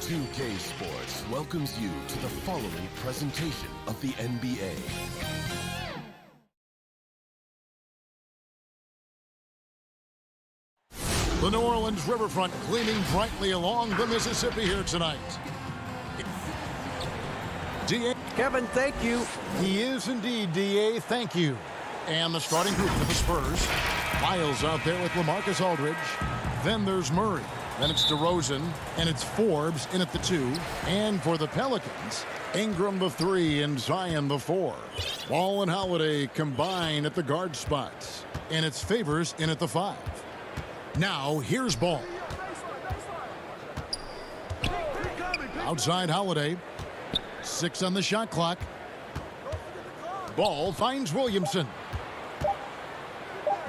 2K Sports welcomes you to the following presentation of the NBA. The New Orleans riverfront gleaming brightly along the Mississippi here tonight. D.A. Kevin, thank you. He is indeed, D.A. Thank you. And the starting group for the Spurs. Miles out there with LaMarcus Aldridge. Then there's Murray. Then it's DeRozan. And it's Forbes in at the 2. And for the Pelicans, Ingram the 3 and Zion the 4. Ball and Holiday combine at the guard spots. And it's Favors in at the 5. Now, here's Ball. Outside Holiday. 6 on the shot clock. Ball finds Williamson.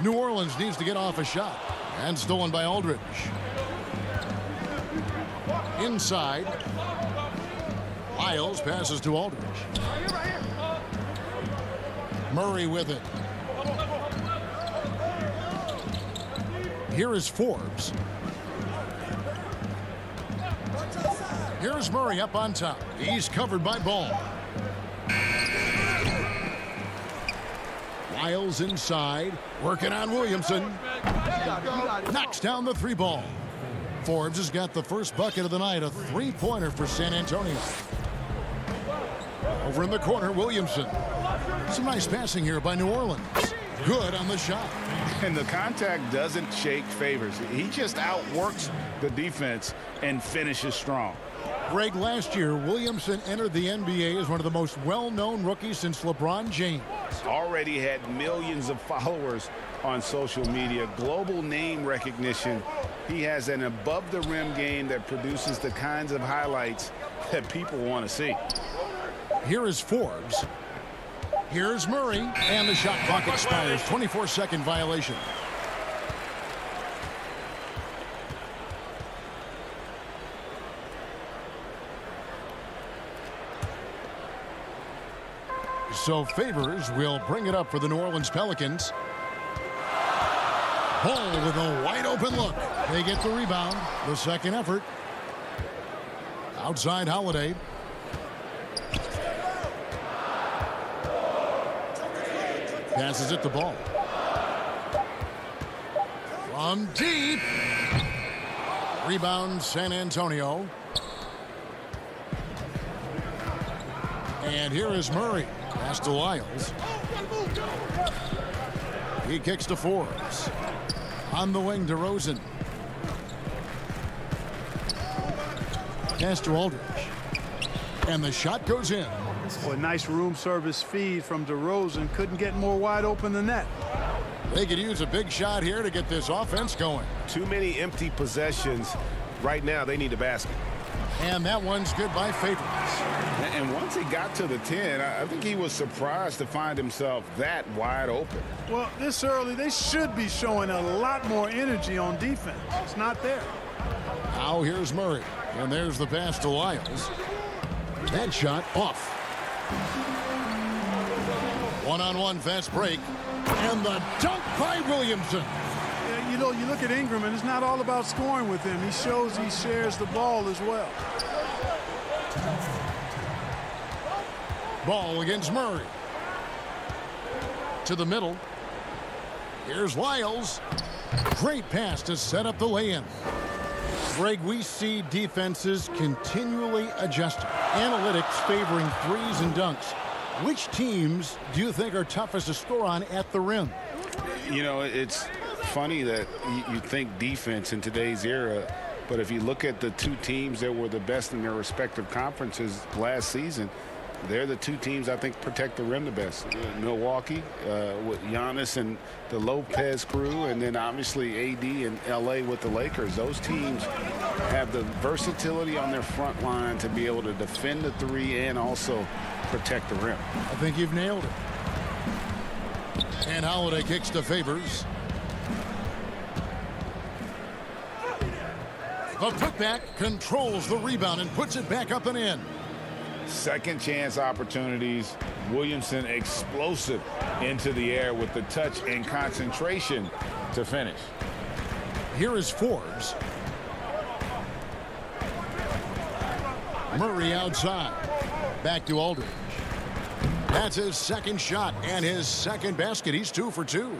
New Orleans needs to get off a shot. And stolen by Aldridge. Inside. Miles passes to Aldridge. Murray with it. Here is Forbes. Here's Murray up on top. He's covered by Ball. Miles inside. Working on Williamson. Knocks down the 3 ball. Forbes has got the first bucket of the night. A 3-pointer for San Antonio. Over in the corner, Williamson. Some nice passing here by New Orleans. Good on the shot. And the contact doesn't shake Favors. He just outworks the defense and finishes strong. Greg, last year, Williamson entered the NBA as one of the most well-known rookies since LeBron James. Already had millions of followers on social media, global name recognition. He has an above-the-rim game that produces the kinds of highlights that people want to see. Here is Forbes. Here's Murray, and the shot clock expires. 24-second violation. So Favors will bring it up for the New Orleans Pelicans. Ball with a wide open look. They get the rebound. The second effort. Outside Holiday. Passes it to Ball. From deep. Rebound San Antonio. And here is Murray. Pass to Lyles. He kicks to Forbes. On the wing, DeRozan. Pass to Aldridge. And the shot goes in. Well, a nice room service feed from DeRozan. Couldn't get more wide open than that. They could use a big shot here to get this offense going. Too many empty possessions. Right now, they need a basket. And that one's good by Favors. And once he got to the 10, I think he was surprised to find himself that wide open. Well, this early, they should be showing a lot more energy on defense. It's not there. Now here's Murray. And there's the pass to Lyles. That shot off. One-on-one fast break. And the dunk by Williamson. Yeah, you know, you look at Ingram, and it's not all about scoring with him. He shows he shares the ball as well. Ball against Murray. To the middle. Here's Lyles. Great pass to set up the lay-in. Greg, we see defenses continually adjusting. Analytics favoring threes and dunks. Which teams do you think are toughest to score on at the rim? You know, it's funny that you think defense in today's era, but if you look at the 2 teams that were the best in their respective conferences last season, they're the 2 teams I think protect the rim the best. Milwaukee with Giannis and the Lopez crew, and then obviously AD and LA with the Lakers. Those teams have the versatility on their front line to be able to defend the 3 and also protect the rim. I think you've nailed it. And Holiday kicks to Favors. The putback controls the rebound and puts it back up and in. Second chance opportunities. Williamson explosive into the air with the touch and concentration to finish. Here is Forbes. Murray outside. Back to Aldridge. That's his second shot and his second basket. He's 2 for 2.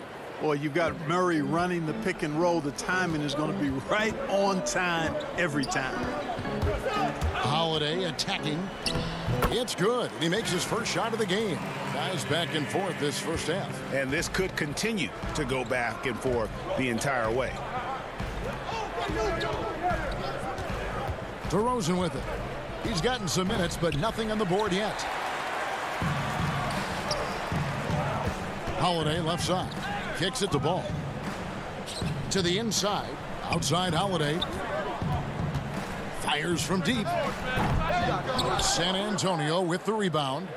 Boy, you've got Murray running the pick and roll. The timing is going to be right on time every time. Holiday attacking. It's good. He makes his first shot of the game. Guys back and forth this first half. And this could continue to go back and forth the entire way. DeRozan with it. He's gotten some minutes, but nothing on the board yet. Holiday left side. Kicks it to Ball. To the inside. Outside Holiday. Fires from deep. San Antonio with the rebound.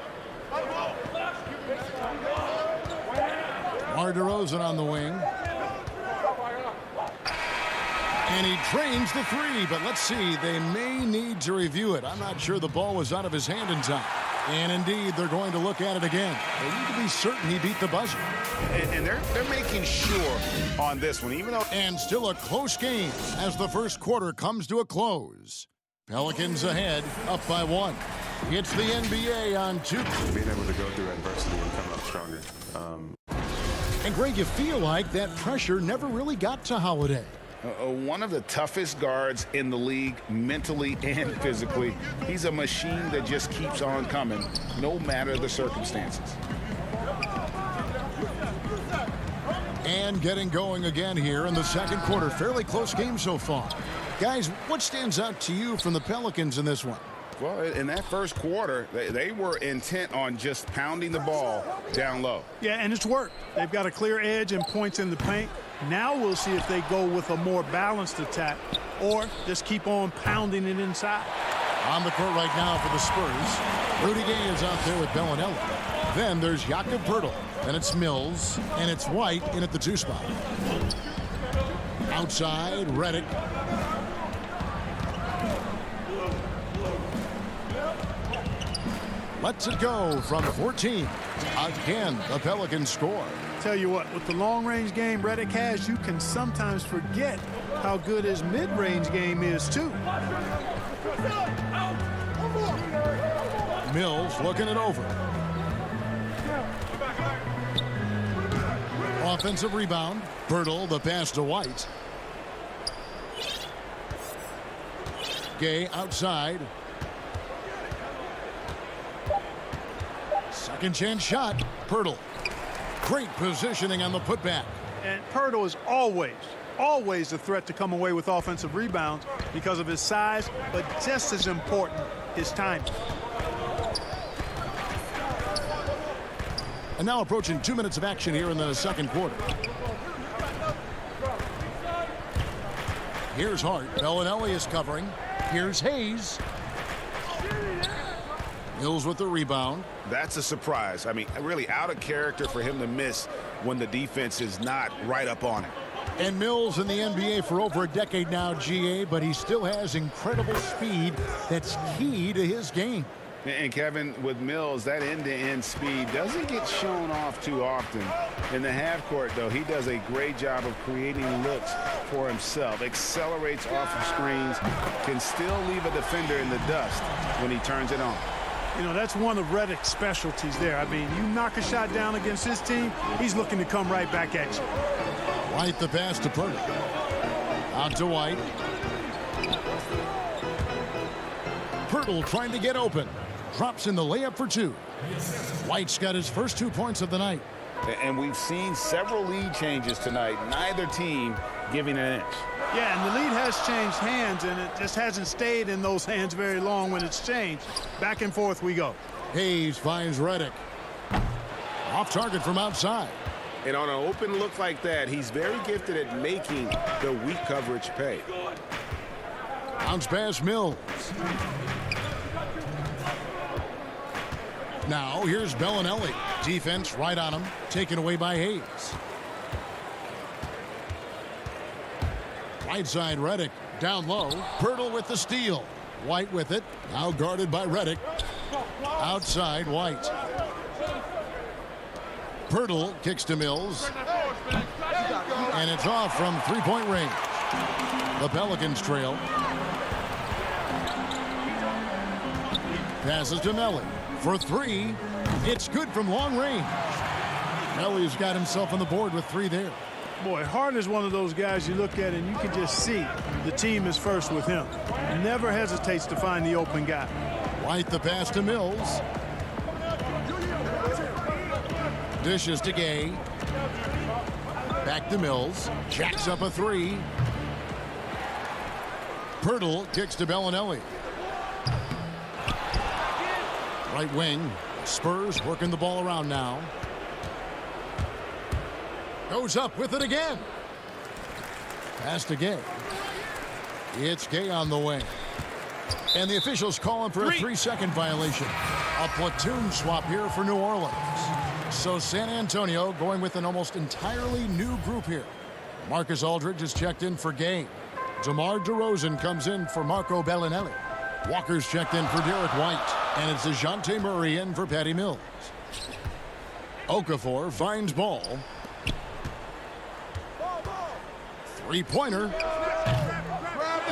DeRozan on the wing. And he drains the three, but let's see. They may need to review it. I'm not sure the ball was out of his hand in time. And indeed, they're going to look at it again. They need to be certain he beat the buzzer. And they're making sure on this one, even though. And still a close game as the first quarter comes to a close. Pelicans ahead, up by 1. It's the NBA on 2. Being able to go through adversity and come up stronger. And Greg, you feel like that pressure never really got to Holiday. One of the toughest guards in the league, mentally and physically. He's a machine that just keeps on coming, no matter the circumstances. And getting going again here in the second quarter. Fairly close game so far. Guys, what stands out to you from the Pelicans in this one? Well, in that first quarter, they were intent on just pounding the ball down low. Yeah, and it's worked. They've got a clear edge and points in the paint. Now we'll see if they go with a more balanced attack or just keep on pounding it inside. On the court right now for the Spurs. Rudy Gay is out there with Bellinelli. Then there's Jakob Poeltl. Then it's Mills. And it's White in at the 2 spot. Outside, Redick. Lets it go from 14. Again, the Pelicans score. Tell you what, with the long-range game Redick has, you can sometimes forget how good his mid-range game is, too. Mills looking it over. Offensive rebound. Poeltl, the pass to White. Gay outside. Second chance shot. Poeltl. Great positioning on the putback. And Poeltl is always a threat to come away with offensive rebounds because of his size, but just as important, his timing. And now approaching 2 minutes of action here in the second quarter. Here's Hart. Bellinelli is covering. Here's Hayes. Mills with the rebound. That's a surprise. I mean, really out of character for him to miss when the defense is not right up on it. And Mills in the NBA for over a decade now, GA, but he still has incredible speed that's key to his game. And Kevin, with Mills, that end-to-end speed doesn't get shown off too often. In the half court, though, he does a great job of creating looks for himself, accelerates off of screens, can still leave a defender in the dust when he turns it on. You know, that's one of Redick's specialties there. I mean, you knock a shot down against his team, he's looking to come right back at you. White the pass to Poeltl. Out to White. Poeltl trying to get open. Drops in the layup for 2. White's got his first 2 points of the night. And we've seen several lead changes tonight. Neither team giving an inch. Yeah, and the lead has changed hands, and it just hasn't stayed in those hands very long when it's changed. Back and forth we go. Hayes finds Redick. Off target from outside. And on an open look like that, he's very gifted at making the weak coverage pay. Bounce pass Mills. Now here's Bellinelli. Defense right on him. Taken away by Hayes. Right side Redick. Down low. Poeltl with the steal. White with it. Now guarded by Redick. Outside White. Poeltl kicks to Mills. And it's off from three-point range. The Pelicans trail. Passes to Melly for three. It's good from long range. Melly's got himself on the board with three there. Boy, Hart is one of those guys you look at and you can just see the team is first with him. Never hesitates to find the open guy. White the pass to Mills. Dishes to Gay. Back to Mills. Jacks up a three. Pirtle kicks to Bellinelli. Right wing. Spurs working the ball around now. Goes up with it again. Pass to Gay. It's Gay on the way. And the officials calling for a 3-second violation. A platoon swap here for New Orleans. So San Antonio going with an almost entirely new group here. Marcus Aldridge is checked in for Gay. DeMar DeRozan comes in for Marco Bellinelli. Walker's checked in for Derek White. And it's DeJounte Murray in for Patty Mills. Okafor finds Ball. Three-pointer.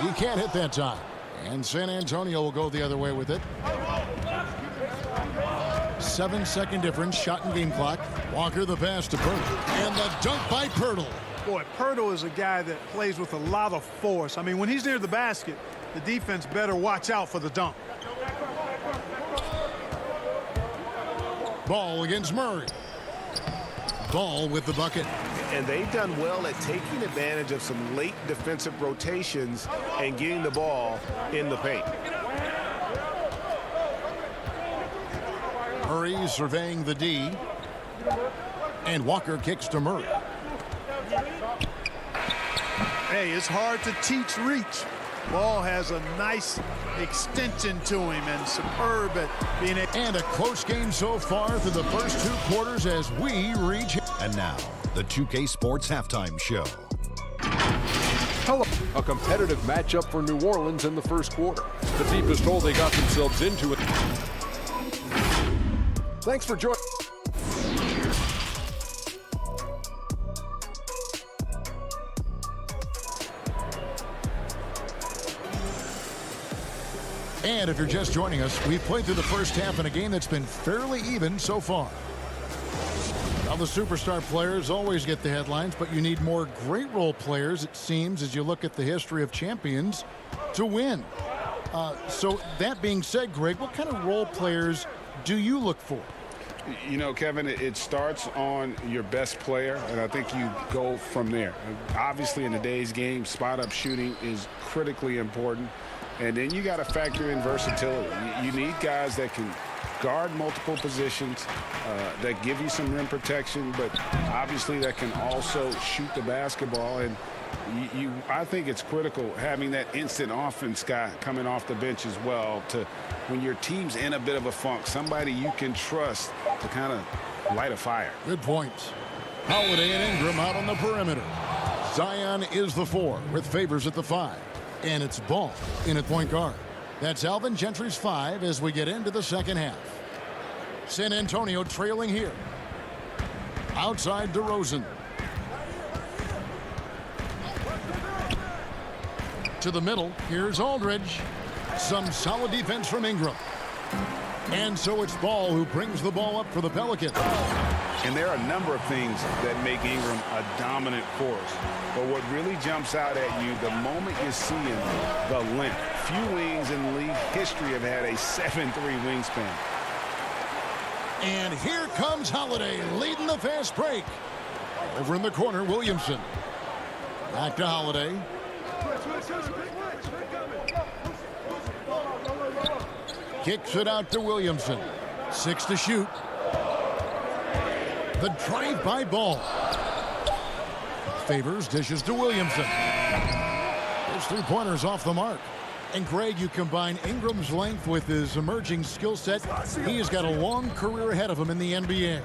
He can't hit that time. And San Antonio will go the other way with it. 7-second difference, shot and game clock. Walker the pass to Pirtle. And the dunk by Pirtle. Boy, Pirtle is a guy that plays with a lot of force. I mean, when he's near the basket, the defense better watch out for the dunk. Ball against Murray. Ball with the bucket. And they've done well at taking advantage of some late defensive rotations and getting the ball in the paint. Murray surveying the D. And Walker kicks to Murray. Hey, it's hard to teach reach. Ball has a nice extension to him and superb at being a... And a close game so far through the first two quarters as we reach... And now, the 2K Sports Halftime Show. Hello. A competitive matchup for New Orleans in the first quarter. The deepest hole they got themselves into it. Thanks for joining. And if you're just joining us, we've played through the first half in a game that's been fairly even so far. Now, the superstar players always get the headlines, but you need more great role players, it seems, as you look at the history of champions, to win. So that being said, Greg, what kind of role players do you look for? You know, Kevin, it starts on your best player, and I think you go from there. Obviously, in today's game, spot-up shooting is critically important. And then you got to factor in versatility. You need guys that can guard multiple positions, that give you some rim protection, but obviously that can also shoot the basketball. And I think it's critical having that instant offense guy coming off the bench as well, to when your team's in a bit of a funk, somebody you can trust to kind of light a fire. Good points. Holiday and Ingram out on the perimeter. Zion is the 4 with Favors at the 5. And it's Ball in at point guard. That's Alvin Gentry's 5 as we get into the second half. San Antonio trailing here. Outside DeRozan. To the middle. Here's Aldridge. Some solid defense from Ingram. And so it's Ball who brings the ball up for the Pelicans. And there are a number of things that make Ingram a dominant force. But what really jumps out at you, the moment you see him, the length. Few wings in league history have had a 7'3" wingspan. And here comes Holiday leading the fast break. Over in the corner, Williamson. Back to Holiday. Kicks it out to Williamson. 6 to shoot. The drive by Ball. Favors dishes to Williamson. His 3-pointer's off the mark. And Greg, you combine Ingram's length with his emerging skill set. He has got a long career ahead of him in the NBA.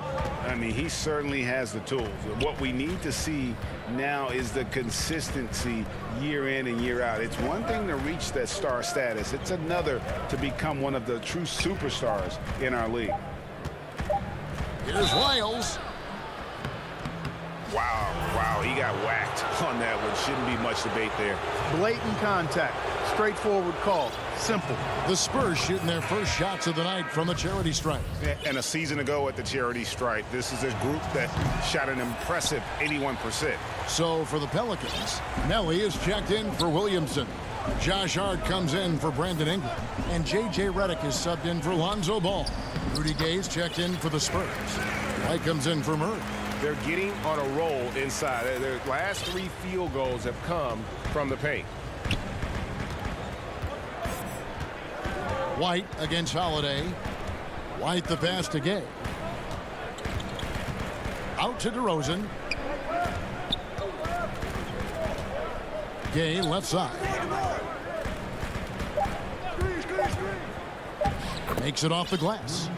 I mean, he certainly has the tools. What we need to see now is the consistency year in and year out. It's one thing to reach that star status. It's another to become one of the true superstars in our league. Here's Wiles. Wow, he got whacked on that one. Shouldn't be much debate there. Blatant contact. straightforward call. Simple. The Spurs shooting their first shots of the night from the charity stripe. And a season ago at the charity stripe, this is a group that shot an impressive 81%. So for the Pelicans, Nelly is checked in for Williamson. Josh Hart comes in for Brandon Ingram. And J.J. Redick is subbed in for Lonzo Ball. Rudy Gay's checked in for the Spurs. White comes in for Murray. They're getting on a roll inside. Their last 3 field goals have come from the paint. White against Holiday. White the pass to Gay. Out to DeRozan. Gay left side. Makes it off the glass.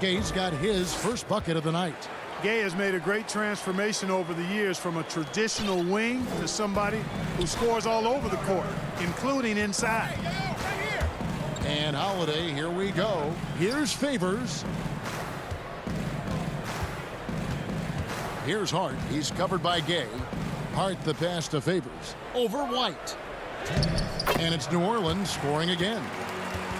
Gay's got his first bucket of the night. Gay has made a great transformation over the years from a traditional wing to somebody who scores all over the court, including inside. And Holiday, here we go. Here's Favors. Here's Hart. He's covered by Gay. Hart the pass to Favors. Over White. And it's New Orleans scoring again.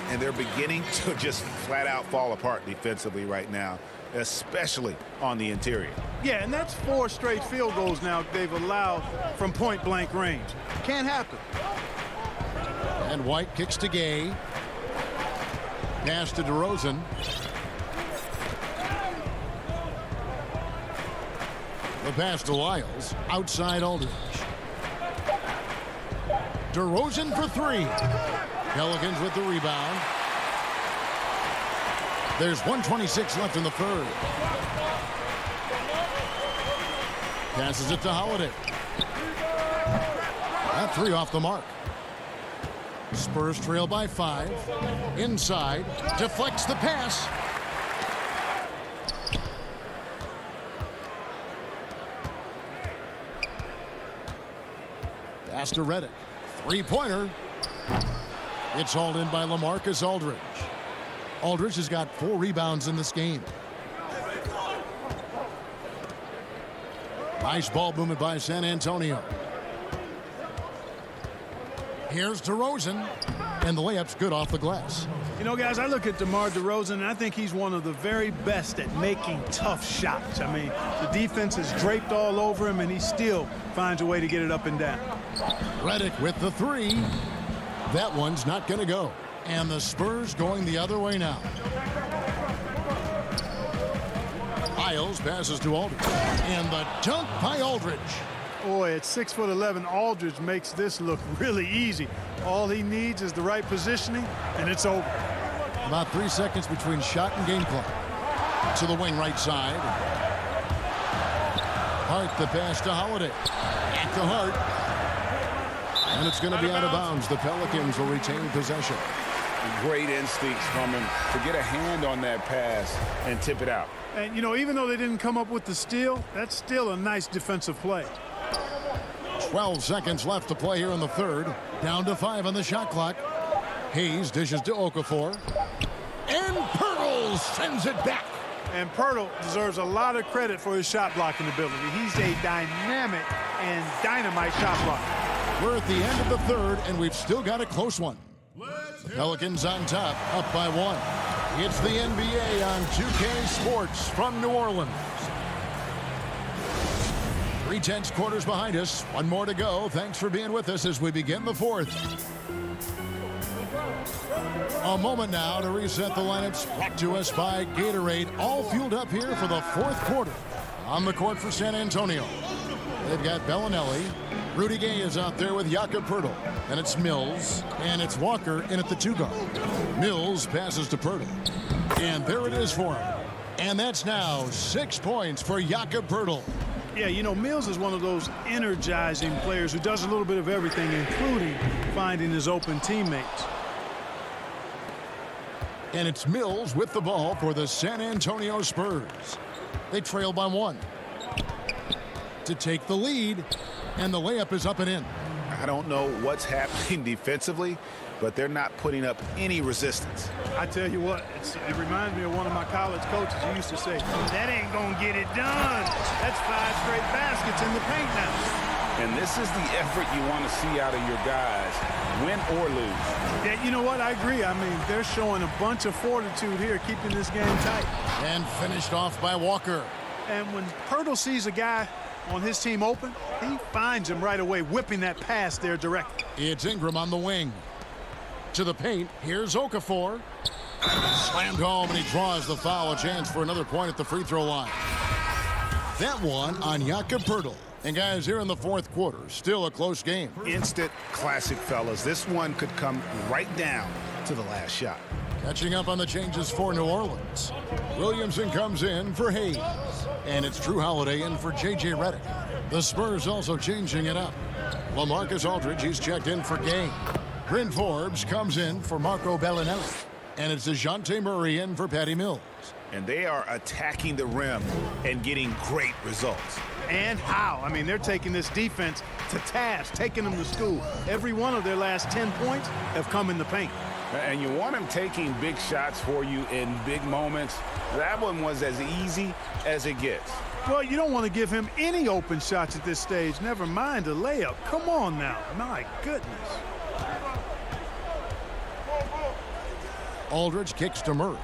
And they're beginning to just flat out fall apart defensively right now, especially on the interior. Yeah, and that's 4 straight field goals now they've allowed from point-blank range. Can't happen. And White kicks to Gay. Pass to DeRozan. The pass to Lyles. Outside Aldridge. DeRozan for 3. Pelicans with the rebound. There's 1:26 left in the third. Passes it to Holiday. That 3 off the mark. Spurs trail by 5. Inside. Deflects the pass. Pass to Redick. 3-pointer. It's hauled in by LaMarcus Aldridge. Aldridge has got 4 rebounds in this game. Nice ball movement by San Antonio. Here's DeRozan. And the layup's good off the glass. You know, guys, I look at DeMar DeRozan, and I think he's one of the very best at making tough shots. I mean, the defense is draped all over him, and he still finds a way to get it up and down. Redick with the 3. That one's not going to go. And the Spurs going the other way now. Lyles passes to Aldridge. And the dunk by Aldridge. Boy, at 6'11", Aldridge makes this look really easy. All he needs is the right positioning, and it's over. About 3 seconds between shot and game clock. To the wing right side. Hart the pass to Holiday. Back to Hart. And it's going to be out of bounds. The Pelicans will retain possession. Great instincts from him to get a hand on that pass and tip it out. And, you know, even though they didn't come up with the steal, that's still a nice defensive play. 12 seconds left to play here in the third. Down to 5 on the shot clock. Hayes dishes to Okafor. And Pirtle sends it back. And Pirtle deserves a lot of credit for his shot blocking ability. He's a dynamic and dynamite shot blocker. We're at the end of the third, and we've still got a close one. Pelicans on top, up by 1. It's the NBA on 2K Sports from New Orleans. 3/10 quarters behind us. 1 more to go. Thanks for being with us as we begin the fourth. A moment now to reset the lineups brought to us by Gatorade. All fueled up here for the fourth quarter. On the court for San Antonio. They've got Bellinelli. Rudy Gay is out there with Jakob Poeltl. And it's Mills. And it's Walker in at the 2 guard. Mills passes to Poeltl. And there it is for him. And that's now 6 points for Jakob Poeltl. Yeah, you know, Mills is one of those energizing players who does a little bit of everything, including finding his open teammates. And it's Mills with the ball for the San Antonio Spurs. They trail by 1. To take the lead, and the layup is up and in. I don't know what's happening defensively, but they're not putting up any resistance. I tell you what, it reminds me of one of my college coaches who used to say, that ain't gonna get it done. That's 5 straight baskets in the paint now. And this is the effort you want to see out of your guys, win or lose. Yeah, you know what? I agree. I mean, they're showing a bunch of fortitude here, keeping this game tight. And finished off by Walker. And when Pirtle sees a guy on his team open, he finds him right away, whipping that pass there directly. It's Ingram on the wing. To the paint, here's Okafor. Slammed home, and he draws the foul. A chance for another point at the free throw line. That one on Jakob Pirtle. And guys, here in the fourth quarter, still a close game. Instant classic, fellas. This one could come right down to the last shot. Catching up on the changes for New Orleans. Williamson comes in for Hayes. And it's Drew Holiday in for J.J. Redick. The Spurs also changing it up. LaMarcus Aldridge, he's checked in for Game. Bryn Forbes comes in for Marco Bellinelli. And it's DeJounte Murray in for Patty Mills. And they are attacking the rim and getting great results. And how? I mean, they're taking this defense to task, taking them to school. Every one of their last 10 points have come in the paint. And you want him taking big shots for you in big moments. That one was as easy as it gets. Well, you don't want to give him any open shots at this stage. Never mind a layup. Come on now. My goodness. Aldridge kicks to Murray.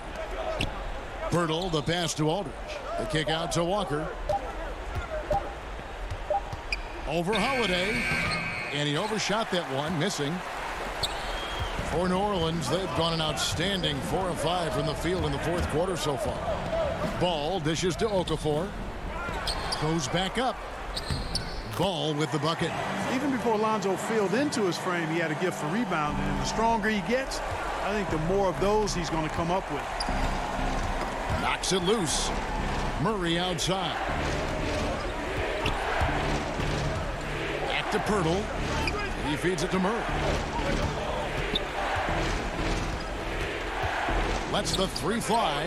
Pirtle, the pass to Aldridge. The kick out to Walker. Over Holiday. And he overshot that one, missing. For New Orleans, they've gone an outstanding 4 of 5 from the field in the fourth quarter so far. Ball dishes to Okafor. Goes back up. Ball with the bucket. Even before Lonzo filled into his frame, he had a gift for rebounding. And the stronger he gets, I think the more of those he's going to come up with. Knocks it loose. Murray outside. Back to Pirtle. He feeds it to Murray. Lets the three fly.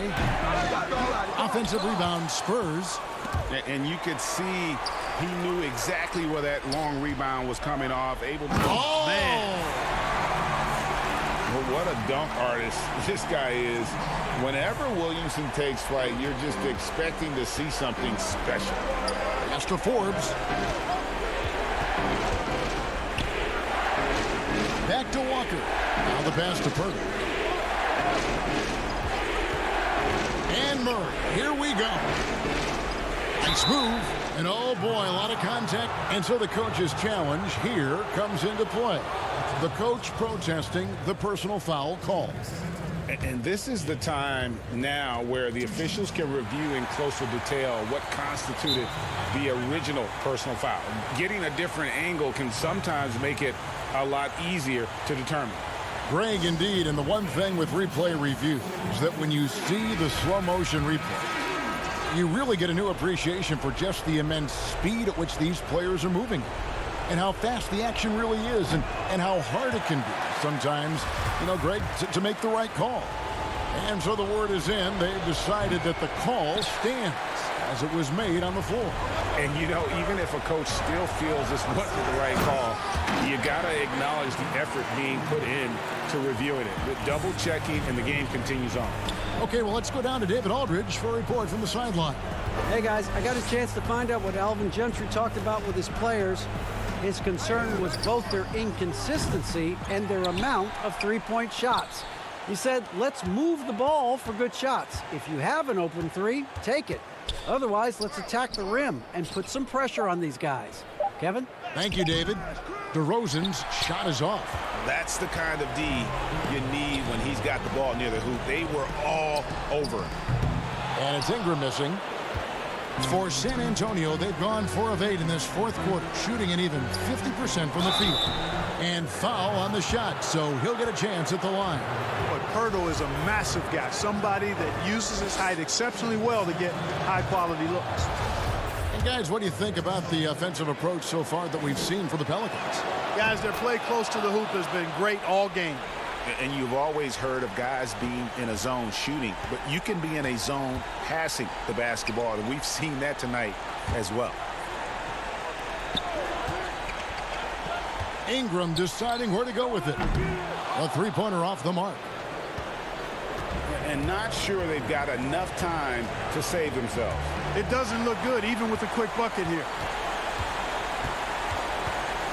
Offensive rebound, Spurs. And you could see he knew exactly where that long rebound was coming off. Able to. Oh, man. Well, what a dunk artist this guy is. Whenever Williamson takes flight, you're just expecting to see something special. Pass to Forbes. Back to Walker. Now the pass to Pirtle. And Murray. Here we go. Nice move. And oh boy, a lot of contact. And so the coach's challenge here comes into play. The coach protesting the personal foul call. And this is the time now where the officials can review in closer detail what constituted the original personal foul. Getting a different angle can sometimes make it a lot easier to determine. Greg, indeed, and the one thing with replay review is that when you see the slow motion replay, you really get a new appreciation for just the immense speed at which these players are moving and how fast the action really is and how hard it can be sometimes, Greg, to make the right call. And so the word is in. They've decided that the call stands as it was made on the floor. And, even if a coach still feels this wasn't the right call, you got to acknowledge the effort being put in to reviewing it. The double checking, and the game continues on. Okay, well, let's go down to David Aldridge for a report from the sideline. Hey, guys, I got a chance to find out what Alvin Gentry talked about with his players. His concern was both their inconsistency and their amount of three-point shots. He said, let's move the ball for good shots. If you have an open three, take it. Otherwise, let's attack the rim and put some pressure on these guys. Kevin? Thank you, David. DeRozan's shot is off. That's the kind of D you need when he's got the ball near the hoop. They were all over him. And it's Ingram missing. For San Antonio, they've gone 4 of 8 in this fourth quarter, shooting an even 50% from the field. And foul on the shot, so he'll get a chance at the line. But Pirtle is a massive guy, somebody that uses his height exceptionally well to get high-quality looks. And guys, what do you think about the offensive approach so far that we've seen for the Pelicans? Guys, their play close to the hoop has been great all game. And you've always heard of guys being in a zone shooting, but you can be in a zone passing the basketball, and we've seen that tonight as well. Ingram deciding where to go with it. A three-pointer off the mark. And not sure they've got enough time to save themselves. It doesn't look good, even with a quick bucket here.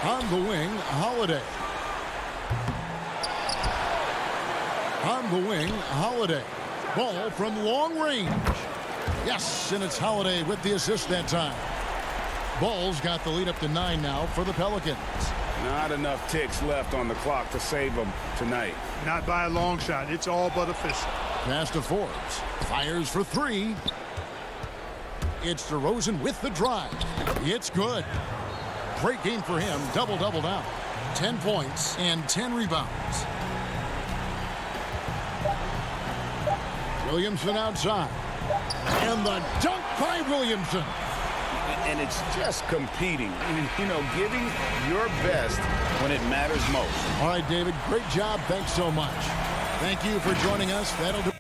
On the wing, Holiday. On the wing, Holiday. Ball from long range. Yes, and it's Holiday with the assist that time. Bulls got the lead up to 9 now for the Pelicans. Not enough ticks left on the clock to save them tonight. Not by a long shot. It's all but official. Pass to Forbes. Fires for 3. It's DeRozan with the drive. It's good. Great game for him. Double-double now. 10 points and 10 rebounds. Williamson outside. And the dunk by Williamson. And it's just competing. You know, giving your best when it matters most. All right, David. Great job. Thanks so much. Thank you for joining us. That'll do.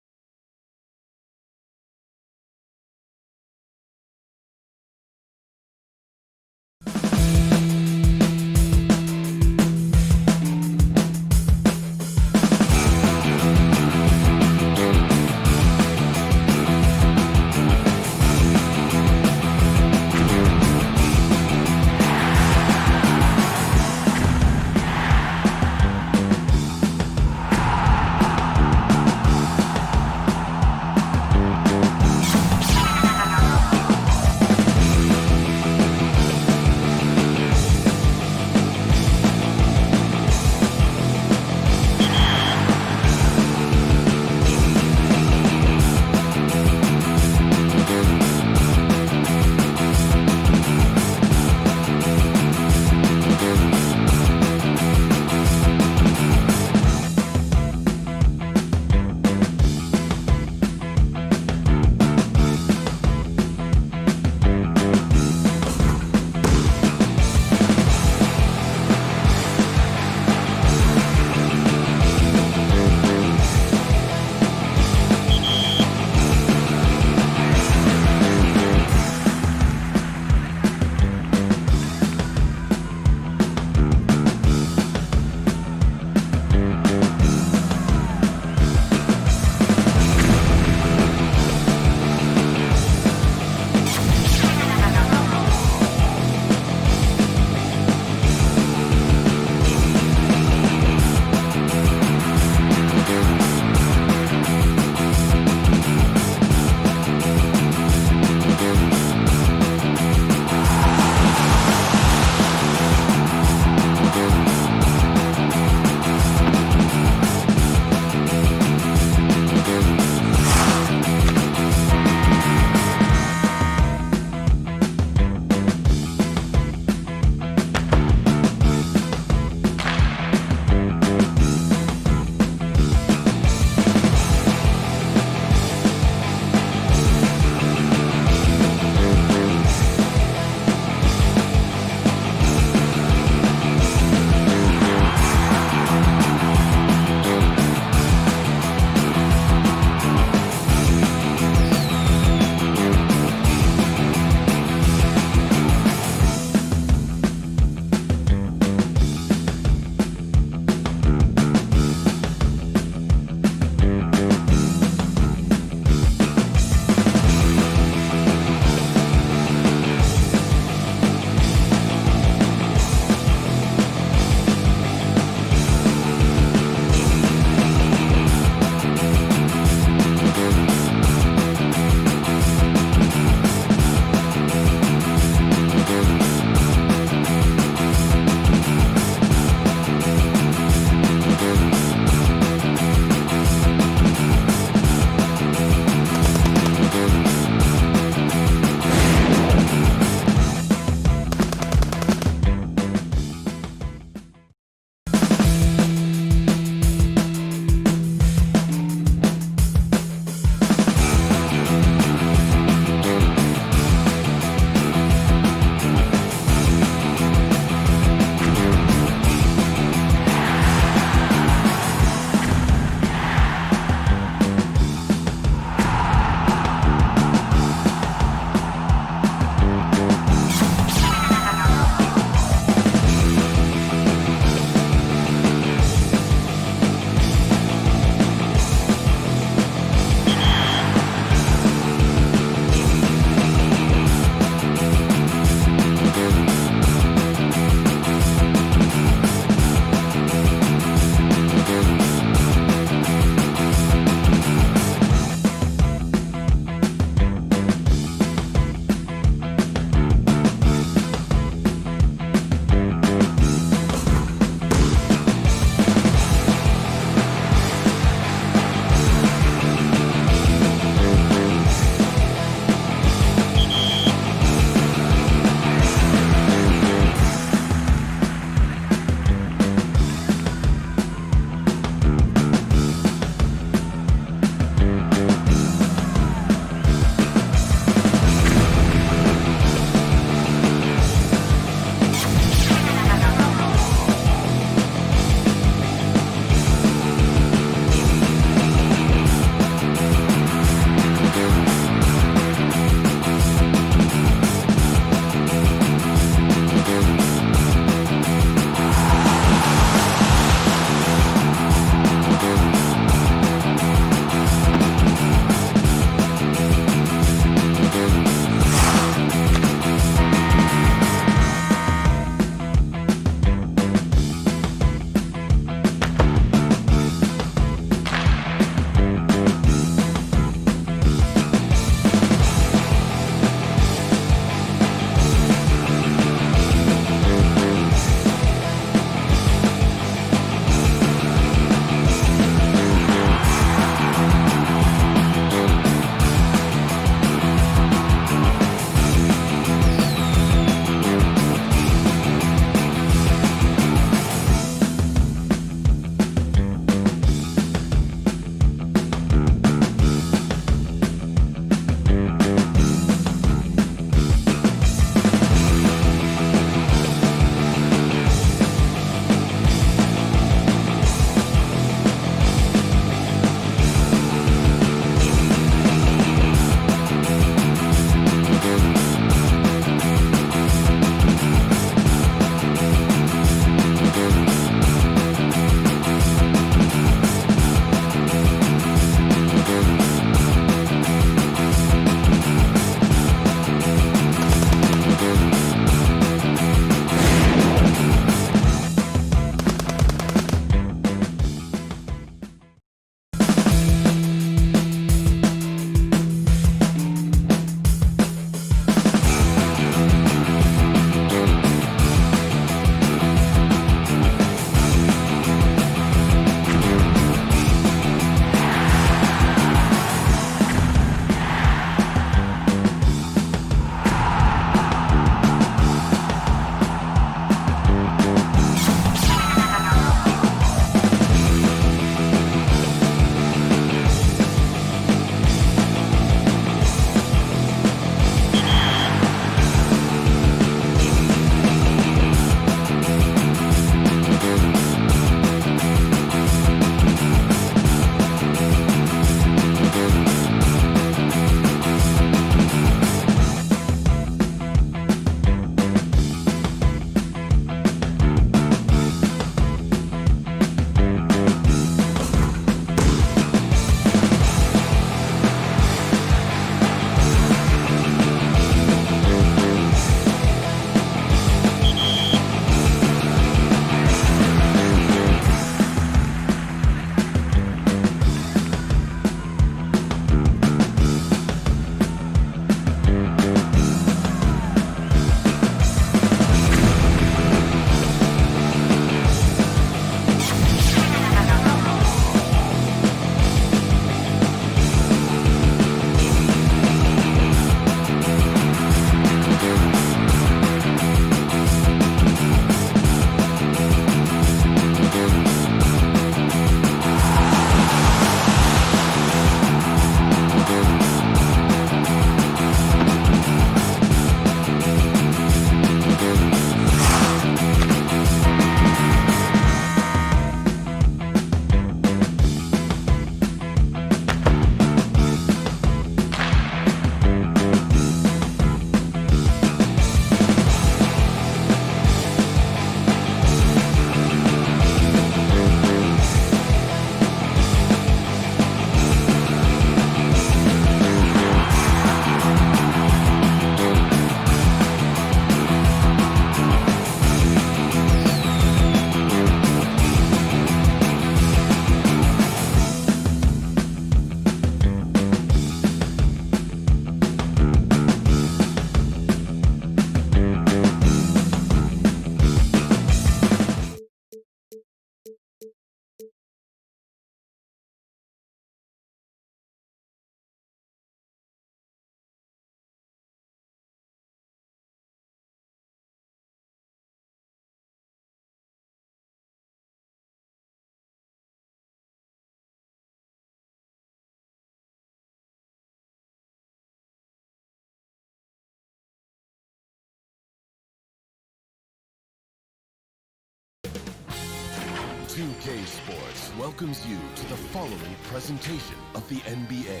2K Sports welcomes you to the following presentation of the NBA.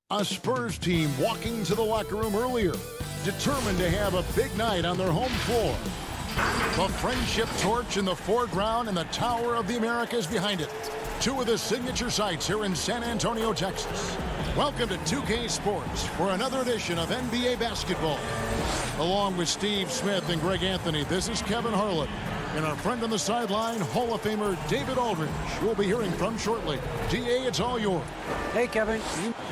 A Spurs team walking to the locker room earlier, determined to have a big night on their home floor. The friendship torch in the foreground and the Tower of the Americas behind it. Two of the signature sites here in San Antonio, Texas. Welcome to 2K Sports for another edition of NBA basketball. Along with Steve Smith and Greg Anthony, this is Kevin Harlan. And our friend on the sideline, Hall of Famer David Aldridge, we'll be hearing from shortly. DA, it's all yours. Hey, Kevin.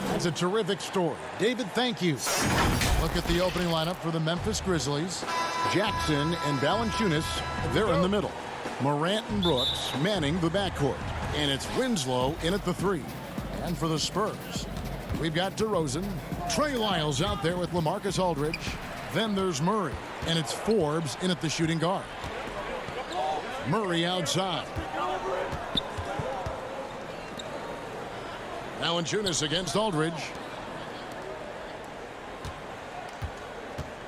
That's a terrific story. David, thank you. Look at the opening lineup for the Memphis Grizzlies. Jackson and Valanciunas, they're in the middle. Morant and Brooks manning the backcourt. And it's Winslow in at the three. And for the Spurs, we've got DeRozan. Trey Lyles out there with LaMarcus Aldridge. Then there's Murray. And it's Forbes in at the shooting guard. Murray outside. Valanciunas against Aldridge.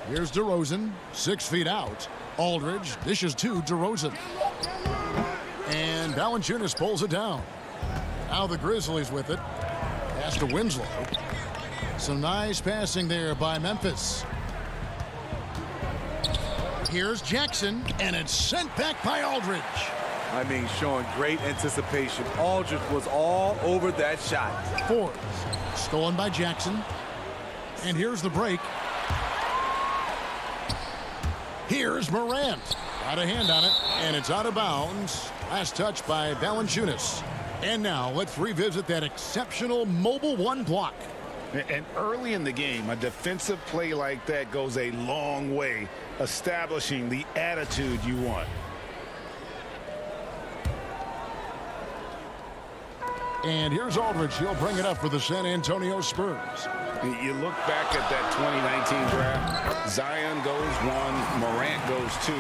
Here's DeRozan, 6 feet out. Aldridge dishes to DeRozan. And Valanciunas pulls it down. Now the Grizzlies with it. Pass to Winslow. Some nice passing there by Memphis. Here's Jackson, and it's sent back by Aldridge. I mean, showing great anticipation. Aldridge was all over that shot. Forbes, stolen by Jackson. And here's the break. Here's Morant. Got a hand on it, and it's out of bounds. Last touch by Valanciunas. And now let's revisit that exceptional mobile one block. And early in the game, a defensive play like that goes a long way, establishing the attitude you want. And here's Aldridge. He'll bring it up for the San Antonio Spurs. You look back at that 2019 draft, Zion goes 1, Morant goes 2.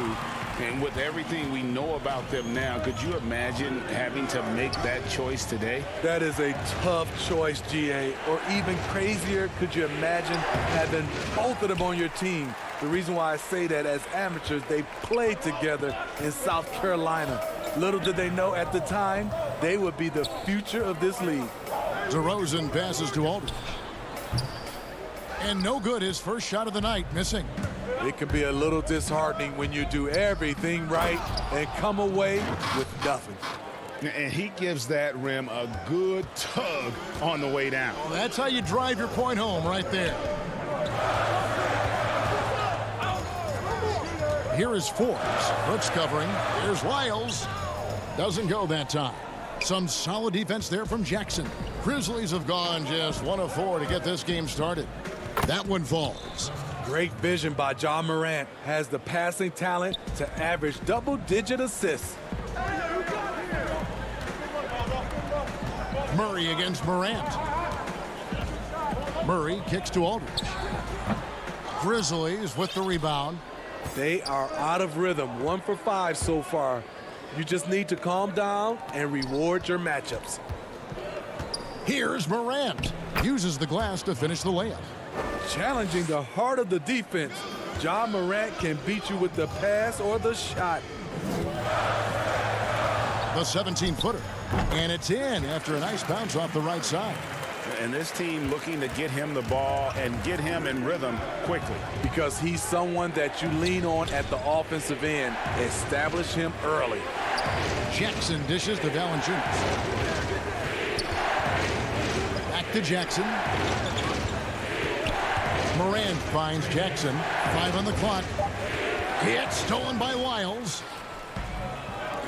And with everything we know about them now, could you imagine having to make that choice today? That is a tough choice, GA. Or even crazier, could you imagine having both of them on your team? The reason why I say that, as amateurs, they played together in South Carolina. Little did they know at the time, they would be the future of this league. DeRozan passes to Aldridge. And no good, his first shot of the night, missing. It can be a little disheartening when you do everything right and come away with nothing. And he gives that rim a good tug on the way down. Well, that's how you drive your point home right there. Here is Forbes. Brooks covering. Here's Lyles. Doesn't go that time. Some solid defense there from Jackson. Grizzlies have gone just 1 of 4 to get this game started. That one falls. Great vision by Ja Morant. Has the passing talent to average double-digit assists. Murray against Morant. Murray kicks to Aldridge. Grizzlies with the rebound. They are out of rhythm. 1 for 5 so far. You just need to calm down and reward your matchups. Here's Morant. Uses the glass to finish the layup. Challenging the heart of the defense. Ja Morant can beat you with the pass or the shot. The 17-footer. And it's in after a nice bounce off the right side. And this team looking to get him the ball and get him in rhythm quickly. Because he's someone that you lean on at the offensive end. Establish him early. Jackson dishes to Valanciunas. Back to Jackson. Morant finds Jackson. 5 on the clock. It's stolen by Lyles.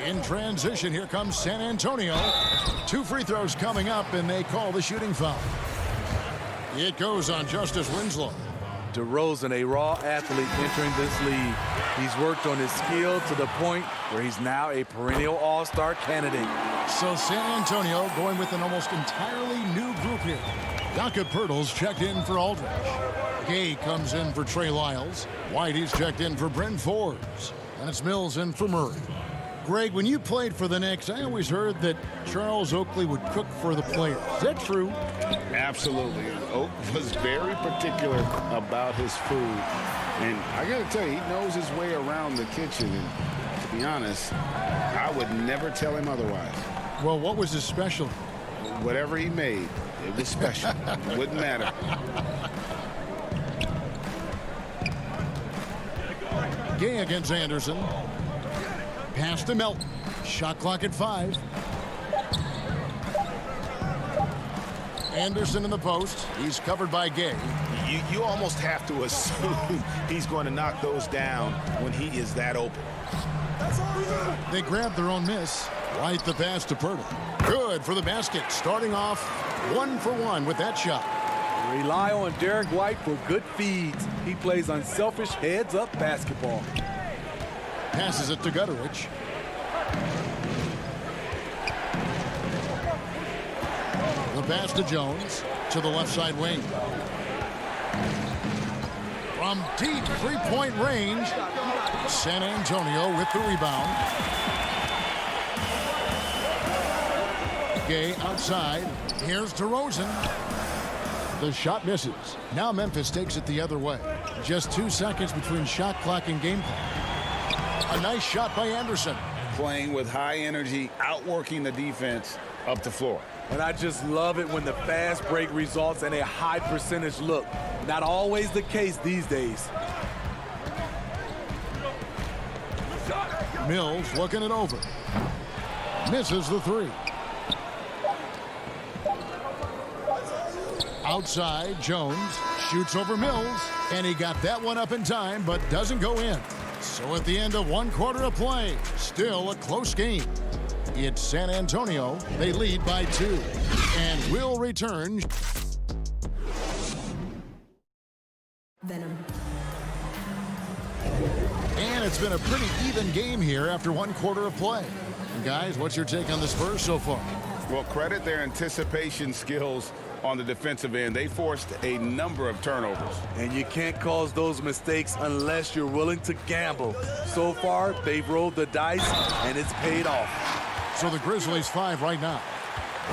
In transition, here comes San Antonio. 2 free throws coming up, and they call the shooting foul. It goes on Justice Winslow. DeRozan, a raw athlete entering this league. He's worked on his skill to the point where he's now a perennial all-star candidate. So San Antonio going with an almost entirely new group here. Jakob Poeltl's checked in for Aldridge. Gay comes in for Trey Lyles. Whitey's checked in for Bryn Forbes. And it's Mills in for Murray. Greg, when you played for the Knicks, I always heard that Charles Oakley would cook for the players. Is that true? Absolutely. Oak was very particular about his food. And I got to tell you, he knows his way around the kitchen. And to be honest, I would never tell him otherwise. Well, what was his special? Whatever he made, it was special. It wouldn't matter. Gay against Anderson. Pass to Melton. Shot clock at 5. Anderson in the post. He's covered by Gay. You almost have to assume he's going to knock those down when he is that open. They grab their own miss. White the pass to Purtle. Good for the basket. Starting off 1 for 1 with that shot. Rely on Derek White for good feeds. He plays unselfish heads-up basketball. Passes it to Gutteridge. The pass to Jones to the left side wing. From deep three-point range, San Antonio with the rebound. Gay outside. Here's DeRozan. The shot misses. Now Memphis takes it the other way. Just 2 seconds between shot clock and game clock. A nice shot by Anderson. Playing with high energy, outworking the defense up the floor. And I just love it when the fast break results in a high percentage look. Not always the case these days. Mills looking it over. Misses the 3. Outside, Jones shoots over Mills, and he got that one up in time, but doesn't go in. So at the end of 1 quarter of play, still a close game. It's San Antonio. They lead by 2. And will return. Venom. And it's been a pretty even game here after 1 quarter of play. And guys, what's your take on the Spurs so far? Well, credit their anticipation skills on the defensive end. They forced a number of turnovers. And you can't cause those mistakes unless you're willing to gamble. So far, they've rolled the dice, and it's paid off. So the Grizzlies 5 right now.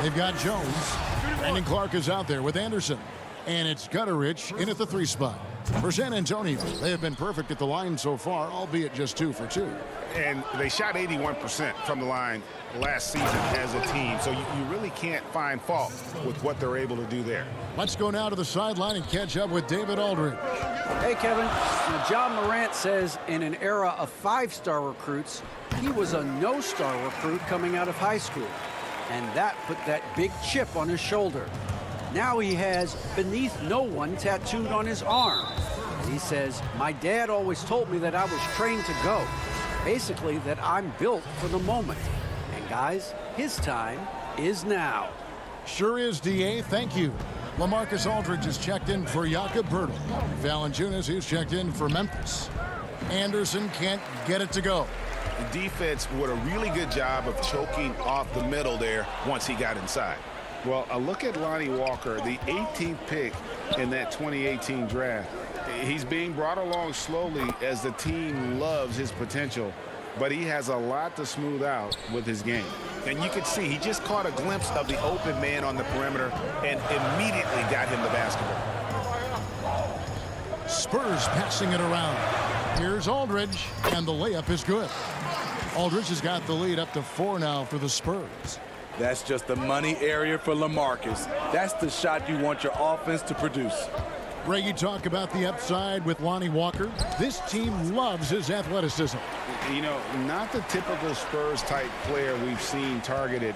They've got Jones. Brandon Clark is out there with Anderson. And it's Gutteridge in at the 3 spot. For San Antonio, they have been perfect at the line so far, albeit just 2 for 2. And they shot 81% from the line last season as a team. So you really can't find fault with what they're able to do there. Let's go now to the sideline and catch up with David Aldridge. Hey, Kevin. Now, John Morant says in an era of 5-star recruits, he was a no-star recruit coming out of high school. And that put that big chip on his shoulder. Now he has beneath no one tattooed on his arm. He says, my dad always told me that I was trained to go. Basically, that I'm built for the moment. And guys, his time is now. Sure is, D.A. Thank you. LaMarcus Aldridge is checked in for Jakob Poeltl. Valanciunas, who's checked in for Memphis. Anderson can't get it to go. The defense did a really good job of choking off the middle there once he got inside. Well, a look at Lonnie Walker, the 18th pick in that 2018 draft. He's being brought along slowly as the team loves his potential, but he has a lot to smooth out with his game. And you could see he just caught a glimpse of the open man on the perimeter and immediately got him the basketball. Spurs passing it around. Here's Aldridge, and the layup is good. Aldridge has got the lead up to 4 now for the Spurs. That's just the money area for LaMarcus. That's the shot you want your offense to produce. Ray, you talk about the upside with Lonnie Walker. This team loves his athleticism. You know, not the typical Spurs-type player we've seen targeted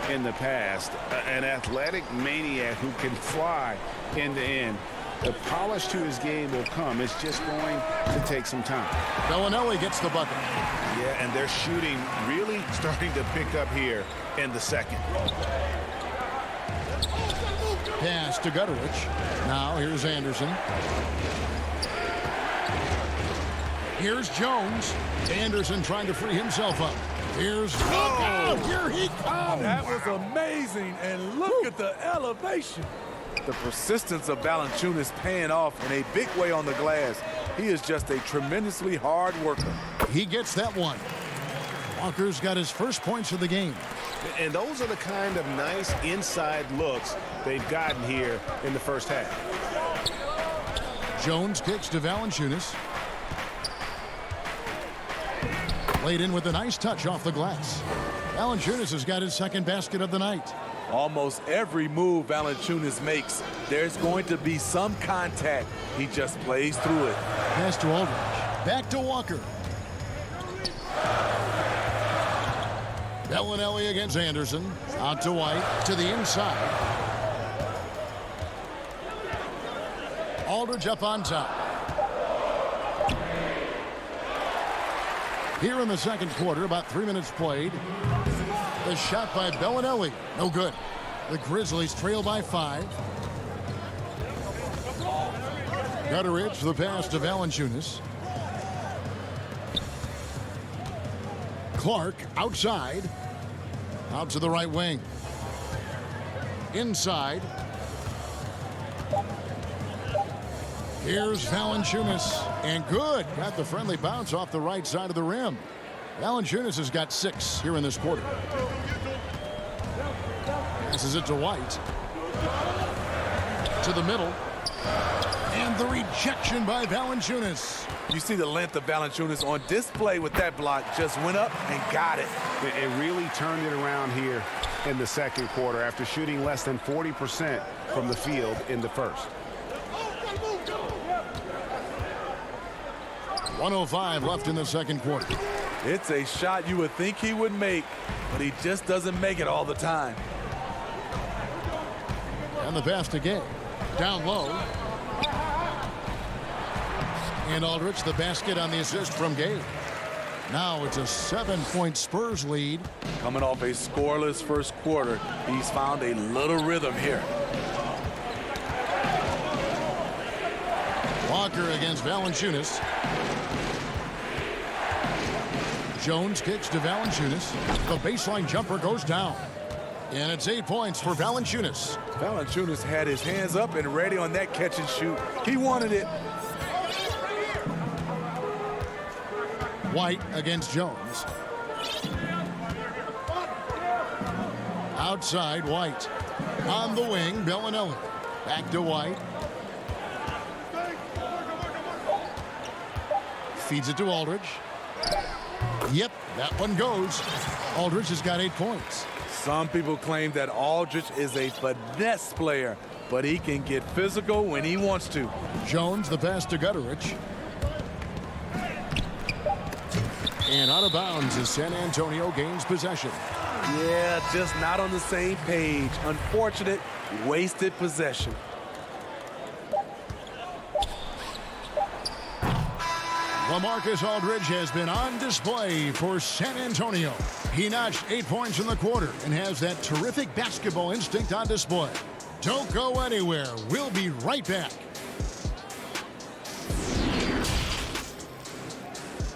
in the past. An athletic maniac who can fly end to end. The polish to his game will come. It's just going to take some time. Bellinelli gets the bucket. Yeah, and their shooting really starting to pick up here in the second. Pass to Gutteridge. Now here's Anderson. Here's Jones. Anderson trying to free himself up. Here's here he comes. That was amazing, and look at the elevation. The persistence of Valanciunas paying off in a big way on the glass. He is just a tremendously hard worker. He gets that one. Walker's got his first points of the game. And those are the kind of nice inside looks they've gotten here in the first half. Jones kicks to Valanciunas. Laid in with a nice touch off the glass. Valanciunas has got his second basket of the night. Almost every move Valanciunas makes, there's going to be some contact. He just plays through it. Pass to Aldridge. Back to Walker. Bellinelli against Anderson. Out to White. To the inside. Aldridge up on top. Here in the second quarter, about 3 minutes played. The shot by Bellinelli. No good. The Grizzlies trail by 5. Gutteridge, the pass to Valanciunas. Clark outside. Out to the right wing. Inside. Here's Valanciunas. And good. Got the friendly bounce off the right side of the rim. Valanciunas has got 6 here in this quarter. Passes it to White. To the middle. And the rejection by Valanciunas. You see the length of Valanciunas on display with that block. Just went up and got it. It really turned it around here in the second quarter after shooting less than 40% from the field in the first. 1:05 left in the second quarter. It's a shot you would think he would make, but he just doesn't make it all the time. And the pass to Gay. Down low. And Aldridge, the basket on the assist from Gay. Now it's a 7-point Spurs lead. Coming off a scoreless first quarter, he's found a little rhythm here. Walker against Valanciunas. Jones kicks to Valanciunas. The baseline jumper goes down. And it's 8 points for Valanciunas. Valanciunas had his hands up and ready on that catch and shoot. He wanted it. White against Jones. Outside, White. On the wing, Bellinelli. Back to White. Feeds it to Aldridge. Yep, that one goes. Aldridge has got 8 points. Some people claim that Aldridge is a finesse player, but he can get physical when he wants to. Jones, the pass to Gutteridge. And out of bounds as San Antonio gains possession. Yeah, just not on the same page. Unfortunate, wasted possession. LaMarcus Aldridge has been on display for San Antonio. He notched 8 points in the quarter and has that terrific basketball instinct on display. Don't go anywhere. We'll be right back.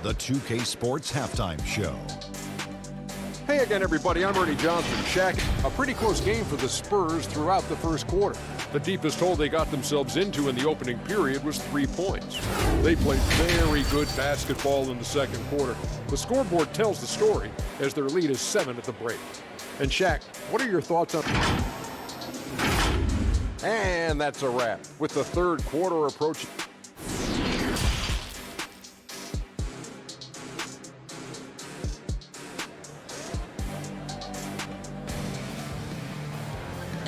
The 2K Sports Halftime Show. Hey again, everybody. I'm Ernie Johnson. Shaq, a pretty close game for the Spurs throughout the first quarter. The deepest hole they got themselves into in the opening period was 3 points. They played very good basketball in the second quarter. The scoreboard tells the story as their lead is 7 at the break. And Shaq, what are your thoughts on... And that's a wrap with the third quarter approaching.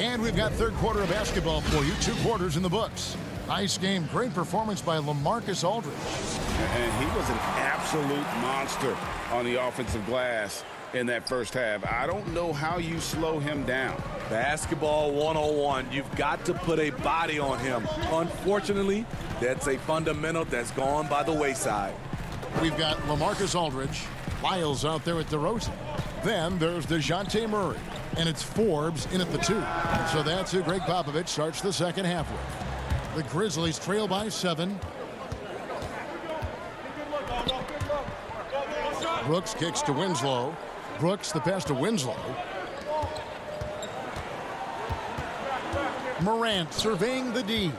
And we've got third quarter of basketball for you. 2 quarters in the books. Nice game. Great performance by LaMarcus Aldridge. And he was an absolute monster on the offensive glass in that first half. I don't know how you slow him down. Basketball 101. You've got to put a body on him. Unfortunately, that's a fundamental that's gone by the wayside. We've got LaMarcus Aldridge. Lyles out there at DeRozan. Then there's DeJounte Murray. And it's Forbes in at the 2. So that's who Greg Popovich starts the second half with. The Grizzlies trail by 7. Brooks kicks to Winslow. Brooks, the pass to Winslow. Morant surveying the D.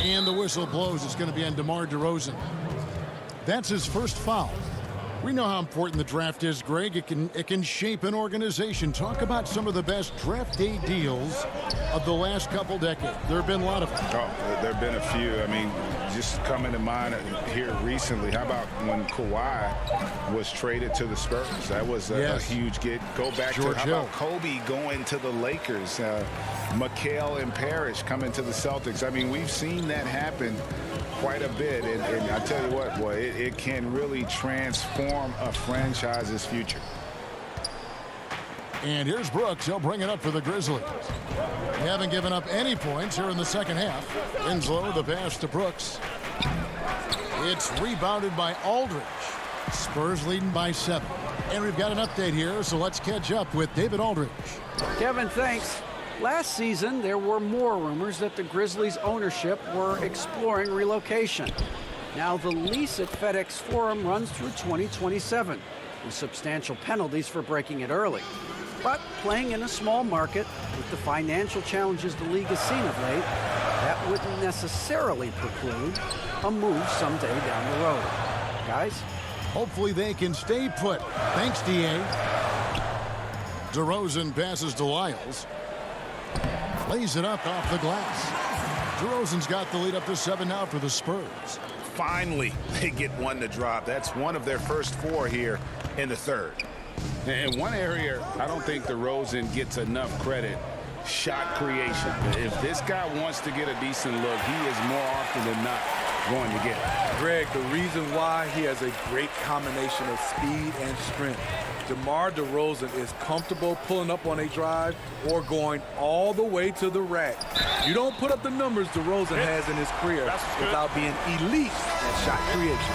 And the whistle blows. It's going to be on DeMar DeRozan. That's his first foul. We know how important the draft is, Greg. It can shape an organization. Talk about some of the best draft day deals of the last couple decades. There have been a lot of them. Oh, there have been a few. I mean, just coming to mind here recently, how about when Kawhi was traded to the Spurs? That was a huge get. Go back George to how Hill. about Kobe going to the Lakers, McHale and Parrish coming to the Celtics. I mean, we've seen that happen quite a bit, and I tell you what, boy, it can really transform a franchise's future. And here's Brooks. He'll bring it up for the Grizzlies. They haven't given up any points here in the second half. Winslow, the pass to Brooks. It's rebounded by Aldridge. Spurs leading by 7. And we've got an update here, so let's catch up with David Aldridge. Kevin, thanks. Last season, there were more rumors that the Grizzlies' ownership were exploring relocation. Now, the lease at FedEx Forum runs through 2027, with substantial penalties for breaking it early. But playing in a small market, with the financial challenges the league has seen of late, that wouldn't necessarily preclude a move someday down the road. Guys? Hopefully they can stay put. Thanks, D.A. DeRozan passes to Lyles. Lays it up off the glass. DeRozan's got the lead up to 7 now for the Spurs. Finally, they get one to drop. That's one of their first 4 here in the third. In one area, I don't think DeRozan gets enough credit. Shot creation. If this guy wants to get a decent look, he is more often than not going to get it. Greg, the reason why he has a great combination of speed and strength. DeMar DeRozan is comfortable pulling up on a drive or going all the way to the rack. You don't put up the numbers DeRozan has in his career without being elite at shot creation.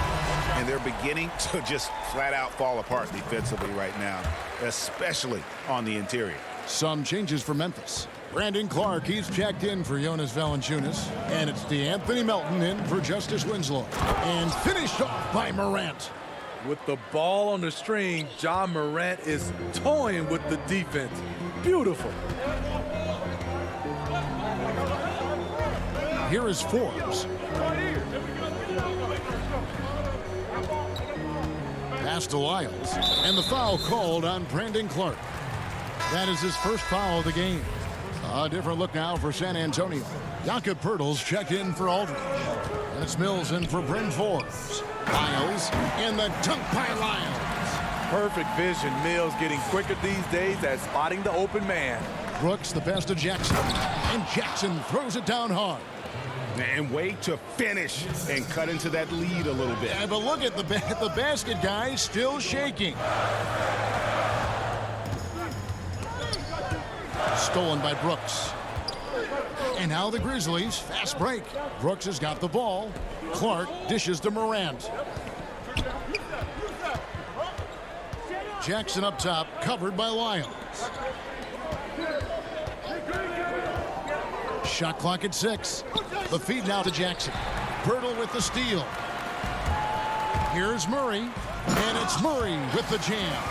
And they're beginning to just flat out fall apart defensively right now, especially on the interior. Some changes for Memphis. Brandon Clark, he's checked in for Jonas Valanciunas. And it's DeAnthony Melton in for Justice Winslow. And finished off by Morant. With the ball on the string, John Morant is toying with the defense. Beautiful. Here is Forbes. Pass to Lyles. And the foul called on Brandon Clark. That is his first foul of the game. A different look now for San Antonio. Jakob Poeltl's checked in for Aldridge. And it's Mills in for Bryn Forbes. Lyles in the dunk by Lyles. Perfect vision. Mills getting quicker these days at spotting the open man. Brooks the pass to Jackson. And Jackson throws it down hard. And wait to finish and cut into that lead a little bit. Yeah, but look at the basket, guys, still shaking. Stolen by Brooks. And now the Grizzlies, fast break. Brooks has got the ball. Clark dishes to Morant. Jackson up top, covered by Lyles. Shot clock at 6. The feed now to Jackson. Poeltl with the steal. Here's Murray. And it's Murray with the jam.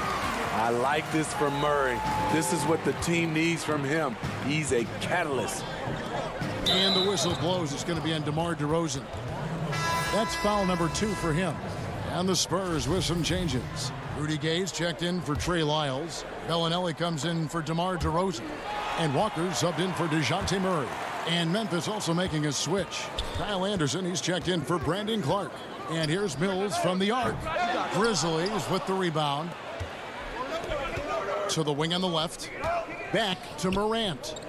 I like this from Murray. This is what the team needs from him. He's a catalyst. And the whistle blows. It's going to be on DeMar DeRozan. That's foul number 2 for him. And the Spurs with some changes. Rudy Gay's checked in for Trey Lyles. Bellinelli comes in for DeMar DeRozan. And Walker subbed in for DeJounte Murray. And Memphis also making a switch. Kyle Anderson, he's checked in for Brandon Clark. And here's Mills from the arc. Grizzlies with the rebound. To the wing on the left. Back to Morant.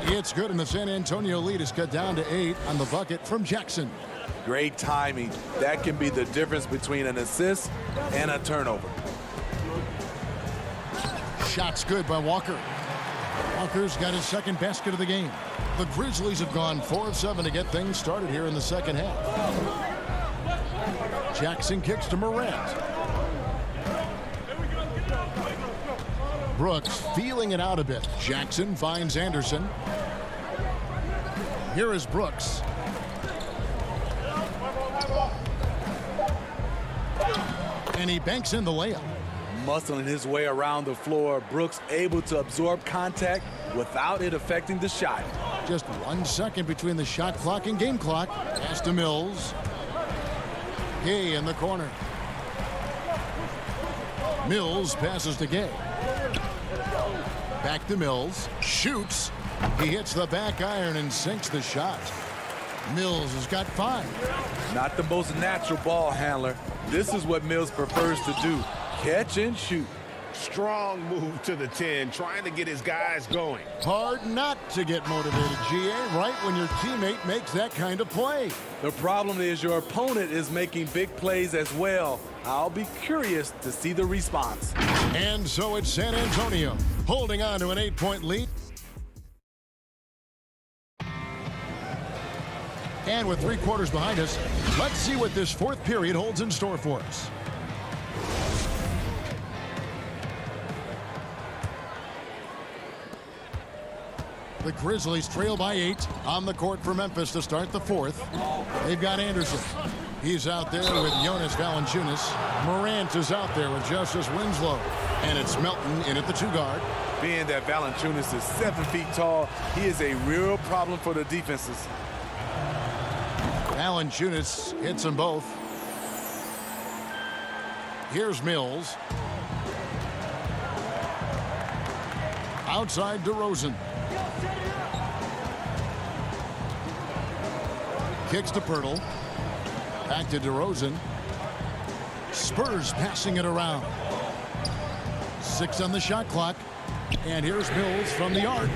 It's good, and the San Antonio lead is cut down to 8 on the bucket from Jackson. Great timing. That can be the difference between an assist and a turnover. Shot's good by Walker. Walker's got his second basket of the game. The Grizzlies have gone 4 of 7 to get things started here in the second half. Jackson kicks to Morant. Brooks feeling it out a bit. Jackson finds Anderson. Here is Brooks. And he banks in the layup. Muscling his way around the floor, Brooks able to absorb contact without it affecting the shot. Just 1 second between the shot clock and game clock. Pass to Mills. Gay in the corner. Mills passes to Gay. Back to Mills. Shoots. He hits the back iron and sinks the shot. Mills has got 5. Not the most natural ball handler. This is what Mills prefers to do. Catch and shoot. Strong move to the 10, trying to get his guys going. Hard not to get motivated, GA, right when your teammate makes that kind of play. The problem is your opponent is making big plays as well. I'll be curious to see the response. And so it's San Antonio holding on to an 8-point lead. And with 3 quarters behind us, let's see what this 4th period holds in store for us. The Grizzlies trail by 8 on the court for Memphis to start the 4th. They've got Anderson. He's out there with Jonas Valanciunas. Morant is out there with Justice Winslow. And it's Melton in at the 2 guard. Being that Valanciunas is 7 feet tall, he is a real problem for the defenses. Valanciunas hits them both. Here's Mills. Outside DeRozan. Kicks to Pirtle. Back to DeRozan. Spurs passing it around. 6 on the shot clock. And here's Mills from the arc.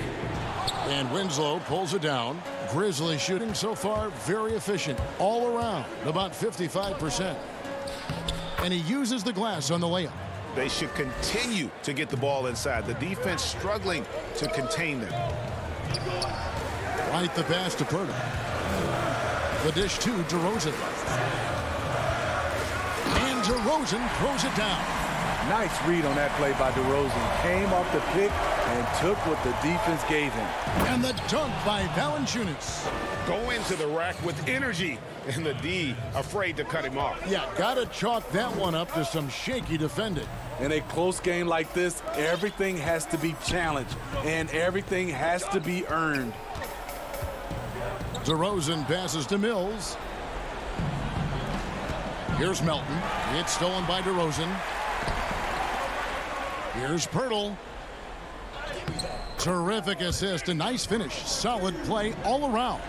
And Winslow pulls it down. Grizzlies shooting so far very efficient all around, about 55%. And he uses the glass on the layup. They should continue to get the ball inside. The defense struggling to contain them. Right the pass to Pirtle. The dish to DeRozan. And DeRozan throws it down. Nice read on that play by DeRozan. Came off the pick and took what the defense gave him. And the dunk by Valanciunas. Go into the rack with energy, and the D afraid to cut him off. Yeah, gotta chalk that one up to some shaky defending. In a close game like this, everything has to be challenged, and everything has to be earned. DeRozan passes to Mills. Here's Melton. It's stolen by DeRozan. Here's Pirtle. Terrific assist, a nice finish. Solid play all around.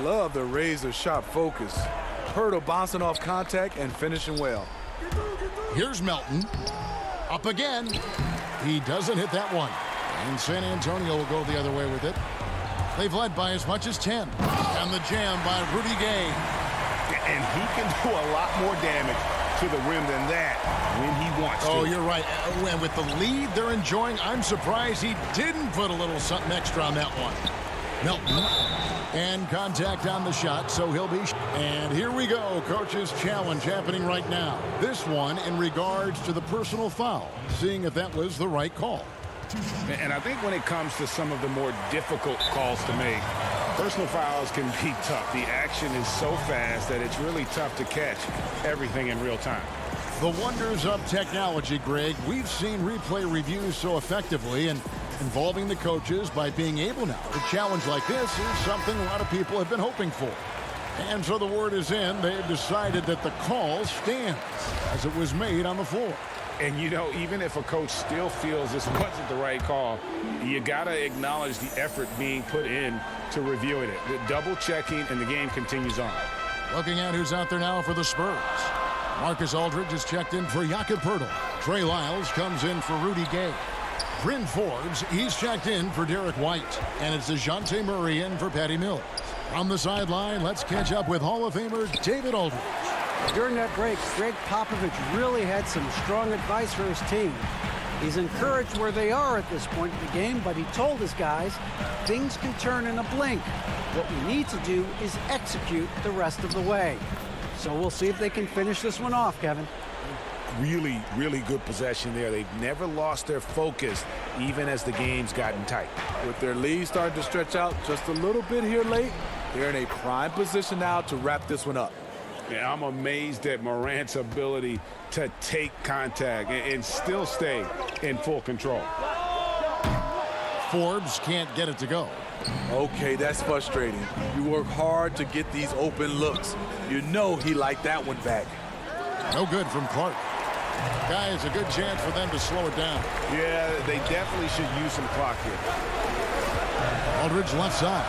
Love the razor-sharp focus. Pirtle bouncing off contact and finishing well. Here's Melton. Up again. He doesn't hit that one. And San Antonio will go the other way with it. They've led by as much as 10. And the jam by Rudy Gay. And he can do a lot more damage to the rim than that when he wants to. Oh, you're right. And with the lead they're enjoying, I'm surprised he didn't put a little something extra on that one. Melton. And contact on the shot, so he'll be... And here we go, coach's challenge happening right now. This one in regards to the personal foul, seeing if that was the right call. And I think when it comes to some of the more difficult calls to make, personal fouls can be tough. The action is so fast that it's really tough to catch everything in real time. The wonders of technology, Greg. We've seen replay reviews so effectively, and involving the coaches by being able now to challenge like this is something a lot of people have been hoping for. And so the word is in. They've decided that the call stands as it was made on the floor. And, you know, even if a coach still feels this wasn't the right call, you got to acknowledge the effort being put in to reviewing it. The double checking, and the game continues on. Looking at who's out there now for the Spurs. Marcus Aldridge is checked in for Jakob Poeltl. Trey Lyles comes in for Rudy Gay. Bryn Forbes, he's checked in for Derek White. And it's DeJounte Murray in for Patty Mills. On the sideline, let's catch up with Hall of Famer David Aldridge. During that break, Greg Popovich really had some strong advice for his team. He's encouraged where they are at this point in the game, but he told his guys things can turn in a blink. What we need to do is execute the rest of the way. So we'll see if they can finish this one off, Kevin. Really, really good possession there. They've never lost their focus, even as the game's gotten tight. With their lead starting to stretch out just a little bit here late, they're in a prime position now to wrap this one up. Yeah, I'm amazed at Morant's ability to take contact and still stay in full control. Forbes can't get it to go. Okay, that's frustrating. You work hard to get these open looks. You know he liked that one back. No good from Clark. Guys, a good chance for them to slow it down. Yeah, they definitely should use some clock here. Aldridge left side.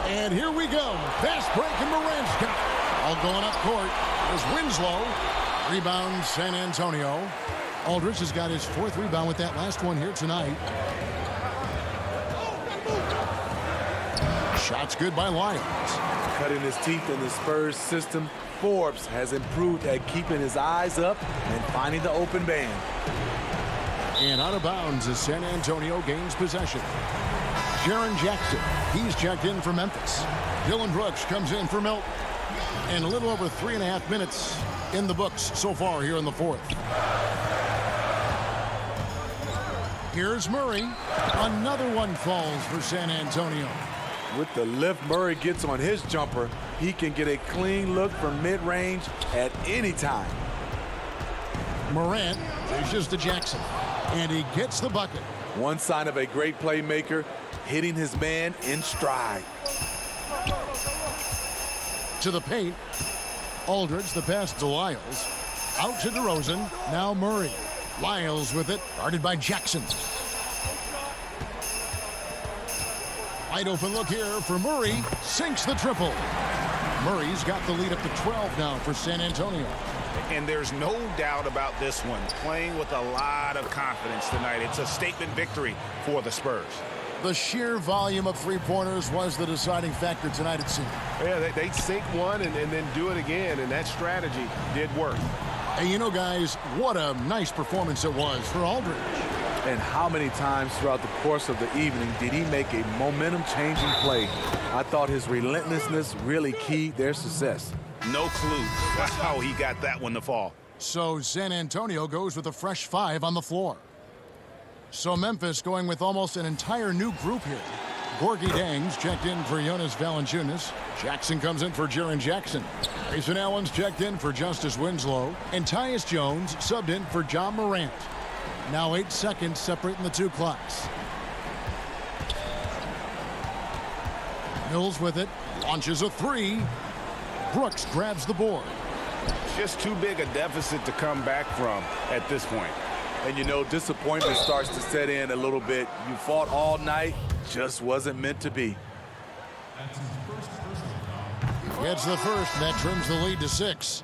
And here we go. Fast break, and Morant's got it. All going up court. There's Winslow. Rebound, San Antonio. Aldridge has got his 4th rebound with that last one here tonight. Shots good by Lyons. Cutting his teeth in the Spurs system, Forbes has improved at keeping his eyes up and finding the open man. And out of bounds as San Antonio gains possession. Jaren Jackson, he's checked in for Memphis. Dylan Brooks comes in for Milton. And a little over 3.5 minutes in the books so far here in the 4th. Here's Murray. Another one falls for San Antonio. With the lift Murray gets on his jumper, he can get a clean look from mid-range at any time. Morant dishes to Jackson, and he gets the bucket. One sign of a great playmaker, hitting his man in stride. To the paint. Aldridge, the pass to Lyles. Out to DeRozan. Now Murray. Lyles with it, guarded by Jackson. Wide open look here for Murray. Sinks the triple. Murray's got the lead up to 12 now for San Antonio. And there's no doubt about this one. Playing with a lot of confidence tonight. It's a statement victory for the Spurs. The sheer volume of three-pointers was the deciding factor tonight, it seemed. Yeah, they sink one and then do it again, and that strategy did work. And you know, guys, what a nice performance it was for Aldridge. And how many times throughout the course of the evening did he make a momentum-changing play? I thought his relentlessness really keyed their success. No clue how he got that one to fall. So San Antonio goes with a fresh 5 on the floor. So Memphis going with almost an entire new group here. Gorgie Dang's checked in for Jonas Valanciunas. Jackson comes in for Jaren Jackson. Grayson Allen's checked in for Justice Winslow. And Tyus Jones subbed in for John Morant. Now 8 seconds separating the two clocks. Mills with it. Launches a 3. Brooks grabs the board. Just too big a deficit to come back from at this point. And you know, disappointment starts to set in a little bit. You fought all night, just wasn't meant to be. Gets the first, and that trims the lead to 6.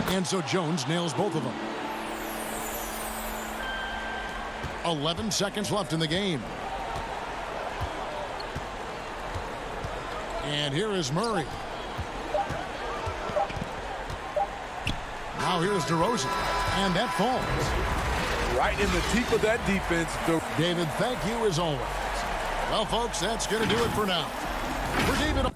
And so Jones nails both of them. 11 seconds left in the game. And here is Murray. Now here's DeRozan, and that falls. Right in the teeth of that defense. David, thank you as always. Well, folks, that's going to do it for now. For David.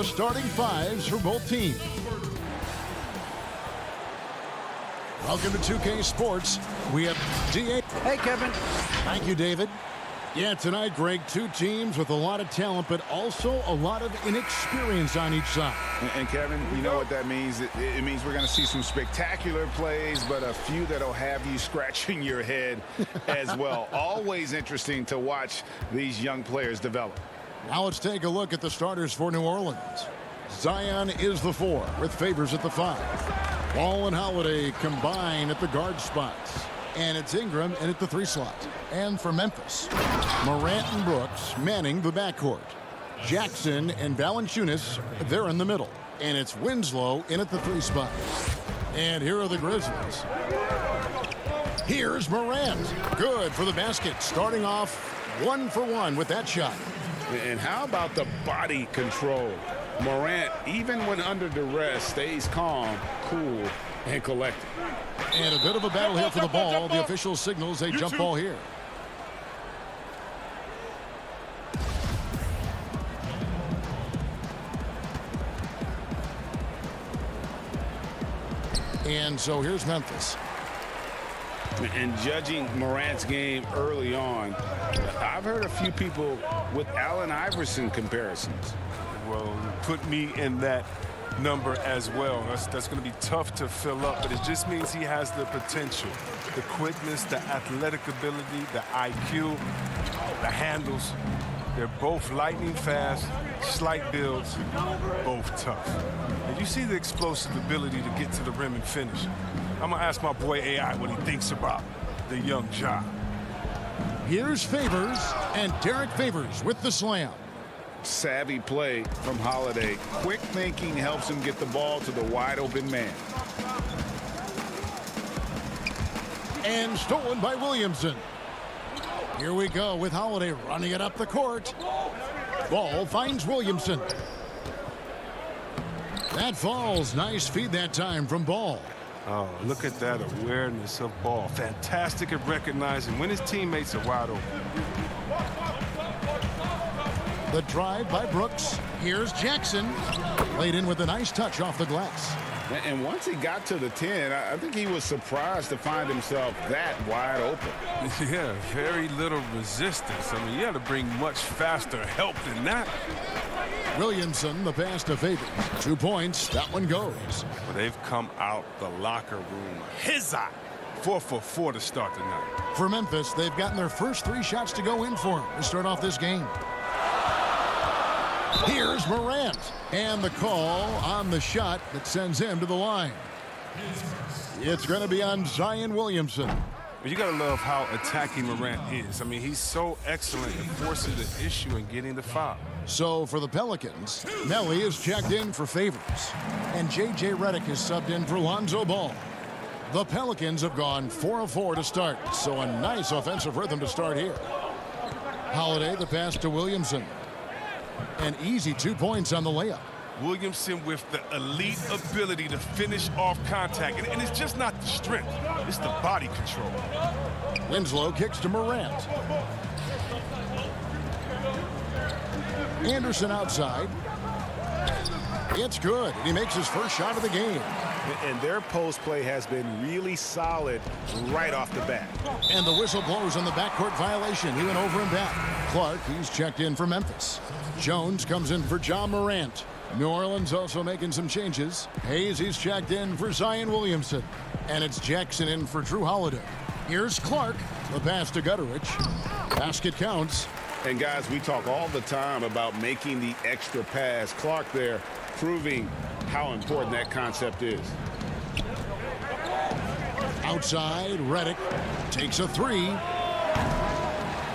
starting fives for both teams. Welcome to 2K Sports. We have DA. Hey, Kevin. Thank you, David. Yeah, tonight, Greg, two teams with a lot of talent, but also a lot of inexperience on each side. And Kevin, you know what that means? It means we're going to see some spectacular plays, but a few that'll have you scratching your head as well. Always interesting to watch these young players develop. Now let's take a look at the starters for New Orleans. Zion is the 4 with Favors at the 5. Ball and Holiday combine at the guard spots. And it's Ingram in at the 3 slot. And for Memphis, Morant and Brooks manning the backcourt. Jackson and Valanciunas, they're in the middle. And it's Winslow in at the 3 spot. And here are the Grizzlies. Here's Morant. Good for the basket. Starting off 1 for 1 with that shot. And how about the body control? Morant, even when under duress, stays calm, cool, and collected. And a bit of a battle here for the ball. The official signals a jump ball here. And so here's Memphis. And judging Morant's game early on, I've heard a few people with Allen Iverson comparisons. Well, put me in that number as well. That's going to be tough to fill up, but it just means he has the potential, the quickness, the athletic ability, the IQ, the handles. They're both lightning fast, slight builds, both tough. And you see the explosive ability to get to the rim and finish. I'm going to ask my boy AI what he thinks about the young Ja. Here's Favors, and Derek Favors with the slam. Savvy play from Holiday. Quick thinking helps him get the ball to the wide open man. And stolen by Williamson. Here we go with Holiday running it up the court. Ball finds Williamson. That falls. Nice feed that time from Ball. Oh, look at that awareness of Ball. Fantastic at recognizing when his teammates are wide open. The drive by Brooks. Here's Jackson. Laid in with a nice touch off the glass. And once he got to the 10, I think he was surprised to find himself that wide open. Yeah, very little resistance. I mean, you got to bring much faster help than that. Williamson, the pass to Favors. 2 points. That one goes. Well, they've come out the locker room. His eye. 4 for 4 to start the night. For Memphis, they've gotten their first 3 shots to go in for him to start off this game. Here's Morant. And the call on the shot that sends him to the line. It's going to be on Zion Williamson. Well, you got to love how attacking Morant is. I mean, he's so excellent at forcing the issue and getting the foul. So for the Pelicans, Melly is checked in for Favors. And J.J. Redick is subbed in for Lonzo Ball. The Pelicans have gone 4 of 4 to start. So a nice offensive rhythm to start here. Holiday, the pass to Williamson. An easy 2 points on the layup. Williamson with the elite ability to finish off contact. And it's just not the strength. It's the body control. Winslow kicks to Morant. Anderson outside. It's good. He makes his first shot of the game. And their post play has been really solid right off the bat. And the whistle blows on the backcourt violation. He went over and back. Clark, he's checked in for Memphis. Jones comes in for John Morant. New Orleans also making some changes. Hayes, he's checked in for Zion Williamson. And it's Jackson in for Drew Holiday. Here's Clark. The pass to Gutterich. Basket counts. And guys, we talk all the time about making the extra pass. Clark there proving how important that concept is. Outside, Redick takes a 3.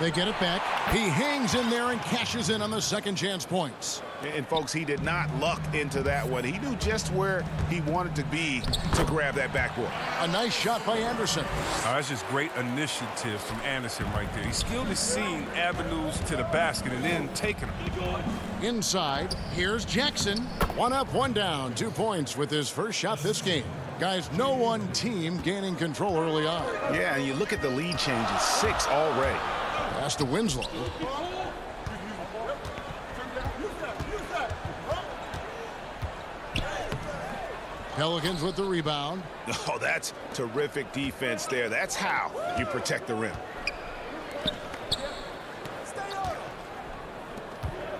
They get it back. He hangs in there and cashes in on the second chance points. And folks, he did not luck into that one. He knew just where he wanted to be to grab that backboard. A nice shot by Anderson. That's just great initiative from Anderson right there. He's skilled at seeing avenues to the basket and then taking them. Inside, here's Jackson. 1 up, 1 down. 2 points with his first shot this game. Guys, no one team gaining control early on. Yeah, and you look at the lead changes. 6 already. Pass to Winslow. Pelicans with the rebound. Oh, that's terrific defense there. That's how you protect the rim.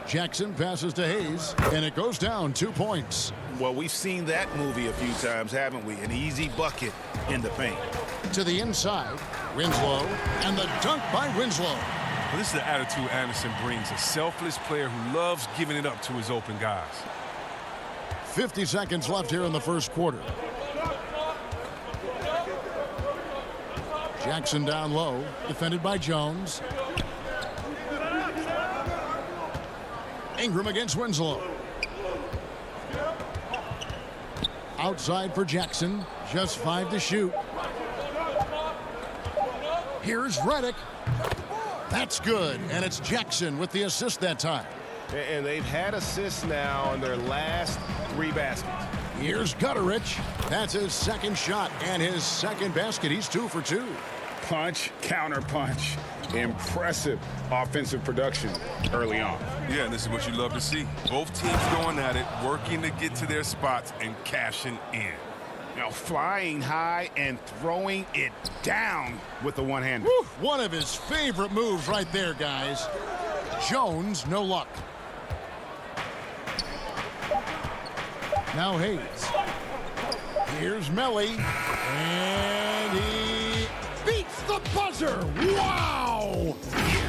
Jackson passes to Hayes, and it goes down 2 points. Well, we've seen that movie a few times, haven't we? An easy bucket in the paint. To the inside, Winslow, and the dunk by Winslow. Well, this is the attitude Anderson brings, a selfless player who loves giving it up to his open guys. 50 seconds left here in the first quarter. Jackson down low, defended by Jones. Ingram against Winslow. Outside for Jackson, just 5 to shoot. Here's Redick. That's good, and it's Jackson with the assist that time. And they've had assists now on their last 3 baskets. Here's Gutterich. That's his second shot and his second basket. He's 2 for 2. Punch, counter punch. Impressive offensive production early on. Yeah, and this is what you love to see. Both teams going at it, working to get to their spots and cashing in. Now flying high and throwing it down with the one-hander. One of his favorite moves right there, guys. Jones, no luck. Now Hayes. Here's Melly. And he beats the buzzer. Wow!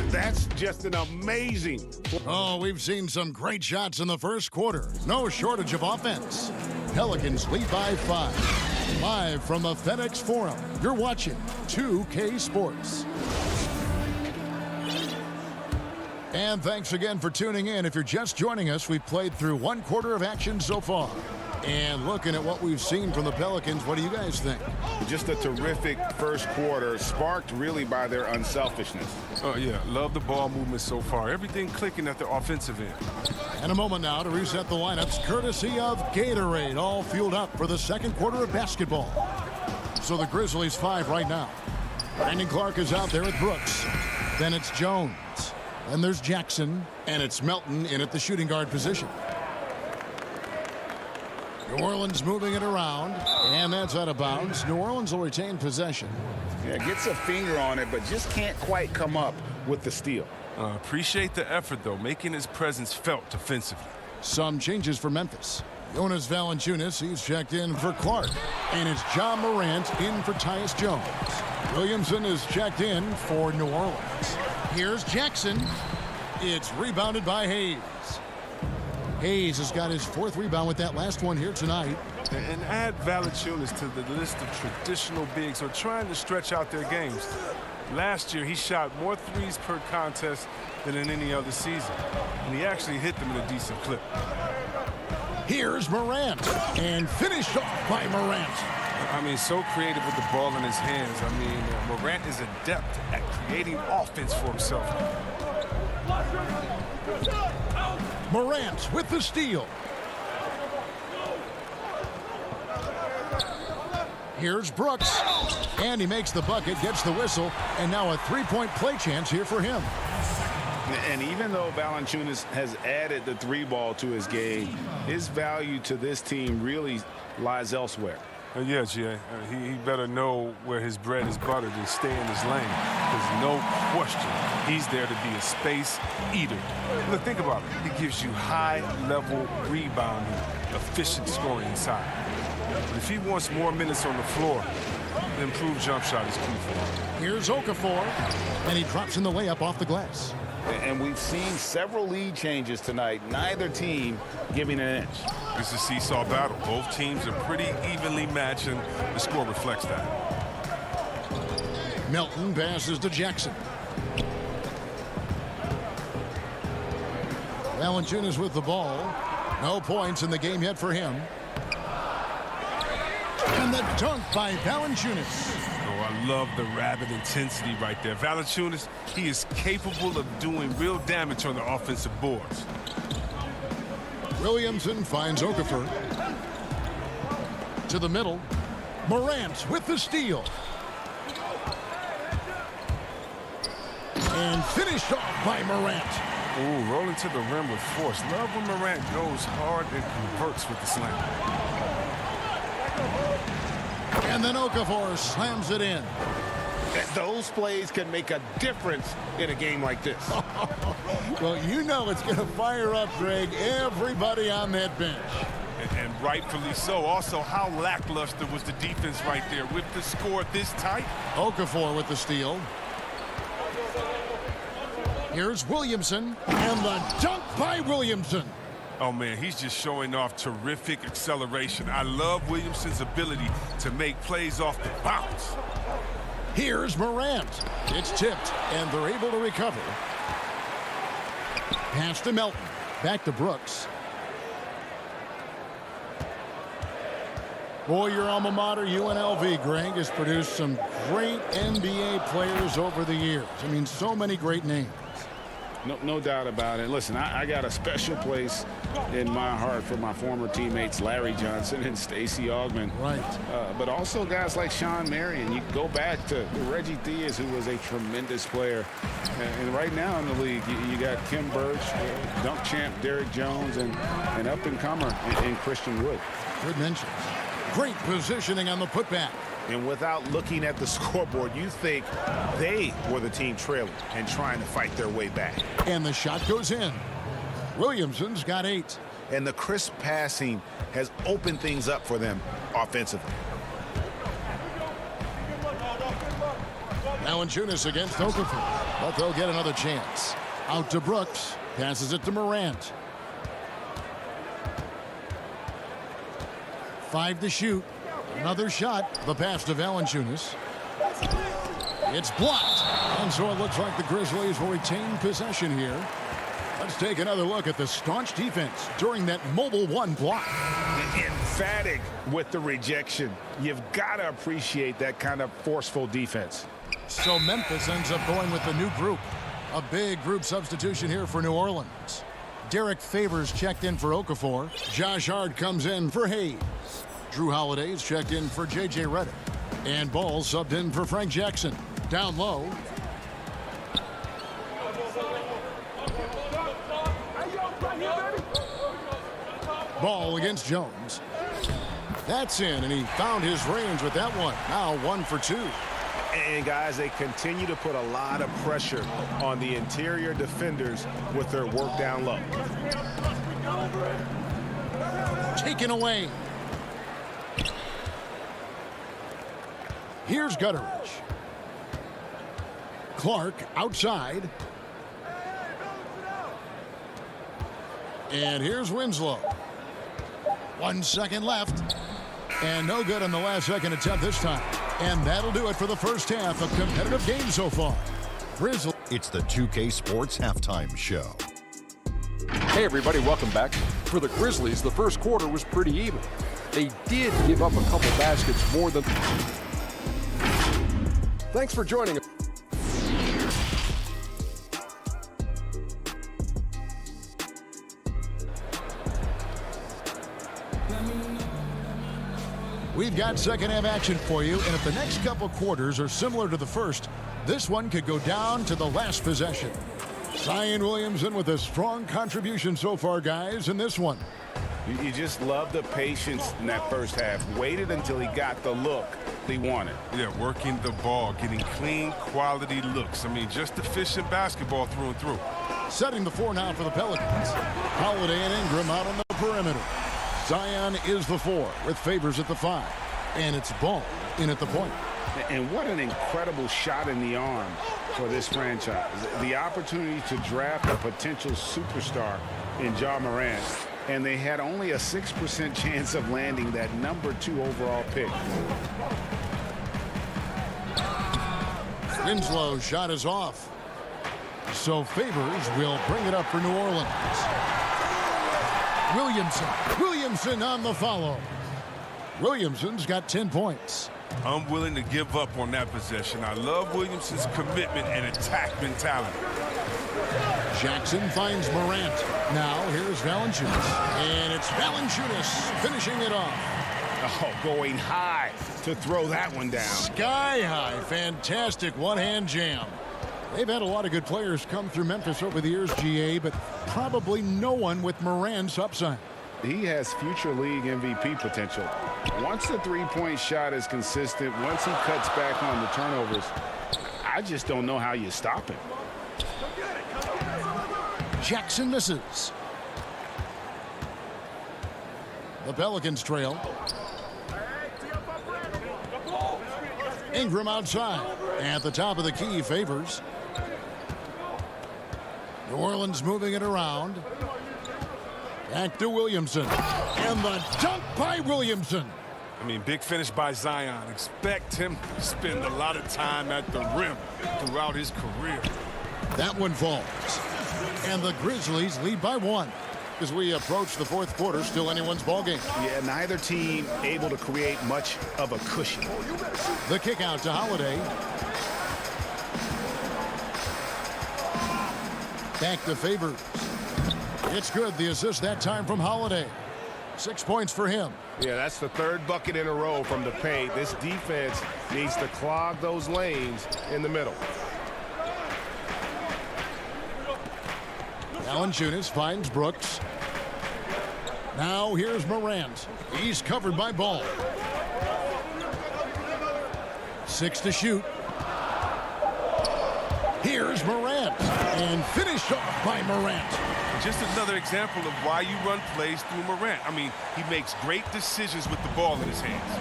That's just an amazing. Oh, we've seen some great shots in the first quarter. No shortage of offense. Pelicans lead by 5. Live from the FedEx Forum, you're watching 2K Sports. And thanks again for tuning in. If you're just joining us, we've played through 1 quarter of action so far. And looking at what we've seen from the Pelicans, what do you guys think? Just a terrific first quarter, sparked really by their unselfishness. Oh, yeah. Love the ball movement so far. Everything clicking at the offensive end. And a moment now to reset the lineups, courtesy of Gatorade, all fueled up for the second quarter of basketball. So the Grizzlies 5 right now. Brandon Clark is out there with Brooks. Then it's Jones. Then there's Jackson. And it's Melton in at the shooting guard position. New Orleans moving it around, and that's out of bounds. New Orleans will retain possession. Yeah, gets a finger on it, but just can't quite come up with the steal. Appreciate the effort, though, making his presence felt defensively. Some changes for Memphis. Jonas Valanciunas, he's checked in for Clark. And it's John Morant in for Tyus Jones. Williamson is checked in for New Orleans. Here's Jackson. It's rebounded by Hayes. Hayes has got his 4th rebound with that last one here tonight. And add Valanciunas to the list of traditional bigs who are trying to stretch out their games. Last year, he shot more threes per contest than in any other season. And he actually hit them in a decent clip. Here's Morant. And finished off by Morant. I mean, so creative with the ball in his hands. I mean, Morant is adept at creating offense for himself. Morant with the steal. Here's Brooks. And he makes the bucket, gets the whistle, and now a 3-point play chance here for him. And even though Valanciunas has added the 3-ball to his game, his value to this team really lies elsewhere. Yeah, Jay. He better know where his bread is buttered and stay in his lane. There's no question he's there to be a space eater. Look, think about it. He gives you high-level rebounding, efficient scoring inside. But if he wants more minutes on the floor, the improved jump shot is key for him. Here's Okafor, and he drops in the layup off the glass. And we've seen several lead changes tonight, neither team giving an inch. It's a seesaw battle. Both teams are pretty evenly matched, and the score reflects that. Melton passes to Jackson. Valanciunas with the ball. No points in the game yet for him. And the dunk by Valanciunas. Oh, I love the rabid intensity right there. Valanciunas, he is capable of doing real damage on the offensive boards. Williamson finds Okafor. To the middle. Morant with the steal. And finished off by Morant. Ooh, rolling to the rim with force. Love when Morant goes hard and converts with the slam. And then Okafor slams it in. Those plays can make a difference in a game like this. Well, you know it's going to fire up, Greg, everybody on that bench. And rightfully so. Also, how lackluster was the defense right there with the score this tight? Okafor with the steal. Here's Williamson, and the dunk by Williamson. Oh, man, he's just showing off terrific acceleration. I love Williamson's ability to make plays off the bounce. Here's Morant. It's tipped, and they're able to recover. Pass to Melton. Back to Brooks. Boy, your alma mater, UNLV, Greg, has produced some great NBA players over the years. I mean, so many great names. No doubt about it. Listen, I got a special place in my heart for my former teammates Larry Johnson and Stacey Augmon. Right. But also guys like Sean Marion. You go back to Reggie Diaz, who was a tremendous player. And right now in the league, you got Kim Birch, dunk champ Derrick Jones, and an up-and-comer in Christian Wood. Good mentions. Great positioning on the putback. And without looking at the scoreboard, you think they were the team trailing and trying to fight their way back. And the shot goes in. Williamson's got 8. And the crisp passing has opened things up for them offensively. Valanciunas against Okafor, but they'll get another chance. Out to Brooks. Passes it to Morant. 5 to shoot. Another shot. The pass to Valanciunas. It's blocked. And so it looks like the Grizzlies will retain possession here. Let's take another look at the staunch defense during that mobile 1 block. Emphatic with the rejection. You've got to appreciate that kind of forceful defense. So Memphis ends up going with the new group. A big group substitution here for New Orleans. Derek Favors checked in for Okafor. Josh Hart comes in for Hayes. Drew Holiday's checked in for J.J. Redick. And Ball subbed in for Frank Jackson. Down low. Ball against Jones. That's in, and he found his range with that one. Now 1 for 2. And guys, they continue to put a lot of pressure on the interior defenders with their work down low. Taken away. Here's Gutteridge. Clark outside. And here's Winslow. 1 second left. And no good on the last second attempt this time. And that'll do it for the first half. A competitive game so far. Grizzlies. It's the 2K Sports Halftime Show. Hey everybody, welcome back. For the Grizzlies, the first quarter was pretty even. They did give up a couple baskets more than... Thanks for joining us. We've got second half action for you, and if the next couple quarters are similar to the first, this one could go down to the last possession. Zion Williamson with a strong contribution so far, guys, in this one. You just love the patience in that first half. Waited until he got the look he wanted. Yeah, working the ball, getting clean, quality looks. I mean, just efficient basketball through and through. Setting the 4 now for the Pelicans. Holiday and Ingram out on the perimeter. Zion is the 4 with Favors at the 5. And it's Ball in at the point. And what an incredible shot in the arm for this franchise. The opportunity to draft a potential superstar in Ja Morant. And they had only a 6% chance of landing that number 2 overall pick. Winslow's shot is off. So Favors will bring it up for New Orleans. Williamson on the follow. Williamson's got 10 points. I'm willing to give up on that possession. I love Williamson's commitment and attack mentality. Jackson finds Morant. Now here's Valanciunas. And it's Valanciunas finishing it off. Oh, going high to throw that one down. Sky high. Fantastic one-hand jam. They've had a lot of good players come through Memphis over the years, GA, but probably no one with Morant's upside. He has future league MVP potential. Once the three-point shot is consistent, once he cuts back on the turnovers, I just don't know how you stop him. Jackson misses. The Pelicans trail. Ingram outside. At the top of the key, Favors. New Orleans moving it around. Back to Williamson. And the dunk by Williamson. I mean, big finish by Zion. Expect him to spend a lot of time at the rim throughout his career. That one falls. And the Grizzlies lead by 1. As we approach the fourth quarter, still anyone's ballgame. Yeah, neither team able to create much of a cushion. The kick out to Holiday. Back to Favors. It's good. The assist that time from Holiday. 6 points for him. Yeah, that's the third bucket in a row from the paint. This defense needs to clog those lanes in the middle. Valanciunas finds Brooks. Now here's Morant. He's covered by Ball. 6 to shoot. Here's Morant. And finished off by Morant. Just another example of why you run plays through Morant. I mean, he makes great decisions with the ball in his hands.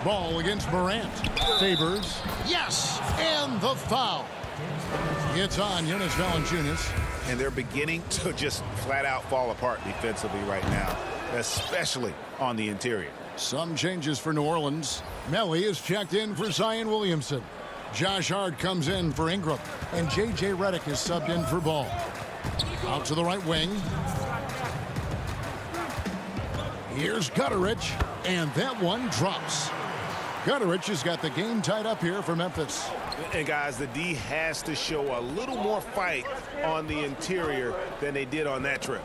Ball against Morant. Favors. Yes! And the foul. It's on Jonas Valanciunas. And they're beginning to just flat out fall apart defensively right now, especially on the interior. Some changes for New Orleans. Melly is checked in for Zion Williamson. Josh Hart comes in for Ingram. And J.J. Redick is subbed in for Ball. Out to the right wing. Here's Gutteridge. And that one drops. Gutteridge has got the game tied up here for Memphis. And guys, the D has to show a little more fight on the interior than they did on that trip.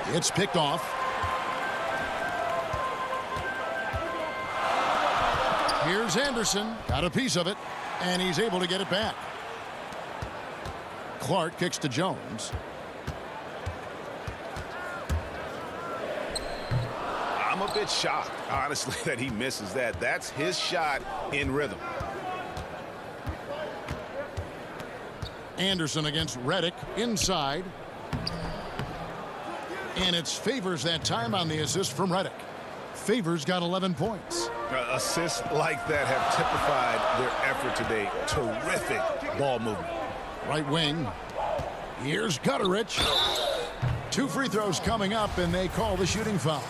It's picked off. Here's Anderson. Got a piece of it. And he's able to get it back. Clark kicks to Jones. I'm a bit shocked, honestly, that he misses that. That's his shot in rhythm. Anderson against Redick inside. And it's Favors that time on the assist from Redick. Favors got 11 points. Assists like that have typified their effort today. Terrific ball movement. Right wing. Here's Gutteridge. 2 free throws coming up, and they call the shooting foul.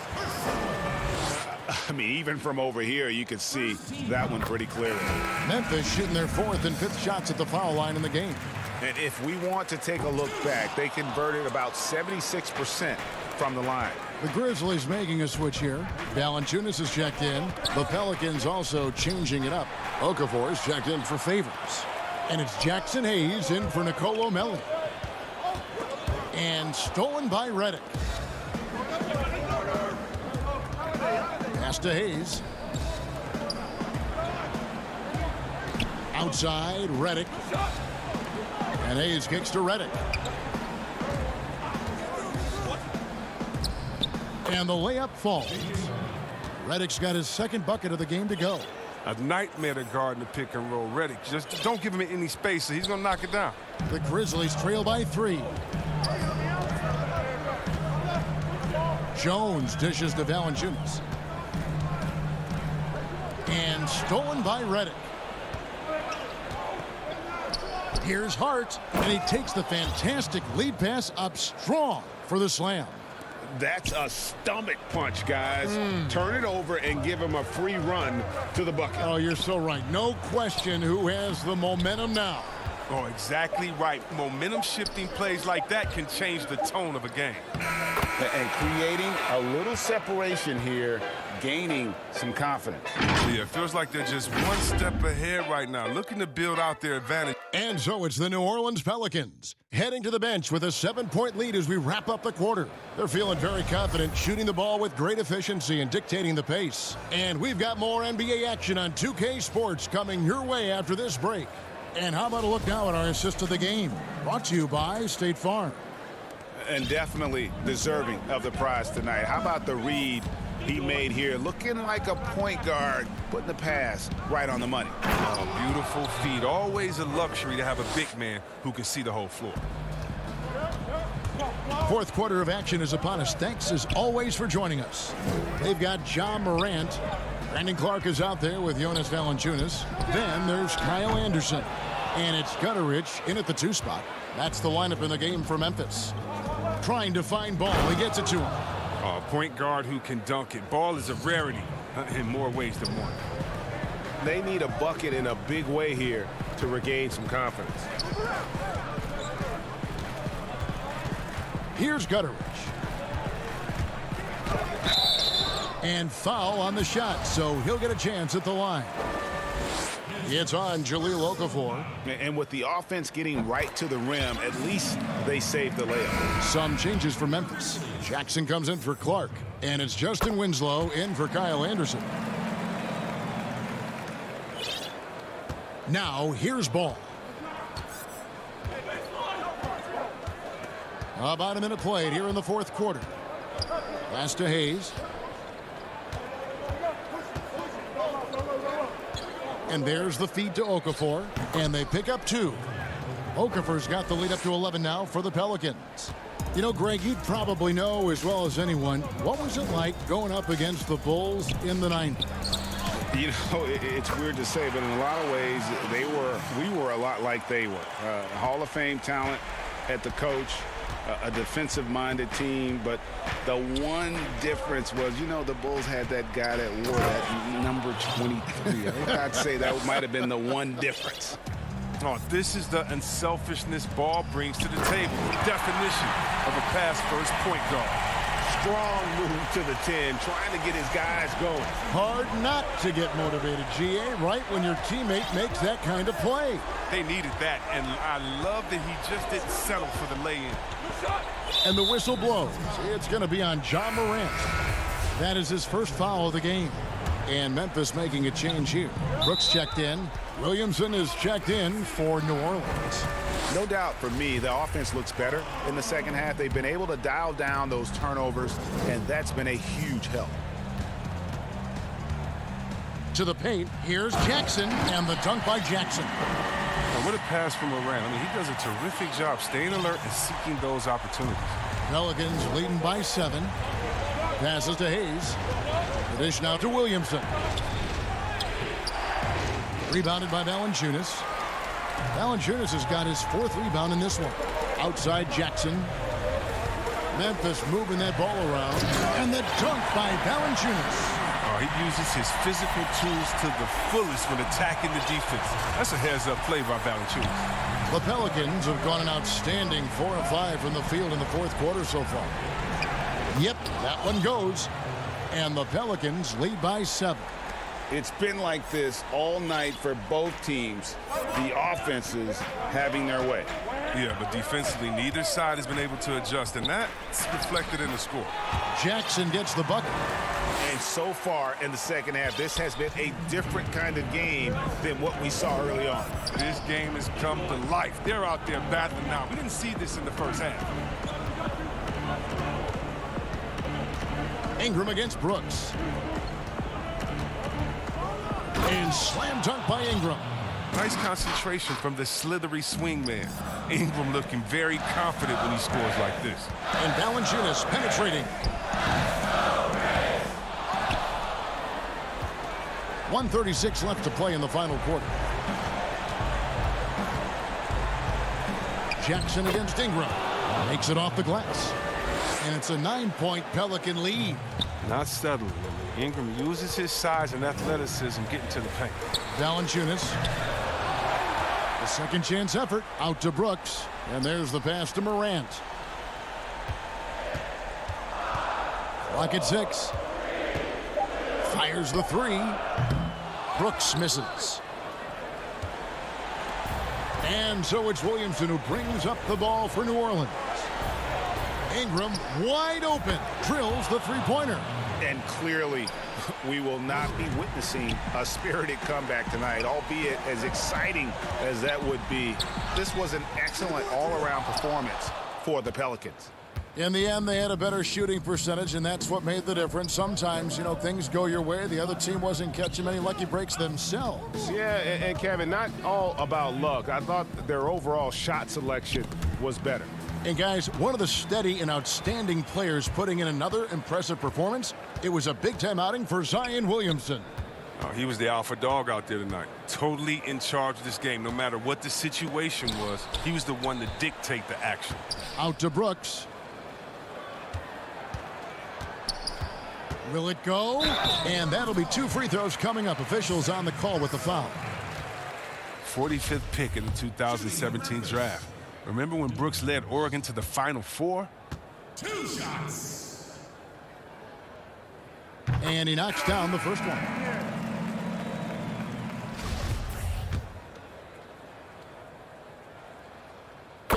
I mean, even from over here, you can see that one pretty clearly. Memphis shooting their 4th and 5th shots at the foul line in the game. And if we want to take a look back, they converted about 76% from the line. The Grizzlies making a switch here. Valanciunas is checked in. The Pelicans also changing it up. Okafor is checked in for Favors. And it's Jackson Hayes in for Nicolo Melli. And stolen by Redick. Pass to Hayes. Outside, Redick. And Hayes kicks to Redick. And the layup falls. Redick's got his 2nd bucket of the game to go. A nightmare to guard in the pick and roll. Redick, just don't give him any space, so he's going to knock it down. The Grizzlies trail by 3. Jones dishes to Valanciunas. And stolen by Redick. Here's Hart, and he takes the fantastic lead pass up strong for the slam. That's a stomach punch, guys. Turn it over and give him a free run to the bucket. Oh, you're so right. No question who has the momentum now. Oh, exactly right. Momentum shifting plays like that can change the tone of a game. And creating a little separation here, gaining some confidence. Yeah, it feels like they're just one step ahead right now, looking to build out their advantage. And so it's the New Orleans Pelicans heading to the bench with a 7-point lead as we wrap up the quarter. They're feeling very confident, shooting the ball with great efficiency and dictating the pace. And we've got more NBA action on 2K Sports coming your way after this break. And how about a look now at our assist of the game? Brought to you by State Farm. And definitely deserving of the prize tonight. How about the read he made here? Looking like a point guard, putting the pass right on the money. Oh, beautiful feed. Always a luxury to have a big man who can see the whole floor. Fourth quarter of action is upon us. Thanks as always for joining us. They've got John Morant. Brandon Clark is out there with Jonas Valanciunas. Then there's Kyle Anderson. And it's Gutteridge in at the 2 spot. That's the lineup in the game for Memphis. Trying to find Ball. He gets it to him. A point guard who can dunk it. Ball is a rarity in more ways than one. They need a bucket in a big way here to regain some confidence. Here's Gutteridge. And foul on the shot, so he'll get a chance at the line. It's on Jahlil Okafor. And with the offense getting right to the rim, at least they saved the layup. Some changes for Memphis. Jackson comes in for Clark. And it's Justin Winslow in for Kyle Anderson. Now, here's Ball. About a minute played here in the fourth quarter. Pass to Hayes. And there's the feed to Okafor. And they pick up 2. Okafor's got the lead up to 11 now for the Pelicans. You know, Greg, you'd probably know as well as anyone, what was it like going up against the Bulls in the 90s? You know, it's weird to say, but in a lot of ways, we were a lot like they were. Hall of Fame talent at the coach, a defensive-minded team, but the one difference was, you know, the Bulls had that guy that wore that number 23. I'd say that might have been the one difference. Oh, this is the unselfishness Ball brings to the table. The definition of a pass-first point guard. Strong move to the 10, trying to get his guys going. Hard not to get motivated, GA, right when your teammate makes that kind of play. They needed that, and I love that he just didn't settle for the lay-in. And the whistle blows. It's going to be on John Morant. That is his first foul of the game. And Memphis making a change here. Brooks checked in. Williamson is checked in for New Orleans. No doubt for me, the offense looks better in the second half. They've been able to dial down those turnovers, and that's been a huge help. To the paint, here's Jackson, and the dunk by Jackson. And what a pass from Morant. I mean, he does a terrific job staying alert and seeking those opportunities. Pelicans leading by 7. Passes to Hayes. The dish now to Williamson. Rebounded by Valanciunas. Valanciunas has got his 4th rebound in this one. Outside Jackson. Memphis moving that ball around. And the dunk by Valanciunas. Oh, he uses his physical tools to the fullest when attacking the defense. That's a heads-up play by Valanciunas. The Pelicans have gone an outstanding 4 of 5 from the field in the fourth quarter so far. Yep, that one goes. And the Pelicans lead by 7. It's been like this all night for both teams. The offenses having their way. Yeah, but defensively, neither side has been able to adjust, and that's reflected in the score. Jackson gets the bucket. And so far in the second half, this has been a different kind of game than what we saw early on. This game has come to life. They're out there battling now. We didn't see this in the first half. Ingram against Brooks. And slam dunk by Ingram. Nice concentration from the slithery swing man. Ingram looking very confident when he scores like this. And Valanciunas penetrating. 1:36 left to play in the final quarter. Jackson against Ingram. Makes it off the glass. And it's a 9-point Pelican lead. Not settling. Ingram uses his size and athleticism getting to the paint. Valanciunas. A second chance effort out to Brooks. And there's the pass to Morant. Clock at 6. Fires the 3. Brooks misses. And so it's Williamson who brings up the ball for New Orleans. Ingram wide open. Drills the three-pointer. And clearly, we will not be witnessing a spirited comeback tonight, albeit as exciting as that would be. This was an excellent all-around performance for the Pelicans. In the end, they had a better shooting percentage, and that's what made the difference. Sometimes, you know, things go your way. The other team wasn't catching many lucky breaks themselves. Yeah, and Kevin, not all about luck. I thought their overall shot selection was better. And guys, one of the steady and outstanding players putting in another impressive performance, it was a big-time outing for Zion Williamson. Oh, he was the alpha dog out there tonight. Totally in charge of this game. No matter what the situation was, he was the one to dictate the action. Out to Brooks. Will it go? And that'll be 2 free throws coming up. Officials on the call with the foul. 45th pick in the 2017 draft. Remember when Brooks led Oregon to the Final Four? 2 shots. And he knocks down the first one.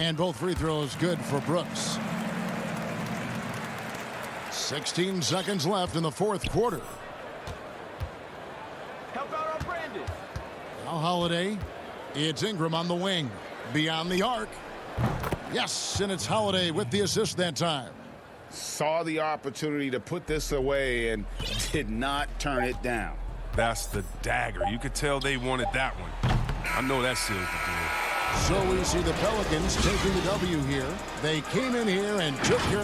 And both free throws good for Brooks. 16 seconds left in the fourth quarter. Help out our Brandon. Now Holiday. It's Ingram on the wing. Beyond the arc. Yes, and it's Holiday with the assist that time. Saw the opportunity to put this away and did not turn it down. That's the dagger. You could tell they wanted that one. I know that sealed the deal. So we see the Pelicans taking the W here. They came in here and took care.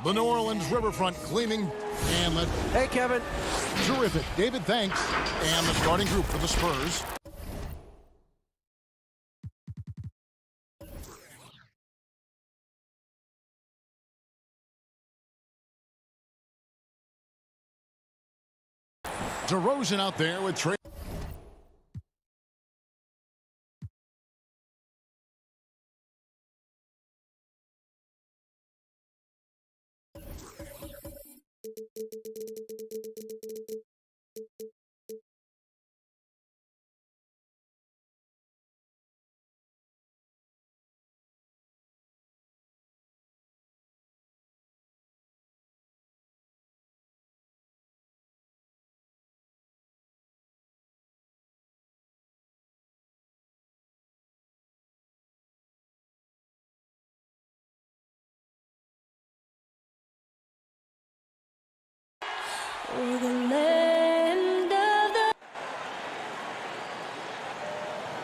The New Orleans Riverfront cleaning and let. Hey, Kevin. Terrific. David, thanks. And the starting group for the Spurs. DeRozan out there with Trey.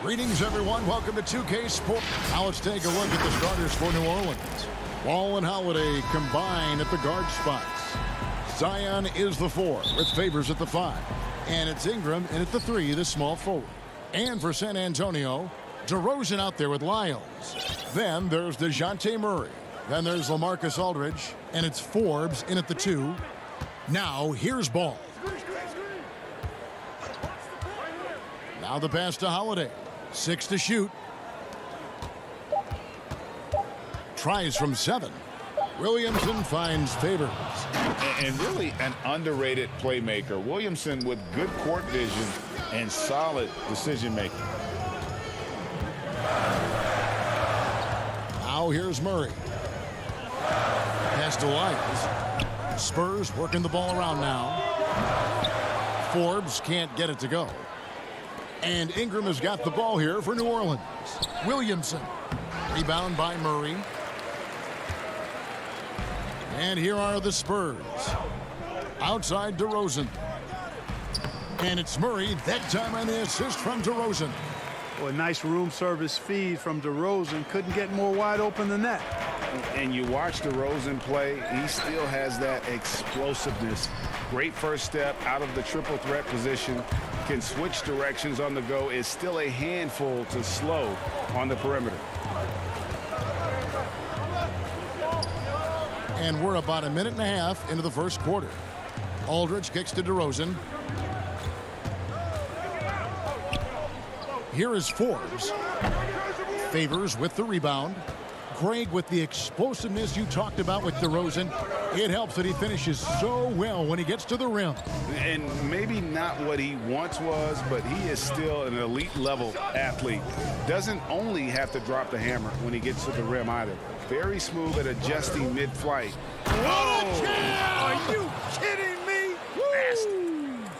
Greetings, everyone. Welcome to 2K Sports. Now let's take a look at the starters for New Orleans. Wall and Holiday combine at the guard spots. Zion is the 4 with Favors at the 5. And it's Ingram in at the 3, the small forward. And for San Antonio, DeRozan out there with Lyles. Then there's DeJounte Murray. Then there's LaMarcus Aldridge. And it's Forbes in at the 2. Now here's Ball. Now the pass to Holiday. 6 to shoot. Tries from 7. Williamson finds Favors. And really an underrated playmaker. Williamson with good court vision and solid decision-making. Now here's Murray. Pass to Lyles. Spurs working the ball around now. Forbes can't get it to go. And Ingram has got the ball here for New Orleans. Williamson. Rebound by Murray. And here are the Spurs. Outside DeRozan. And it's Murray, that time on the assist from DeRozan. Well, a nice room service feed from DeRozan. Couldn't get more wide open than that. And you watch DeRozan play, he still has that explosiveness. Great first step out of the triple threat position. Can switch directions on the go. Is still a handful to slow on the perimeter. And we're about a minute and a half into the first quarter. Aldridge kicks to DeRozan. Here is Forbes. Favors with the rebound. Craig with the explosiveness you talked about with DeRozan. It helps that he finishes so well when he gets to the rim. And maybe not what he once was, but he is still an elite level athlete. Doesn't only have to drop the hammer when he gets to the rim either. Very smooth at adjusting mid-flight. Are you kidding me? Nasty.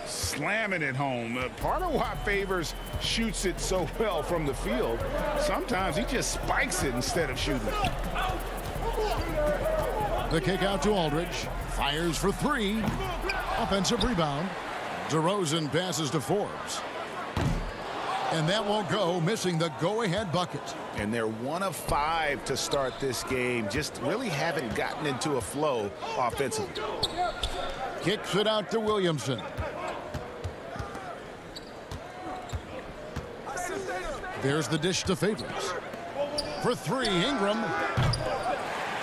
Slamming it home. Part of why Favors shoots it so well from the field. Sometimes he just spikes it instead of shooting it. The kick out to Aldridge. Fires for 3. Offensive rebound. DeRozan passes to Forbes. And that won't go, missing the go-ahead bucket. And they're 1 of 5 to start this game. Just really haven't gotten into a flow offensively. Kicks it out to Williamson. There's the dish to Favors. For 3, Ingram.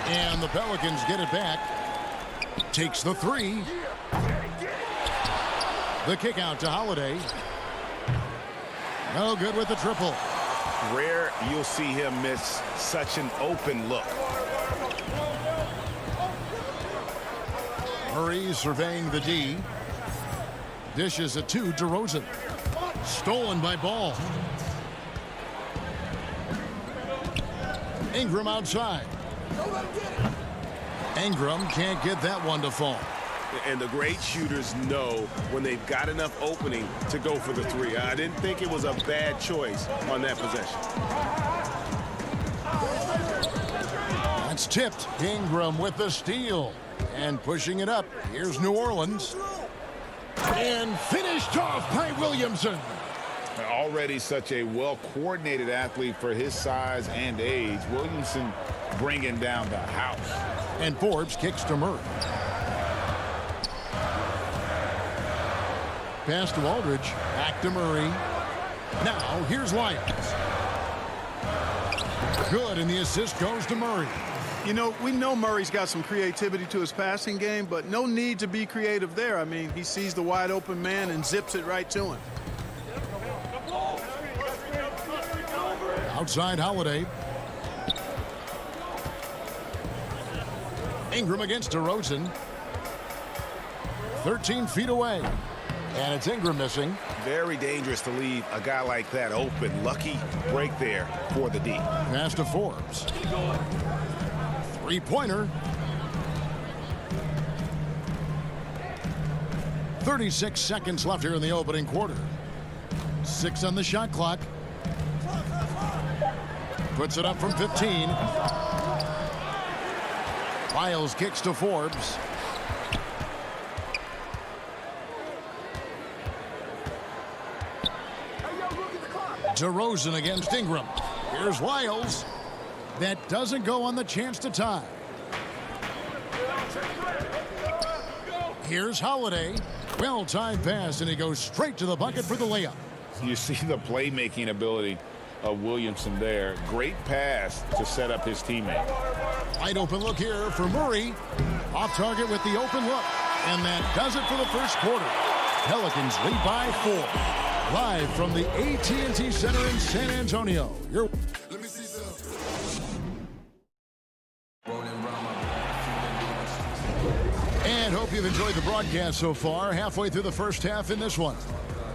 And the Pelicans get it back. Takes the 3. The kick out to Holiday. No good with the triple. Rare you'll see him miss such an open look. Murray surveying the D. Dishes it to DeRozan. Stolen by Ball. Ingram outside. Ingram can't get that one to fall. And the great shooters know when they've got enough opening to go for the 3. I didn't think it was a bad choice on that possession. That's tipped. Ingram with the steal. And pushing it up. Here's New Orleans. And finished off by Williamson. Already such a well-coordinated athlete for his size and age. Williamson bringing down the house. And Forbes kicks to Murray. Pass to Aldridge. Back to Murray. Now here's Lyons. Good, and the assist goes to Murray. You know, we know Murray's got some creativity to his passing game, but no need to be creative there. I mean, he sees the wide open man and zips it right to him. Outside Holiday. Ingram against DeRozan. 13 feet away. And it's Ingram missing. Very dangerous to leave a guy like that open. Lucky break there for the D. Pass to Forbes. Three-pointer. 36 seconds left here in the opening quarter. 6 on the shot clock. Puts it up from 15. Miles kicks to Forbes. DeRozan against Ingram. Here's Wiles. That doesn't go on the chance to tie. Here's Holiday. Well-timed pass, and he goes straight to the bucket for the layup. You see the playmaking ability of Williamson there. Great pass to set up his teammate. Wide open look here for Murray. Off target with the open look. And that does it for the first quarter. Pelicans lead by 4. Live from the AT&T Center in San Antonio. And hope you've enjoyed the broadcast so far. Halfway through the first half in this one.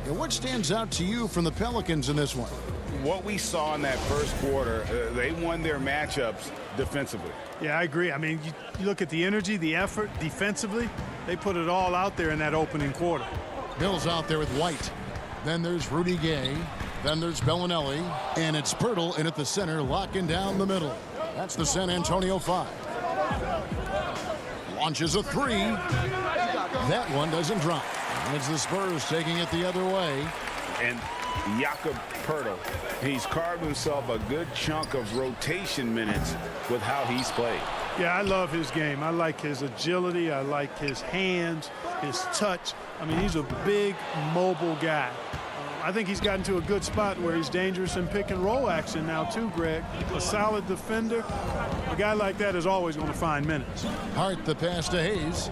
What stands out to you from the Pelicans in this one? What we saw in that first quarter, they won their matchups defensively. Yeah, I agree. I mean, you look at the energy, the effort defensively, they put it all out there in that opening quarter. Bill's out there with White. Then there's Rudy Gay. Then there's Bellinelli. And it's Pirtle in at the center, locking down the middle. That's the San Antonio 5. Launches a 3. That one doesn't drop. And it's the Spurs taking it the other way. And Jakob Pirtle, he's carved himself a good chunk of rotation minutes with how he's played. Yeah, I love his game. I like his agility. I like his hands, his touch. I mean, he's a big, mobile guy. I think he's gotten to a good spot where he's dangerous in pick and roll action now too, Greg. A solid defender. A guy like that is always going to find minutes. Hart the pass to Hayes.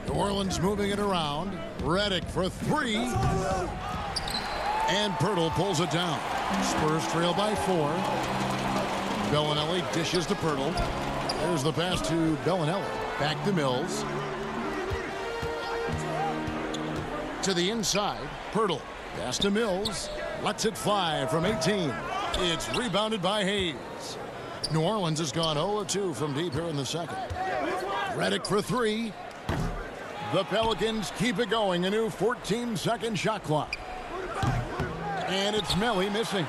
New Orleans moving it around. Redick for 3. And Pirtle pulls it down. Spurs trail by 4. Bellinelli dishes to Pirtle. There's the pass to Bellinelli. Back to Mills. To the inside, Pirtle. Pass to Mills. Lets it fly from 18. It's rebounded by Hayes. New Orleans has gone 0-2 from deep here in the second. Redick for 3. The Pelicans keep it going. A new 14-second shot clock. And it's Melly missing.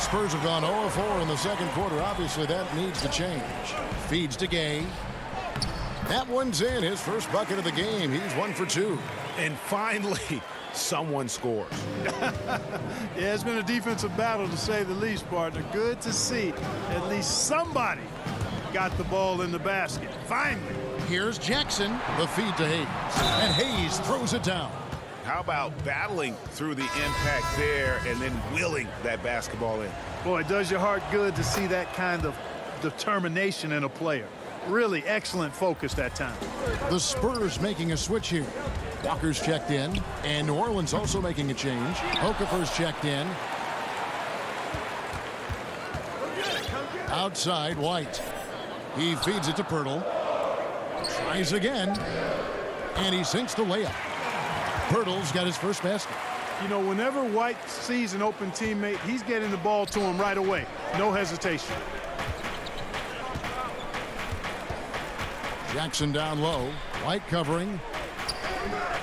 Spurs have gone 0-4 in the second quarter. Obviously, that needs to change. Feeds to Gay. That one's in. His first bucket of the game. He's 1 for 2. And finally, someone scores. Yeah, it's been a defensive battle to say the least, partner. Good to see at least somebody got the ball in the basket. Finally. Here's Jackson. The feed to Hayes. And Hayes throws it down. How about battling through the impact there and then willing that basketball in? Boy, it does your heart good to see that kind of determination in a player. Really excellent focus that time. The Spurs making a switch here. Walker's checked in, and New Orleans also making a change. Okafor's checked in. Outside, White. He feeds it to Pirtle. Tries again, and he sinks the layup. Pirtle's got his first basket. You know, whenever White sees an open teammate, he's getting the ball to him right away. No hesitation. Jackson down low. White covering.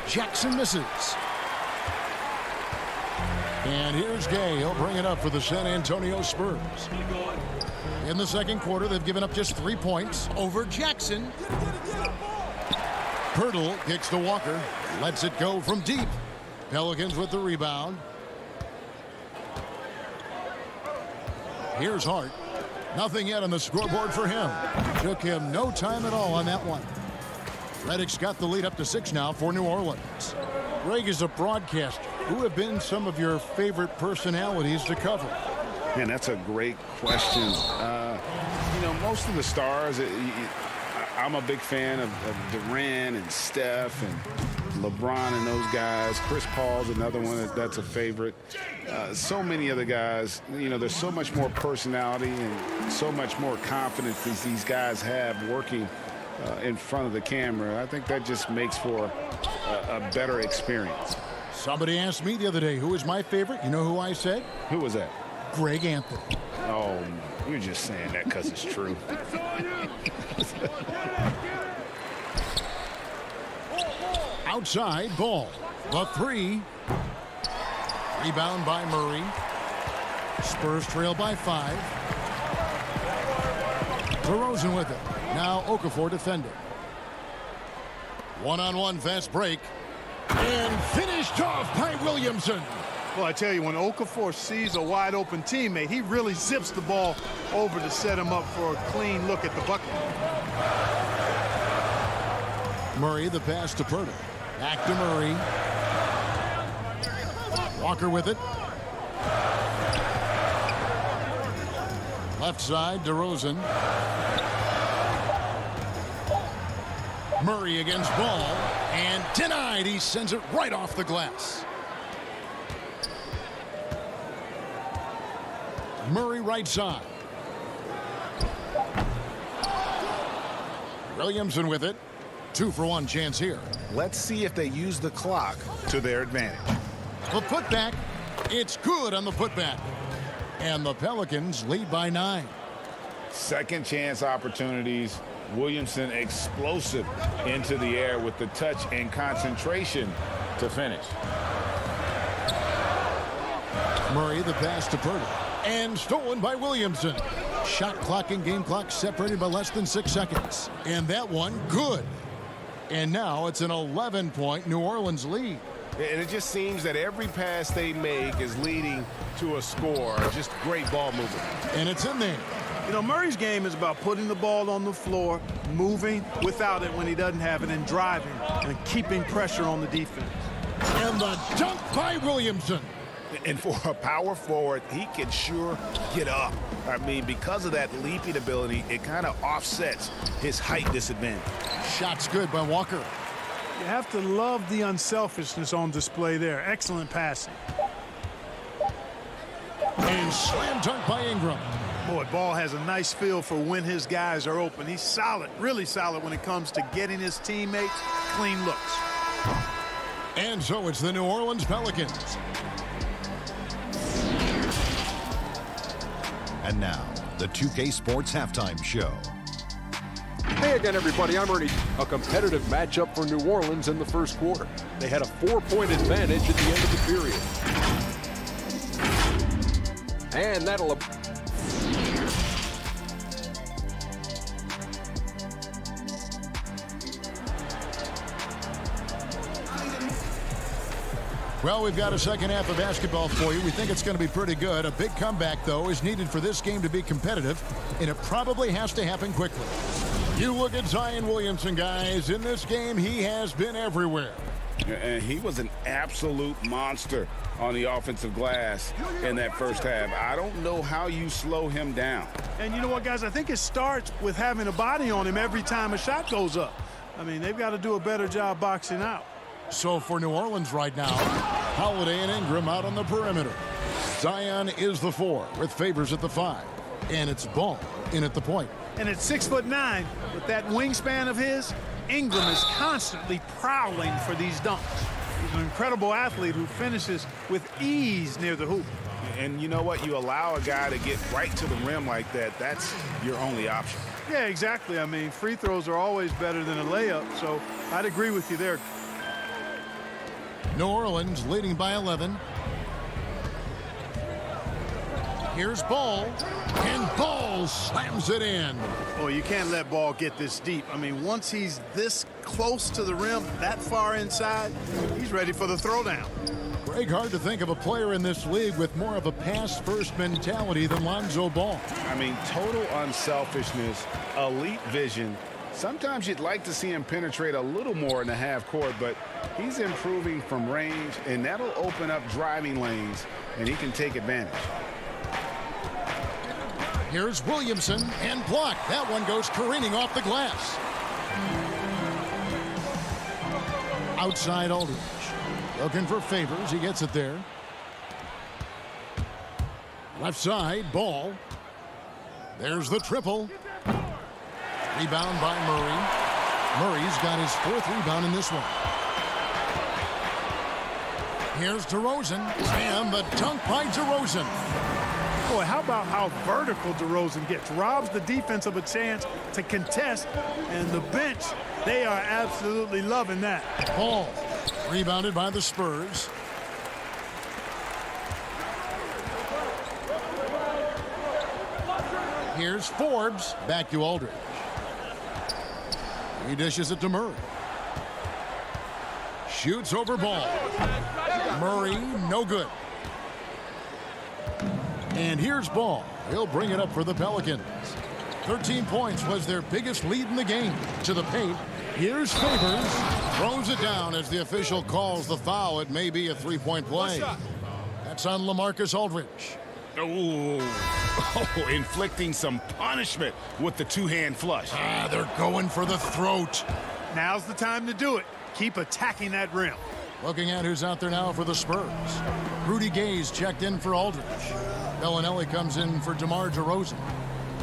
Jackson misses. And here's Gay. He'll bring it up for the San Antonio Spurs. In the second quarter, they've given up just 3 points over Jackson. Pirtle kicks to Walker. Lets it go from deep. Pelicans with the rebound. Here's Hart. Nothing yet on the scoreboard for him. Took him no time at all on that one. Reddick's got the lead up to 6 now for New Orleans. Greg, is a broadcaster, who have been some of your favorite personalities to cover? Man, that's a great question. You know, most of the stars, I'm a big fan of Durant and Steph and LeBron and those guys. Chris Paul's another one that's a favorite. So many other guys, you know, there's so much more personality and so much more confidence these guys have working in front of the camera. I think that just makes for a better experience. Somebody asked me the other day, who is my favorite? You know who I said? Who was that? Greg Anthony. Oh, you're just saying that because it's true. Outside ball. The 3. Rebound by Murray. Spurs trail by 5. DeRozan with it. Now Okafor defending. One-on-one fast break. And finished off by Williamson. Well, I tell you, when Okafor sees a wide-open teammate, he really zips the ball over to set him up for a clean look at the bucket. Murray, the pass to Purdy. Back to Murray. Walker with it. Left side, DeRozan. Murray against Ball. And denied. He sends it right off the glass. Murray right side. Williamson with it. 2-for-1 chance here. Let's see if they use the clock to their advantage. The putback. It's good on the putback. And the Pelicans lead by 9. Second chance opportunities. Williamson explosive into the air with the touch and concentration to finish. Murray the pass to Purdy. And stolen by Williamson. Shot clock and game clock separated by less than 6 seconds. And that one good. And now it's an 11-point New Orleans lead. And it just seems that every pass they make is leading to a score. Just great ball movement. And it's in there. You know, Murray's game is about putting the ball on the floor, moving without it when he doesn't have it, and driving and keeping pressure on the defense. And the dunk by Williamson. And for a power forward, he can sure get up. I mean, because of that leaping ability, it kind of offsets his height disadvantage. Shots good by Walker. You have to love the unselfishness on display there. Excellent passing. And slam dunk by Ingram. Boy, Ball has a nice feel for when his guys are open. He's solid, really solid when it comes to getting his teammates clean looks. And so it's the New Orleans Pelicans. And now, the 2K Sports Halftime Show. Hey again, everybody. I'm Ernie. A competitive matchup for New Orleans in the first quarter. They had a 4-point advantage at the end of the period. And that'll... Well, we've got a second half of basketball for you. We think it's going to be pretty good. A big comeback, though, is needed for this game to be competitive, and it probably has to happen quickly. You look at Zion Williamson, guys. In this game, he has been everywhere. And he was an absolute monster on the offensive glass in that first half. I don't know how you slow him down. And you know what, guys? I think it starts with having a body on him every time a shot goes up. I mean, they've got to do a better job boxing out. So for New Orleans right now, Holiday and Ingram out on the perimeter. Zion is the 4 with Favors at the 5. And it's Ball in at the point. And at 6'9", with that wingspan of his, Ingram is constantly prowling for these dunks. He's an incredible athlete who finishes with ease near the hoop. And you know what? You allow a guy to get right to the rim like that, that's your only option. Yeah, exactly. I mean, free throws are always better than a layup, so I'd agree with you there. New Orleans leading by 11. Here's Ball, and Ball slams it in. Oh, you can't let Ball get this deep. I mean, once he's this close to the rim, that far inside, he's ready for the throwdown. Greg, hard to think of a player in this league with more of a pass-first mentality than Lonzo Ball. I mean, total unselfishness, elite vision. Sometimes you'd like to see him penetrate a little more in the half court, but he's improving from range, and that'll open up driving lanes, and he can take advantage. Here's Williamson, and blocked. That one goes careening off the glass. Outside Aldridge. Looking for Favors. He gets it there. Left side, Ball. There's the triple. Rebound by Murray. Murray's got his 4th rebound in this one. Here's DeRozan. And the dunk by DeRozan. Boy, how about how vertical DeRozan gets? Robs the defense of a chance to contest, and the bench, they are absolutely loving that. Ball. Rebounded by the Spurs. Here's Forbes. Back to Aldridge. He dishes it to Murray. Shoots over Ball. Murray, no good. And here's Ball. He'll bring it up for the Pelicans. 13 points was their biggest lead in the game. To the paint. Here's Favors. Throws it down as the official calls the foul. It may be a 3-point play. That's on LaMarcus Aldridge. Oh, inflicting some punishment with the two-hand flush. They're going for the throat. Now's the time to do it. Keep attacking that rim. Looking at who's out there now for the Spurs. Rudy Gay's checked in for Aldridge. Bellinelli comes in for DeMar DeRozan.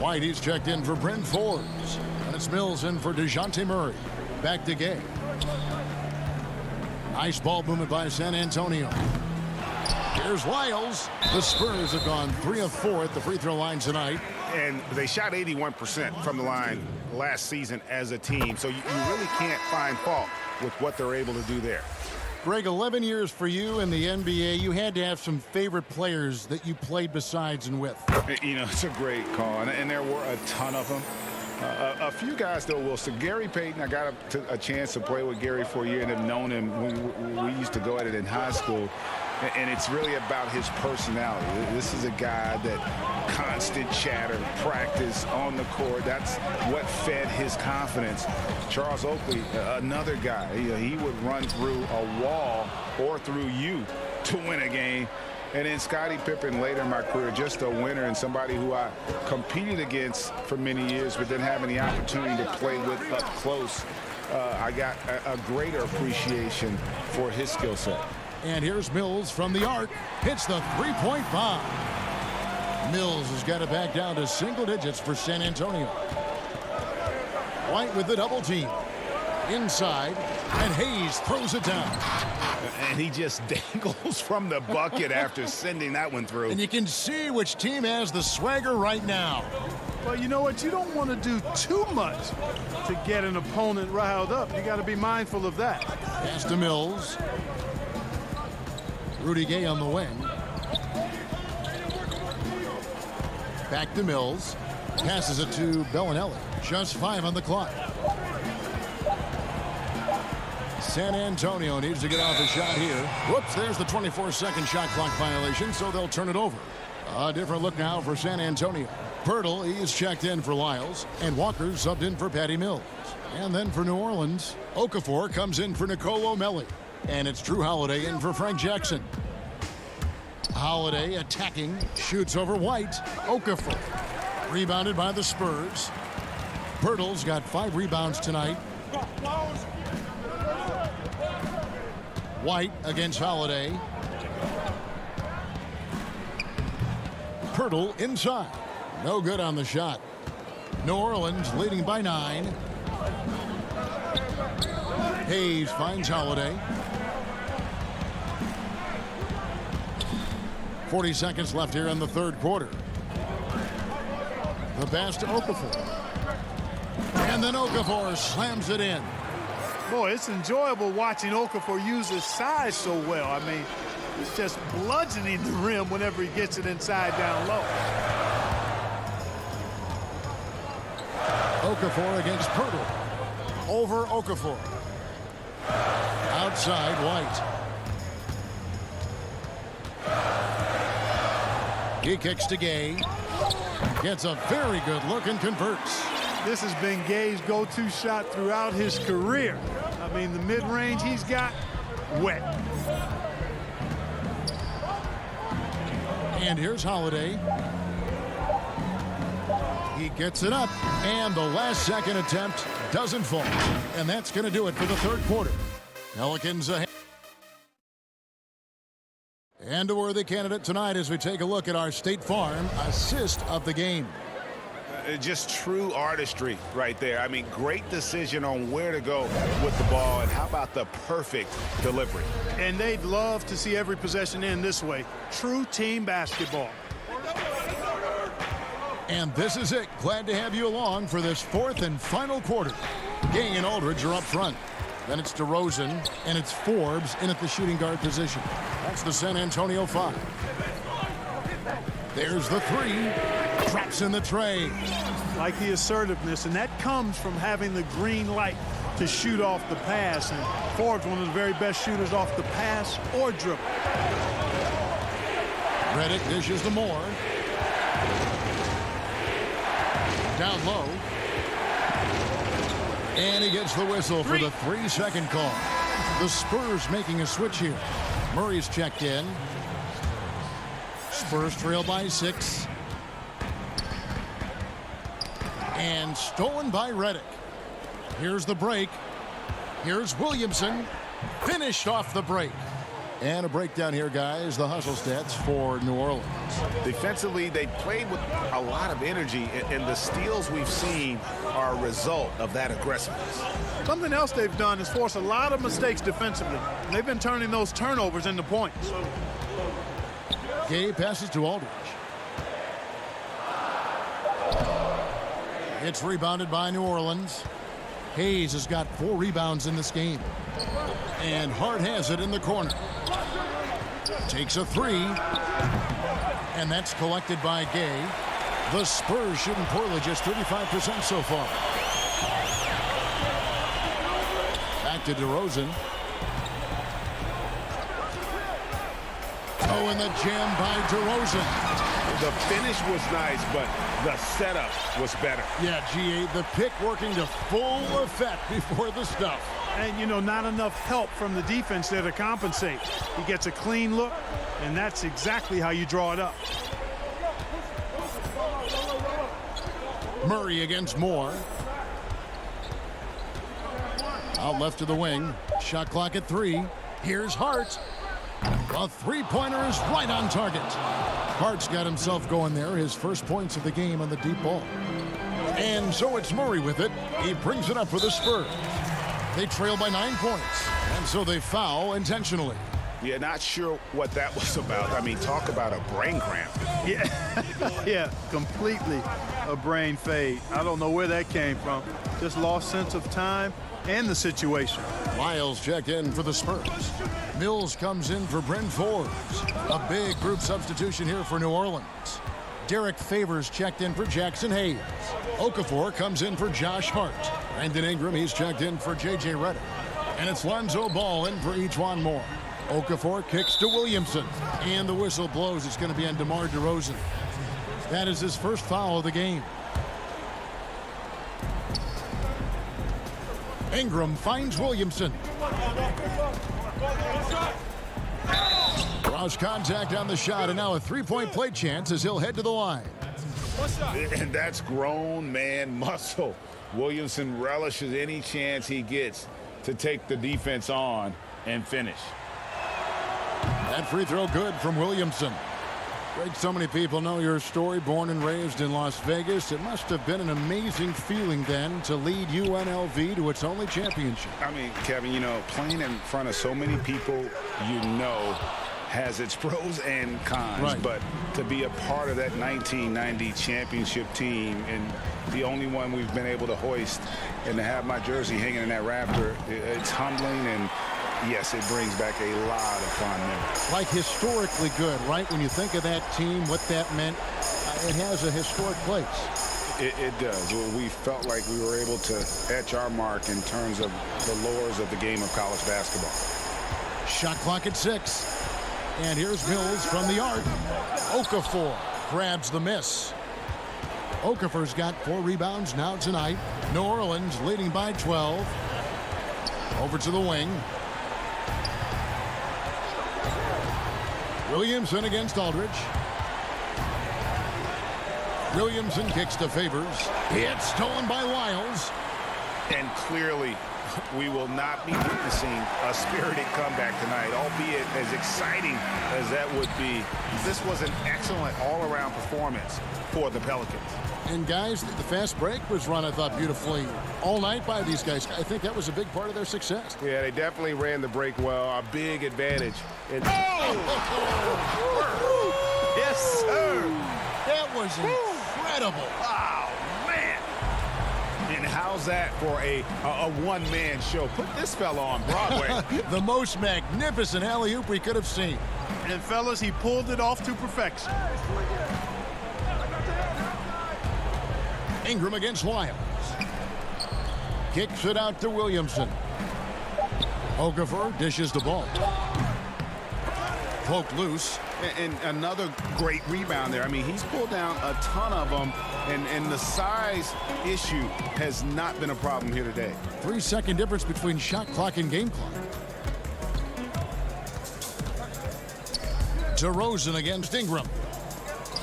White, he's checked in for Bryn Forbes. And it's Mills in for DeJounte Murray. Back to Gay. Nice ball movement by San Antonio. Here's Lyles. The Spurs have gone 3 of 4 at the free throw line tonight. And they shot 81% from the line last season as a team. So you really can't find fault with what they're able to do there. Greg, 11 years for you in the NBA. You had to have some favorite players that you played besides and with. You know, it's a great call, and there were a ton of them. A few guys, though, will say Gary Payton. I got a chance to play with Gary for a year and have known him when we used to go at it in high school. And it's really about his personality. This is a guy that constant chatter, practice on the court. That's what fed his confidence. Charles Oakley, another guy. He would run through a wall or through you to win a game. And then Scottie Pippen later in my career, just a winner and somebody who I competed against for many years, but then having the opportunity to play with up close, I got a greater appreciation for his skill set. And here's Mills from the arc. Hits the three-point bomb. Mills has got it back down to single digits for San Antonio. White with the double team. Inside, and Hayes throws it down. And he just dangles from the bucket after sending that one through. And you can see which team has the swagger right now. Well, you know what? You don't want to do too much to get an opponent riled up. You got to be mindful of that. Pass to Mills. Rudy Gay on the wing. Back to Mills. Passes it to Bellinelli. Just 5 on the clock. San Antonio needs to get off a shot here. Whoops, there's the 24-second shot clock violation, so they'll turn it over. A different look now for San Antonio. Pirtle, he's checked in for Lyles, and Walker's subbed in for Patty Mills. And then for New Orleans, Okafor comes in for Nicolo Melli. And it's Drew Holiday in for Frank Jackson. Holiday attacking, shoots over White. Okafor, rebounded by the Spurs. Pirtle's got 5 rebounds tonight. White against Holiday. Pirtle inside. No good on the shot. New Orleans leading by 9. Hayes finds Holiday. 40 seconds left here in the third quarter. The pass to Okafor. And then Okafor slams it in. Boy, it's enjoyable watching Okafor use his size so well. I mean, He's just bludgeoning the rim whenever he gets it inside down low. Okafor against Pirtle. Over Okafor. Outside White. He kicks to Gay. Gets a very good look and converts. This has been Gay's go-to shot throughout his career. I mean, the mid-range he's got, wet. And here's Holiday. He gets it up, and the last second attempt doesn't fall. And that's going to do it for the third quarter. Pelicans ahead. And a worthy candidate tonight as we take a look at our State Farm assist of the game. Just true artistry right there. I mean, great decision on where to go with the ball, and how about the perfect delivery? And they'd love to see every possession end this way. True team basketball. And this is it. Glad to have you along for this fourth and final quarter. Gay and Aldridge are up front. Then it's DeRozan, and it's Forbes in at the shooting guard position. That's the San Antonio 5. There's the three. Traps in the tray. Like the assertiveness, and that comes from having the green light to shoot off the pass. And Forbes, one of the very best shooters off the pass or dribble. Redick dishes to Moore. Down low. And he gets the whistle for the 3-second call. The Spurs making a switch here. Murray's checked in. Spurs trail by 6. And stolen by Redick. Here's the break. Here's Williamson. Finished off the break. And a breakdown here, guys. The hustle stats for New Orleans. Defensively, they played with a lot of energy, and the steals we've seen are a result of that aggressiveness. Something else they've done is force a lot of mistakes defensively. They've been turning those turnovers into points. Gay passes to Aldridge. It's rebounded by New Orleans. Hayes has got 4 rebounds in this game. And Hart has it in the corner. Takes a 3. And that's collected by Gay. The Spurs shooting poorly, just 35% so far. Back to DeRozan. Oh, and the jam by DeRozan. The finish was nice, but the setup was better. Yeah, GA, the pick working to full effect before the stuff. And, you know, not enough help from the defense there to compensate. He gets a clean look, and that's exactly how you draw it up. Murray against Moore. Out left to the wing. Shot clock at 3. Here's Hart. A three-pointer is right on target. Hart's got himself going there. His first points of the game on the deep ball. And so it's Murray with it. He brings it up for the Spurs. They trail by 9 points. And so they foul intentionally. Yeah, not sure what that was about. I mean, talk about a brain cramp. Yeah, yeah, completely a brain fade. I don't know where that came from. Just lost sense of time and the situation. Miles checked in for the Spurs. Mills comes in for Bryn Forbes. A big group substitution here for New Orleans. Derek Favors checked in for Jackson Hayes. Okafor comes in for Josh Hart. Brandon Ingram, he's checked in for J.J. Redick. And it's Lonzo Ball in for Ejuan Moore. Okafor kicks to Williamson. And the whistle blows. It's going to be on DeMar DeRozan. That is his first foul of the game. Ingram finds Williamson. Draws contact on the shot, and now a three-point play chance as he'll head to the line. And that's grown man muscle. Williamson relishes any chance he gets to take the defense on and finish. That free throw good from Williamson. Greg, so many people know your story. Born and raised in Las Vegas. It must have been an amazing feeling then to lead UNLV to its only championship. I mean, Kevin, you know, playing in front of so many people you know has its pros and cons. Right. But to be a part of that 1990 championship team and the only one we've been able to hoist and to have my jersey hanging in that rafter, it's humbling and Yes, it brings back a lot of fond memories. Like historically good, right? When you think of that team, what that meant, it has a historic place. It does. We felt like we were able to etch our mark in terms of the lures of the game of college basketball. Shot clock at 6. And here's Mills from the arc. Okafor grabs the miss. Okafor's got 4 rebounds now tonight. New Orleans leading by 12. Over to the wing. Williamson against Aldridge. Williamson kicks to Favors. It's stolen by Wiles. And clearly, we will not be witnessing a spirited comeback tonight, albeit as exciting as that would be. This was an excellent all-around performance for the Pelicans. And guys, the fast break was run, I thought, beautifully all night by these guys. I think that was a big part of their success. Yeah, they definitely ran the break well. A big advantage. And yes, sir. That was incredible. Wow, man. And how's that for a one-man show? Put this fella on Broadway. The most magnificent alley-oop we could have seen. And, fellas, he pulled it off to perfection. Ingram against Wiles. Kicks it out to Williamson. Okafor dishes the ball. Poked loose. And another great rebound there. I mean, he's pulled down a ton of them, and the size issue has not been a problem here today. 3-second difference between shot clock and game clock. DeRozan against Ingram.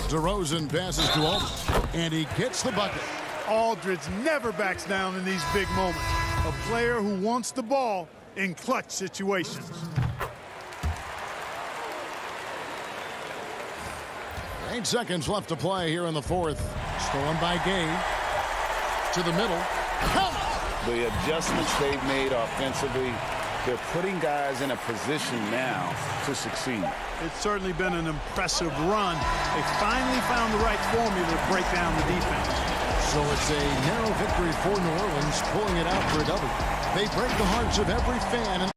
DeRozan passes to Aldridge, and he gets the bucket. Aldridge never backs down in these big moments. A player who wants the ball in clutch situations. 8 seconds left to play here in the fourth. Stolen by Gay. To the middle. Count! The adjustments they've made offensively, they're putting guys in a position now to succeed. It's certainly been an impressive run. They finally found the right formula to break down the defense. So it's a narrow victory for New Orleans, pulling it out for a W. They break the hearts of every fan.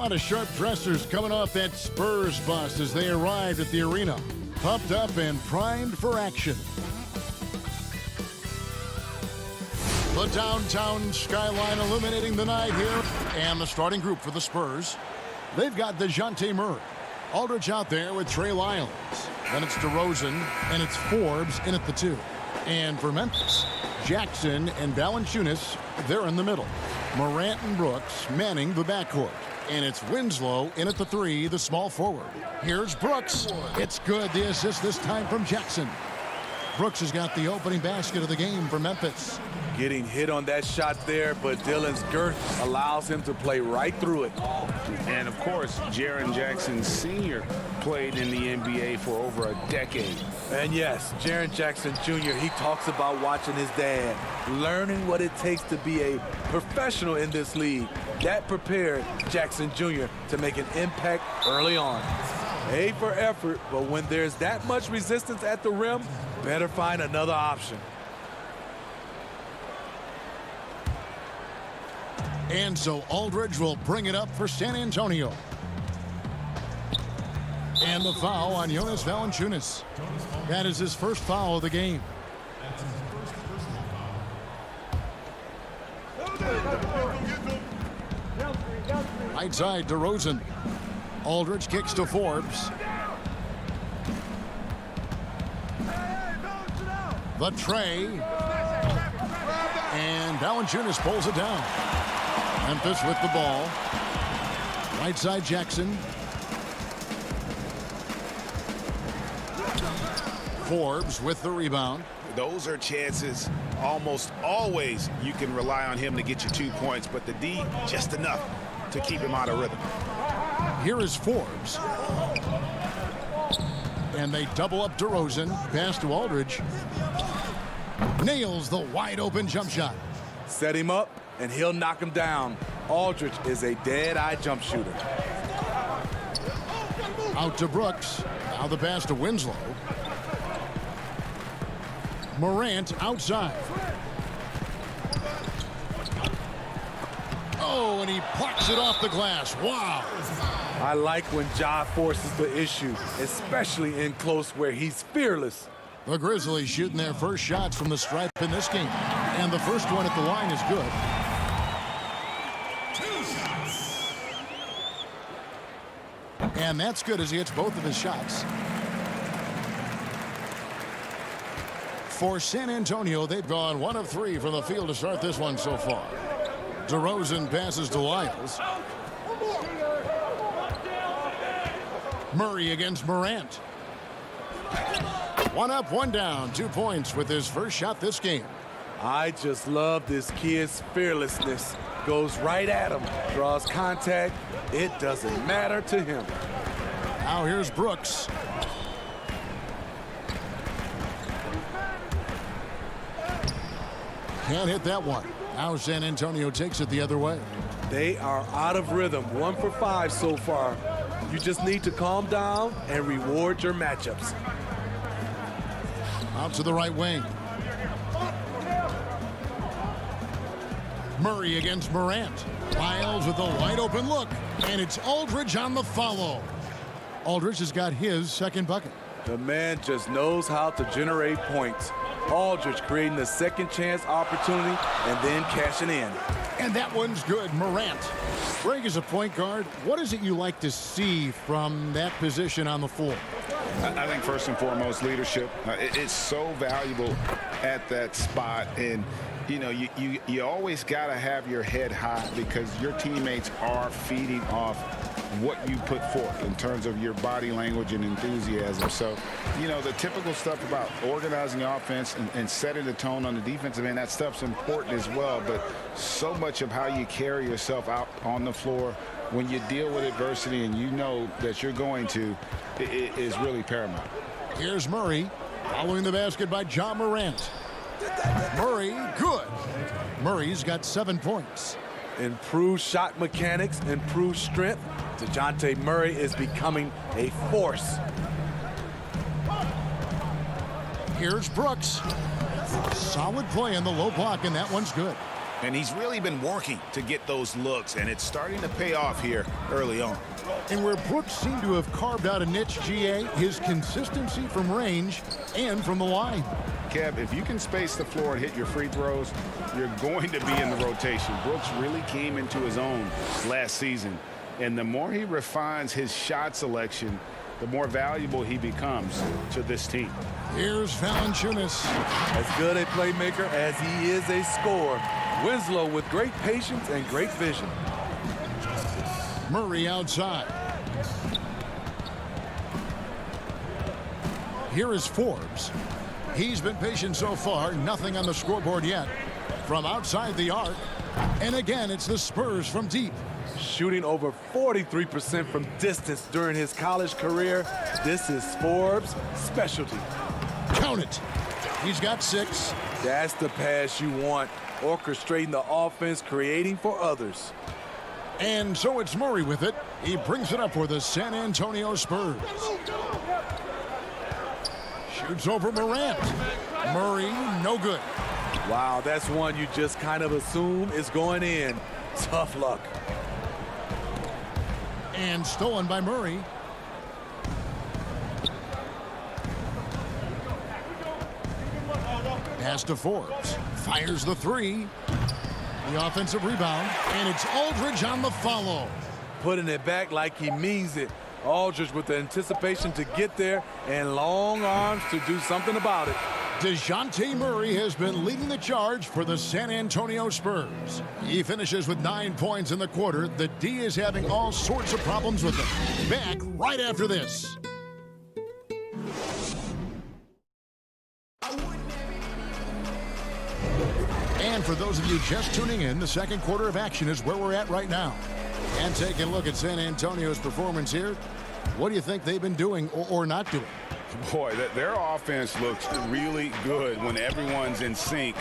lot of sharp dressers coming off that Spurs bus as they arrived at the arena. Pumped up and primed for action. The downtown skyline illuminating the night here. And the starting group for the Spurs. They've got DeJounte Murray. Aldridge out there with Trey Lyles. Then it's DeRozan, and it's Forbes in at the 2. And for Memphis, Jackson and Valanciunas, they're in the middle. Morant and Brooks manning the backcourt. And it's Winslow in at the 3, the small forward. Here's Brooks. It's good. The assist this time from Jackson. Brooks has got the opening basket of the game for Memphis. Getting hit on that shot there, but Dillon's girth allows him to play right through it. And, of course, Jaren Jackson Sr. played in the NBA for over a decade. And, yes, Jaren Jackson Jr., he talks about watching his dad, learning what it takes to be a professional in this league. That prepared Jackson Jr. to make an impact early on. A for effort, but when there's that much resistance at the rim, better find another option. And so Aldridge will bring it up for San Antonio. And the foul on Jonas Valanciunas. That is his first foul of the game. Right side, DeRozan. Aldridge kicks to Forbes. The tray. And Valanciunas pulls it down. Memphis with the ball. Right side, Jackson. Forbes with the rebound. Those are chances almost always you can rely on him to get you 2 points, but the D just enough to keep him out of rhythm. Here is Forbes. And they double up DeRozan. Pass to Aldridge. Nails the wide open jump shot. Set him up, and he'll knock him down. Aldridge is a dead-eye jump shooter. Out to Brooks. Now the pass to Winslow. Morant outside. Oh, and he plucks it off the glass. Wow. I like when Ja forces the issue, especially in close where he's fearless. The Grizzlies shooting their first shots from the stripe in this game. And the first one at the line is good. And that's good as he hits both of his shots. For San Antonio, they've gone 1 of 3 from the field to start this one so far. DeRozan passes to Lyles. Murray against Morant. 1 up, 1 down, 2 points with his first shot this game. I just love this kid's fearlessness. Goes right at him, draws contact. It doesn't matter to him. Now here's Brooks. Can't hit that one. Now San Antonio takes it the other way. They are out of rhythm. 1 for 5 so far. You just need to calm down and reward your matchups. Out to the right wing. Murray against Morant. Lyles with a wide open look. And it's Aldridge on the follow. Aldridge has got his second bucket. The man just knows how to generate points. Aldridge creating a second chance opportunity and then cashing in. And that one's good. Morant. Greg, as a point guard, what is it you like to see from that position on the floor? I think first and foremost, leadership. It's so valuable at that spot. And, you know, you always got to have your head high because your teammates are feeding off what you put forth in terms of your body language and enthusiasm. So, you know, the typical stuff about organizing offense and setting the tone on the defensive end, that stuff's important as well. But so much of how you carry yourself out on the floor when you deal with adversity and you know that you're going to, it is really paramount. Here's Murray following the basket by Ja Morant. Murray, good. Murray's got 7 points. Improved shot mechanics, improved strength. DeJounte Murray is becoming a force. Here's Brooks. Solid play in the low block, and that one's good. And he's really been working to get those looks, and it's starting to pay off here early on. And where Brooks seemed to have carved out a niche, GA, his consistency from range and from the line. Kev, if you can space the floor and hit your free throws, you're going to be in the rotation. Brooks really came into his own last season. And the more he refines his shot selection, the more valuable he becomes to this team. Here's Valanciunas. As good a playmaker as he is a scorer, Winslow with great patience and great vision. Murray outside. Here is Forbes. He's been patient so far, nothing on the scoreboard yet. From outside the arc, and again, it's the Spurs from deep. Shooting over 43% from distance during his college career. This is Forbes' specialty. Count it. He's got 6. That's the pass you want. Orchestrating the offense, creating for others. And so it's Murray with it. He brings it up for the San Antonio Spurs. Shoots over Morant. Murray, no good. Wow, that's one you just kind of assume is going in. Tough luck. And stolen by Murray. Pass to Forbes. Fires the 3. The offensive rebound. And it's Aldridge on the follow. Putting it back like he means it. Aldridge with the anticipation to get there and long arms to do something about it. DeJounte Murray has been leading the charge for the San Antonio Spurs. He finishes with 9 points in the quarter. The D is having all sorts of problems with him. Back right after this. And for those of you just tuning in, the second quarter of action is where we're at right now. And taking a look at San Antonio's performance here, what do you think they've been doing or not doing? Boy, their offense looks really good when everyone's in sync.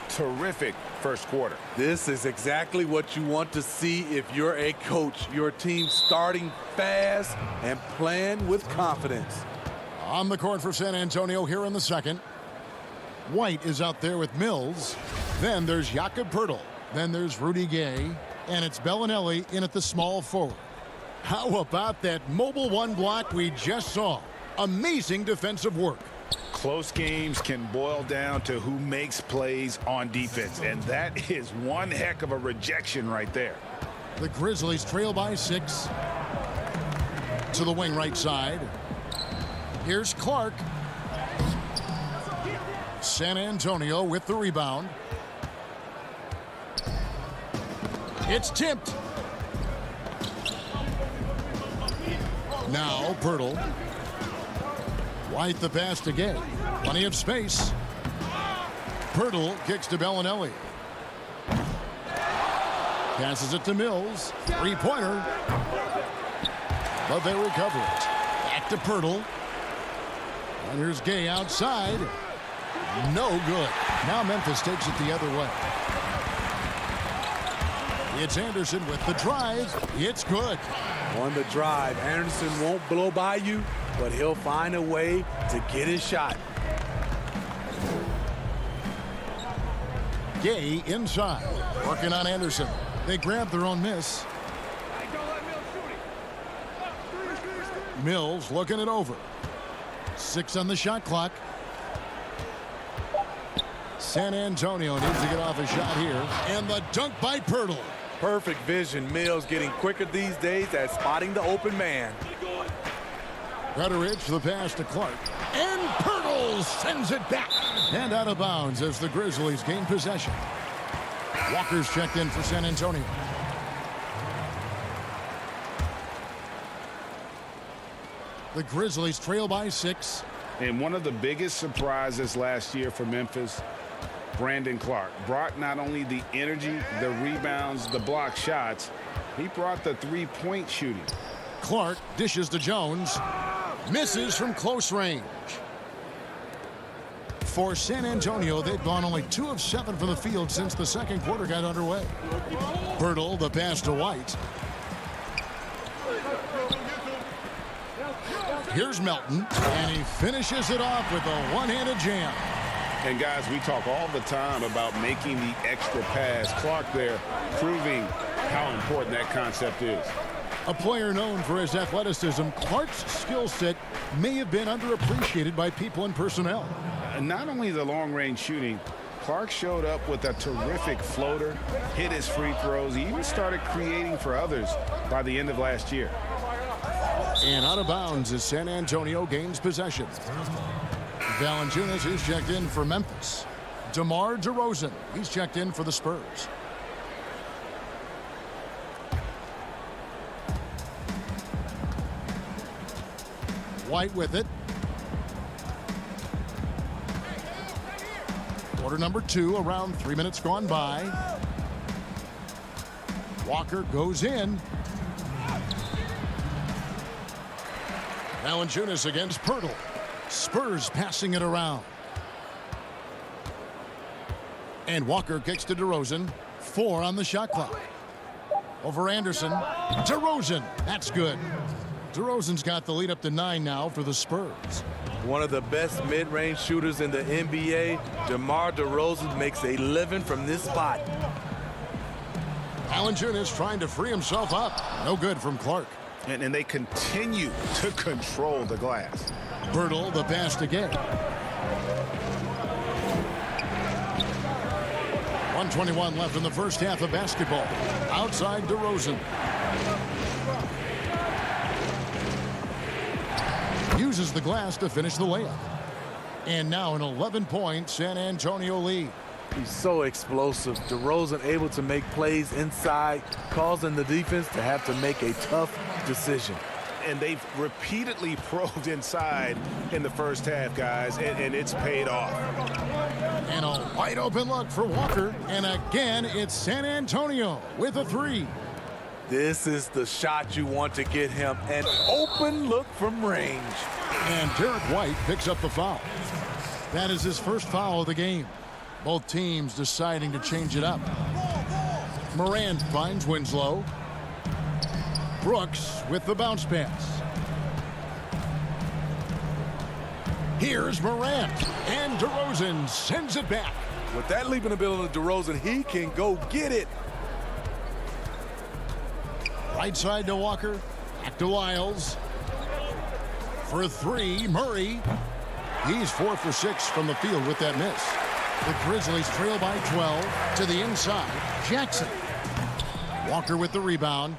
Terrific first quarter. This is exactly what you want to see if you're a coach. Your team starting fast and playing with confidence. On the court for San Antonio here in the second. White is out there with Mills. Then there's Jakob Poeltl. Then there's Rudy Gay. And it's Bellinelli in at the small forward. How about that mobile one block we just saw? Amazing defensive work. Close games can boil down to who makes plays on defense, and that is one heck of a rejection right there. The Grizzlies trail by 6. To the wing right side. Here's Clark. San Antonio with the rebound. It's tipped. Now Poeltl. White the pass to Gay. Plenty of space. Poeltl kicks to Bellinelli. Passes it to Mills. Three-pointer. But they recover it. Back to Poeltl. And here's Gay outside. No good. Now Memphis takes it the other way. It's Anderson with the drive. It's good. On the drive, Anderson won't blow by you, but he'll find a way to get his shot. Gay inside. Working on Anderson. They grab their own miss. Mills looking it over. 6 on the shot clock. San Antonio needs to get off a shot here. And the dunk by Poeltl. Perfect vision. Mills getting quicker these days at spotting the open man. Rutteridge the pass to Clark. And Poeltl sends it back. And out of bounds as the Grizzlies gain possession. Walker's checked in for San Antonio. The Grizzlies trail by 6. And one of the biggest surprises last year for Memphis, Brandon Clark, brought not only the energy, the rebounds, the block shots, he brought the three-point shooting. Clark dishes to Jones. Misses from close range. For San Antonio, they've gone only 2 of 7 from the field since the second quarter got underway. Poeltl the pass to White. Here's Melton, and he finishes it off with a one-handed jam. And guys, we talk all the time about making the extra pass. Clark there proving how important that concept is. A player known for his athleticism, Clark's skill set may have been underappreciated by people and personnel. Not only the long-range shooting, Clark showed up with a terrific floater, hit his free throws. He even started creating for others by the end of last year. And out of bounds as San Antonio gains possession. Valanciunas is checked in for Memphis. DeMar DeRozan, he's checked in for the Spurs. White with it. Quarter number 2, around 3 minutes gone by. Walker goes in. Valanciunas against Pirtle. Spurs passing it around. And Walker kicks to DeRozan. 4 on the shot clock. Over Anderson. DeRozan. That's good. DeRozan's got the lead up to 9 now for the Spurs. One of the best mid-range shooters in the NBA, DeMar DeRozan makes a living from this spot. Valanciunas trying to free himself up. No good from Clark. And they continue to control the glass. Birtle, the pass to Gay. 1:21 left in the first half of basketball. Outside DeRozan. Uses the glass to finish the layup. And now an 11-point San Antonio lead. He's so explosive. DeRozan able to make plays inside, causing the defense to have to make a tough decision. And they've repeatedly probed inside in the first half, guys, and it's paid off. And a wide open look for Walker. And again, it's San Antonio with a 3. This is the shot you want to get him. An open look from range. And Derek White picks up the foul. That is his first foul of the game. Both teams deciding to change it up. Morant finds Winslow. Brooks with the bounce pass. Here's Morant. And DeRozan sends it back. With that leaping ability of DeRozan, he can go get it. Right side to Walker. Back to Lyles. For 3, Murray. He's 4 for 6 from the field with that miss. The Grizzlies trail by 12 to the inside. Jackson. Walker with the rebound.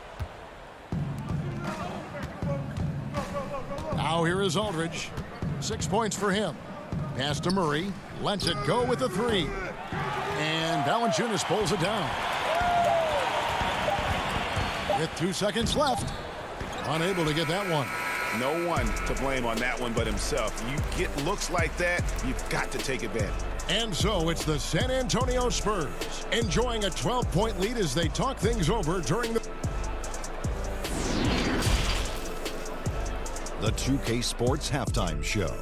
Now here is Aldridge. 6 points for him. Pass to Murray. Lets it go with the 3. And Valanciunas pulls it down. With 2 seconds left. Unable to get that one. No one to blame on that one but himself. You get looks like that, you've got to take advantage. And so it's the San Antonio Spurs enjoying a 12-point lead as they talk things over during the 2K Sports Halftime Show.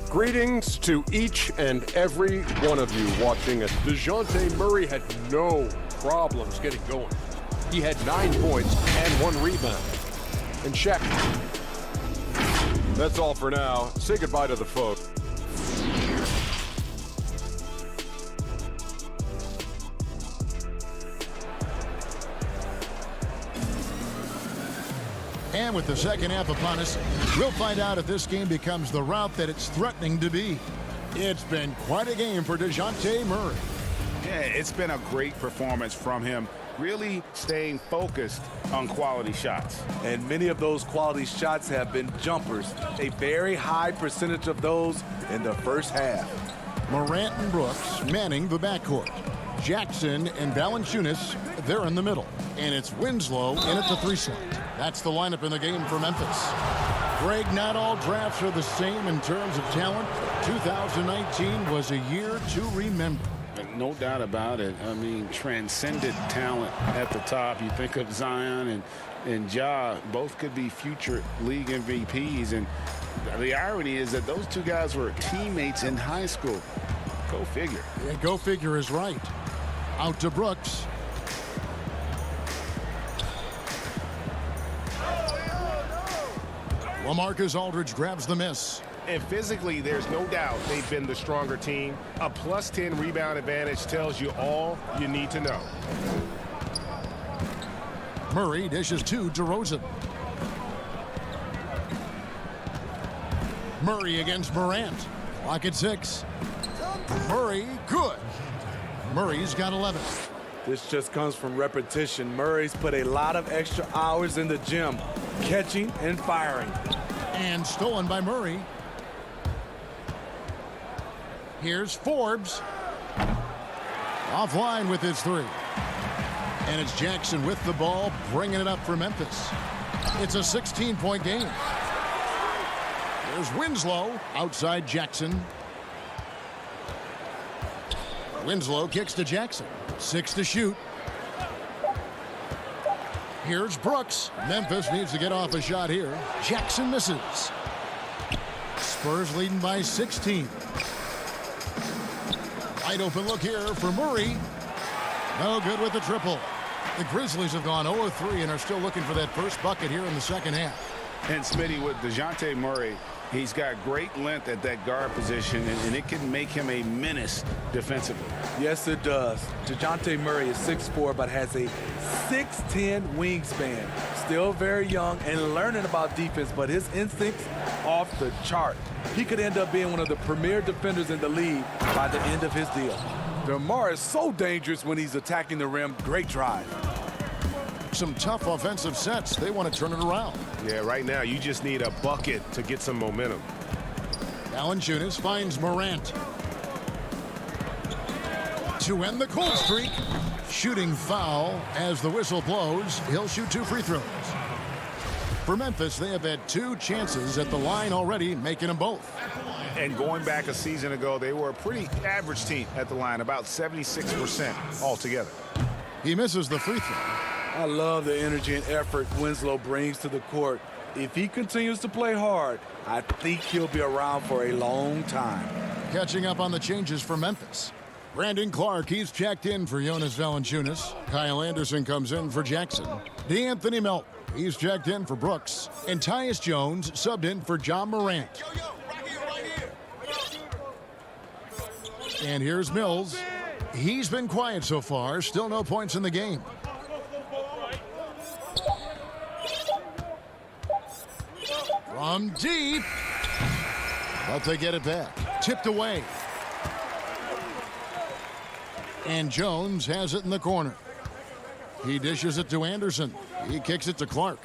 Greetings to each and every one of you watching as DeJounte Murray had no problems getting going. He had 9 points and 1 rebound. And Shaq. That's all for now. Say goodbye to the folks. And with the second half upon us, we'll find out if this game becomes the route that it's threatening to be. It's been quite a game for DeJounte Murray. Yeah, it's been a great performance from him, really staying focused on quality shots. And many of those quality shots have been jumpers. A very high percentage of those in the first half. Morant and Brooks manning the backcourt. Jackson and Valanciunas, they're in the middle. And it's Winslow in at the 3 slot. That's the lineup in the game for Memphis. Greg, not all drafts are the same in terms of talent. 2019 was a year to remember. No doubt about it. I mean, transcendent talent at the top. You think of Zion and Ja, both could be future league MVPs. And the irony is that those 2 guys were teammates in high school. Go figure. Yeah, go figure is right. Out to Brooks. LaMarcus Aldridge grabs the miss. And physically, there's no doubt they've been the stronger team. A +10 rebound advantage tells you all you need to know. Murray dishes to DeRozan. Murray against Morant. Clock at 6. Murray, good. Murray's got 11. This just comes from repetition. Murray's put a lot of extra hours in the gym, catching and firing. And stolen by Murray. Here's Forbes. Offline with his 3. And it's Jackson with the ball, bringing it up for Memphis. It's a 16-point game. There's Winslow outside Jackson. Winslow kicks to Jackson. 6 to shoot. Here's Brooks. Memphis needs to get off a shot here. Jackson misses. Spurs leading by 16. Wide open look here for Murray. No good with the triple. The Grizzlies have gone 0-3 and are still looking for that first bucket here in the second half. And Smitty, with DeJounte Murray, he's got great length at that guard position, and it can make him a menace defensively. Yes, it does. DeJounte Murray is 6'4", but has a 6'10" wingspan. Still very young and learning about defense, but his instincts off the chart. He could end up being one of the premier defenders in the league by the end of his deal. DeMar is so dangerous when he's attacking the rim. Great drive. Some tough offensive sets. They want to turn it around. Yeah, right now you just need a bucket to get some momentum. Valanciunas finds Morant. To end the cold streak. Shooting foul as the whistle blows. He'll shoot 2 free throws. For Memphis, they have had 2 chances at the line already, making them both. And going back a season ago, they were a pretty average team at the line, about 76% altogether. He misses the free throw. I love the energy and effort Winslow brings to the court. If he continues to play hard, I think he'll be around for a long time. Catching up on the changes for Memphis. Brandon Clark, he's checked in for Jonas Valanciunas. Kyle Anderson comes in for Jackson. DeAnthony Melton, he's checked in for Brooks. And Tyus Jones subbed in for John Morant. And here's Mills. He's been quiet so far. Still no points in the game. From deep. But they get it back. Tipped away. And Jones has it in the corner. He dishes it to Anderson. He kicks it to Clark.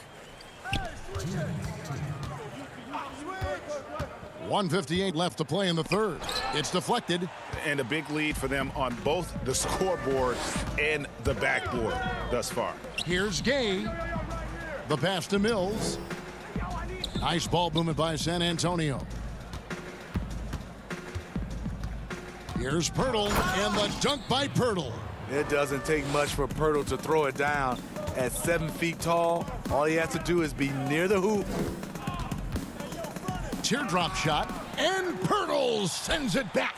1:58 left to play in the third. It's deflected. And a big lead for them on both the scoreboard and the backboard thus far. Here's Gay. The pass to Mills. Nice ball movement by San Antonio. Here's Pirtle, and the dunk by Pirtle. It doesn't take much for Pirtle to throw it down. At 7 feet tall, all he has to do is be near the hoop. Teardrop shot, and Pirtle sends it back.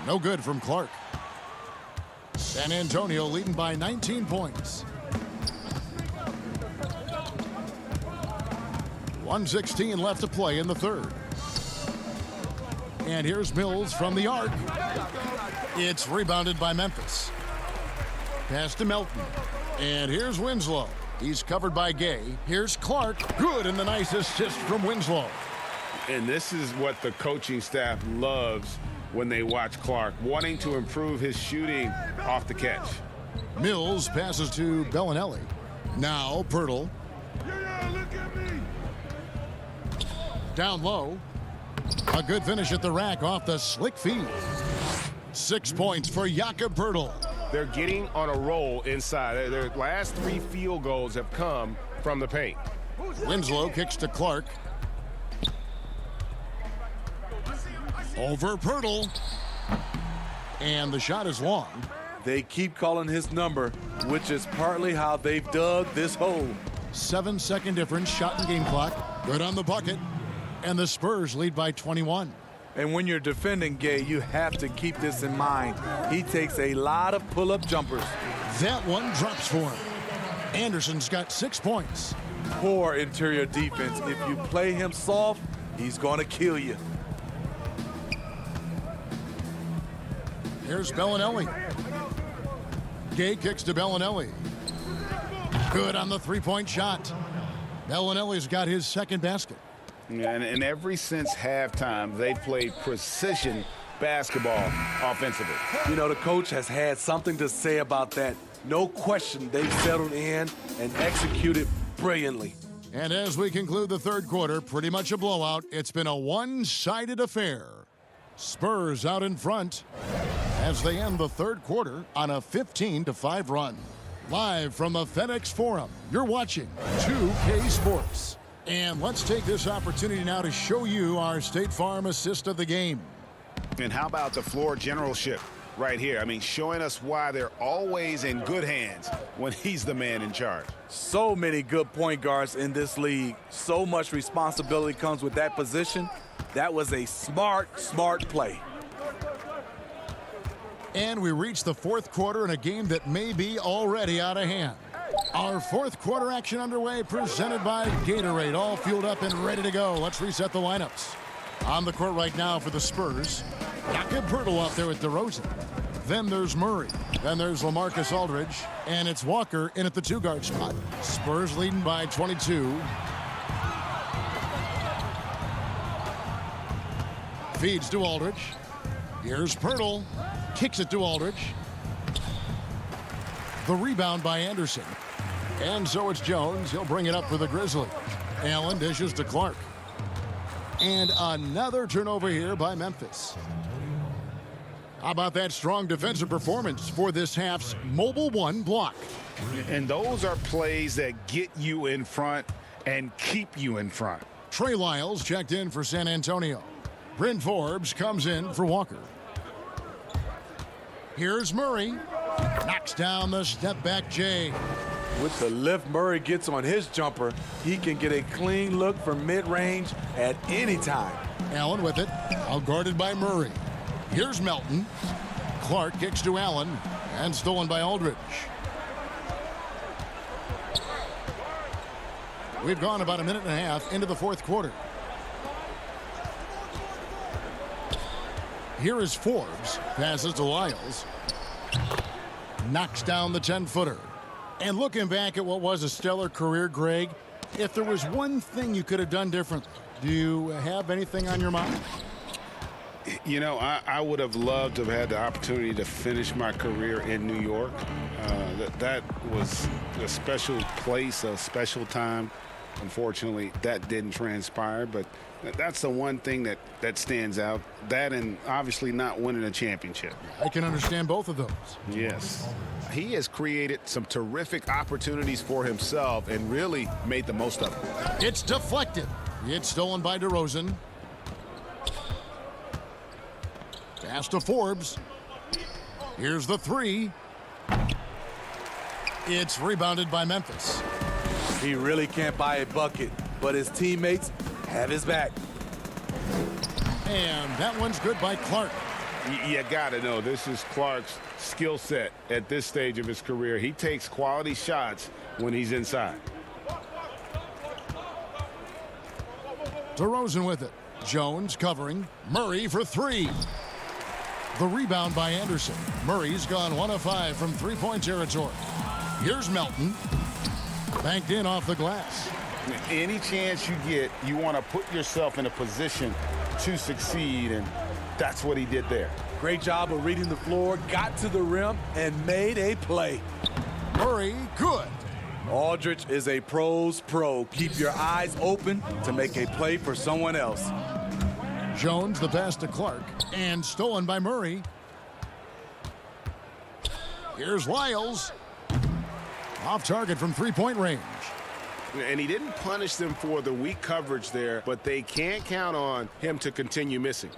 No good from Clark. San Antonio leading by 19 points. 1:16 left to play in the third. And here's Mills from the arc. It's rebounded by Memphis. Pass to Melton. And here's Winslow. He's covered by Gay. Here's Clark. Good, and the nice assist from Winslow. And this is what the coaching staff loves when they watch Clark, wanting to improve his shooting off the catch. Mills passes to Bellinelli. Now Pirtle. Down low. A good finish at the rack off the slick feed. 6 points for Jakob Pirtle. They're getting on a roll inside. Their last 3 field goals have come from the paint. Winslow kicks to Clark. Over Pirtle. And the shot is long. They keep calling his number, which is partly how they've dug this hole. 7-second difference, shot and game clock. Good on the bucket. And the Spurs lead by 21. And when you're defending Gay, you have to keep this in mind. He takes a lot of pull-up jumpers. That one drops for him. Anderson's got 6 points. Poor interior defense. If you play him soft, He's going to kill you. Here's Bellinelli. Gay kicks to Bellinelli. Good on the three-point shot. Bellinelli's got his second basket. And ever since halftime, they've played precision basketball offensively. You know, the coach has had something to say about that. No question, they've settled in and executed brilliantly. And as we conclude the third quarter, pretty much a blowout. It's been a one-sided affair. Spurs out in front as they end the third quarter on a 15-5 run. Live from the FedEx Forum, you're watching 2K Sports. And let's take this opportunity now to show you our State Farm assist of the game. And how about the floor generalship right here? I mean, showing us why they're always in good hands when he's the man in charge. So many good point guards in this league. So much responsibility comes with that position. That was a smart play. And we reach the fourth quarter in a game that may be already out of hand. Our fourth quarter action underway, presented by Gatorade, all fueled up and ready to go. Let's reset the lineups. On the court right now for the Spurs, Jakob Poeltl out there with DeRozan. Then there's Murray. Then there's LaMarcus Aldridge. And it's Walker in at the two-guard spot. Spurs leading by 22. Feeds to Aldridge. Here's Poeltl. Kicks it to Aldridge. The rebound by Anderson. And so it's Jones. He'll bring it up for the Grizzlies. Allen dishes to Clark. And another turnover here by Memphis. How about that strong defensive performance for this half's Mobile One block? And those are plays that get you in front and keep you in front. Trey Lyles checked in for San Antonio. Bryn Forbes comes in for Walker. Here's Murray. Knocks down the step-back J. With the lift Murray gets on his jumper, he can get a clean look from mid-range at any time. Allen with it, outguarded by Murray. Here's Melton. Clark kicks to Allen, and stolen by Aldridge. We've gone about a minute and a half into the fourth quarter. Here is Forbes. Passes to Lyles. Knocks down the 10-footer. And looking back at what was a stellar career, Greg, if there was one thing you could have done differently, do you have anything on your mind? You know, I would have loved to have had the opportunity to finish my career in New York. That was a special place, a special time. Unfortunately, that didn't transpire, but that's the one thing that stands out. That and obviously not winning a championship. I can understand both of those. Yes. He has created some terrific opportunities for himself and really made the most of it. It's deflected. It's stolen by DeRozan. Pass to Forbes. Here's the three. It's rebounded by Memphis. He really can't buy a bucket, but his teammates have his back. And that one's good by Clark. You got to know, this is Clark's skill set at this stage of his career. He takes quality shots when he's inside. DeRozan with it. Jones covering. Murray for three. The rebound by Anderson. Murray's gone 1 of 5 from three-point territory. Here's Melton. Banked in off the glass. Any chance you get, you want to put yourself in a position to succeed, and that's what he did there. Great job of reading the floor, got to the rim, and made a play. Murray, good. Aldridge is a pro's pro. Keep your eyes open to make a play for someone else. Jones, the pass to Clark, and stolen by Murray. Here's Lyles. Off target from three-point range. And he didn't punish them for the weak coverage there, but they can't count on him to continue missing.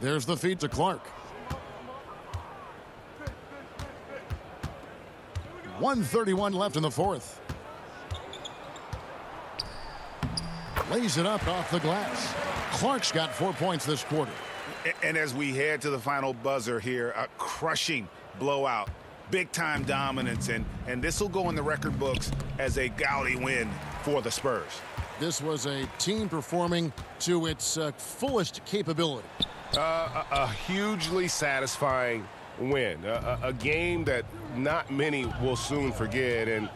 There's the feed to Clark. 1:31 left in the fourth. Lays it up off the glass. Clark's got 4 points this quarter. And as we head to the final buzzer here, a crushing blowout. Big-time dominance, and this will go in the record books as a gaudy win for the Spurs. This was a team performing to its fullest capability. A hugely satisfying win. A game that not many will soon forget. And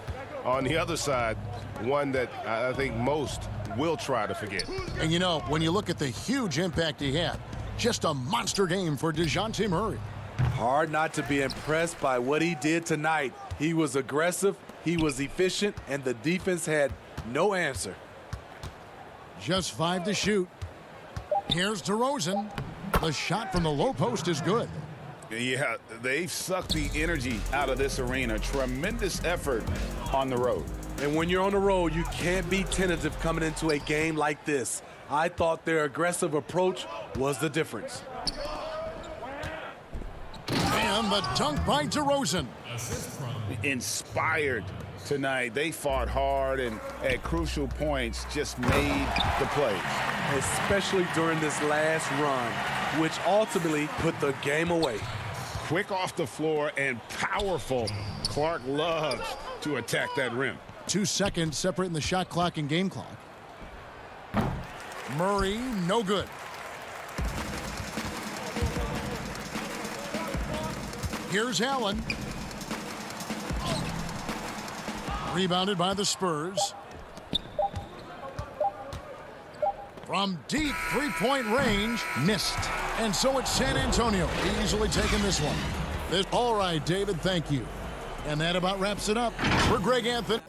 on the other side, one that I think most will try to forget. And you know, when you look at the huge impact he had, just a monster game for DeJounte Murray. Hard not to be impressed by what he did tonight. He was aggressive, he was efficient, and the defense had no answer. Just 5 to shoot. Here's DeRozan. The shot from the low post is good. Yeah, they've sucked the energy out of this arena. Tremendous effort on the road. And when you're on the road, you can't be tentative coming into a game like this. I thought their aggressive approach was the difference. And the dunk by DeRozan. Inspired tonight. They fought hard and at crucial points just made the plays. Especially during this last run, which ultimately put the game away. Quick off the floor and powerful. Clark loves to attack that rim. 2 seconds separating the shot clock and game clock. Murray, no good. Here's Allen. Rebounded by the Spurs. From deep three-point range, missed. And so it's San Antonio easily taking this one. All right, David, thank you. And that about wraps it up for Greg Anthony.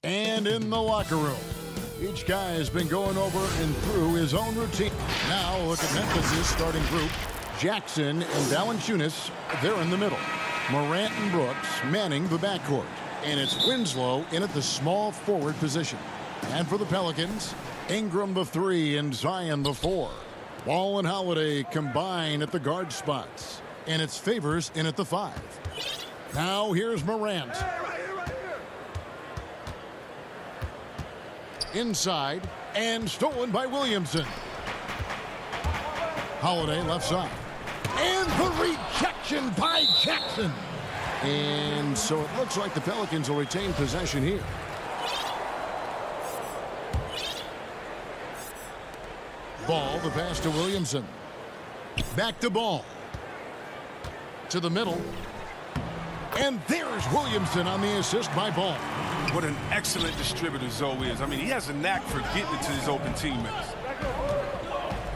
And in the locker room, each guy has been going over and through his own routine. Now look at Memphis' starting group. Jackson and Valanciunas, they're in the middle. Morant and Brooks manning the backcourt. And it's Winslow in at the small forward position. And for the Pelicans, Ingram the 3 and Zion the 4. Ball and Holiday combine at the guard spots. And it's Favors in at the 5. Now here's Morant. Inside and stolen by Williamson. Holiday left side. And the rejection by Jackson. And so it looks like the Pelicans will retain possession here. Ball, the pass to Williamson. Back to Ball. To the middle. And there's Williamson on the assist by Ball. What an excellent distributor Zoe is. I mean, he has a knack for getting it to his open teammates.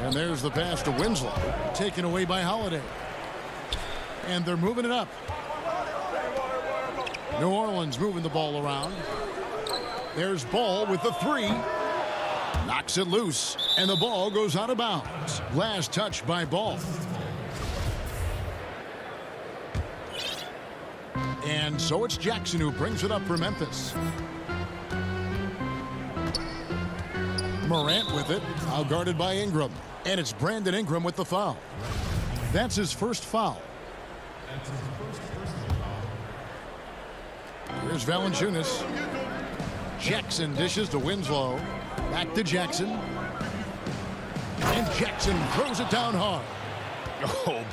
And there's the pass to Winslow. Taken away by Holiday. And they're moving it up. New Orleans moving the ball around. There's Ball with the 3. Knocks it loose. And the ball goes out of bounds. Last touch by Ball. And so it's Jackson who brings it up for Memphis. Morant with it. Out guarded by Ingram. And it's Brandon Ingram with the foul. That's his first foul. Here's Valanciunas. Jackson dishes to Winslow. Back to Jackson. And Jackson throws it down hard. Oh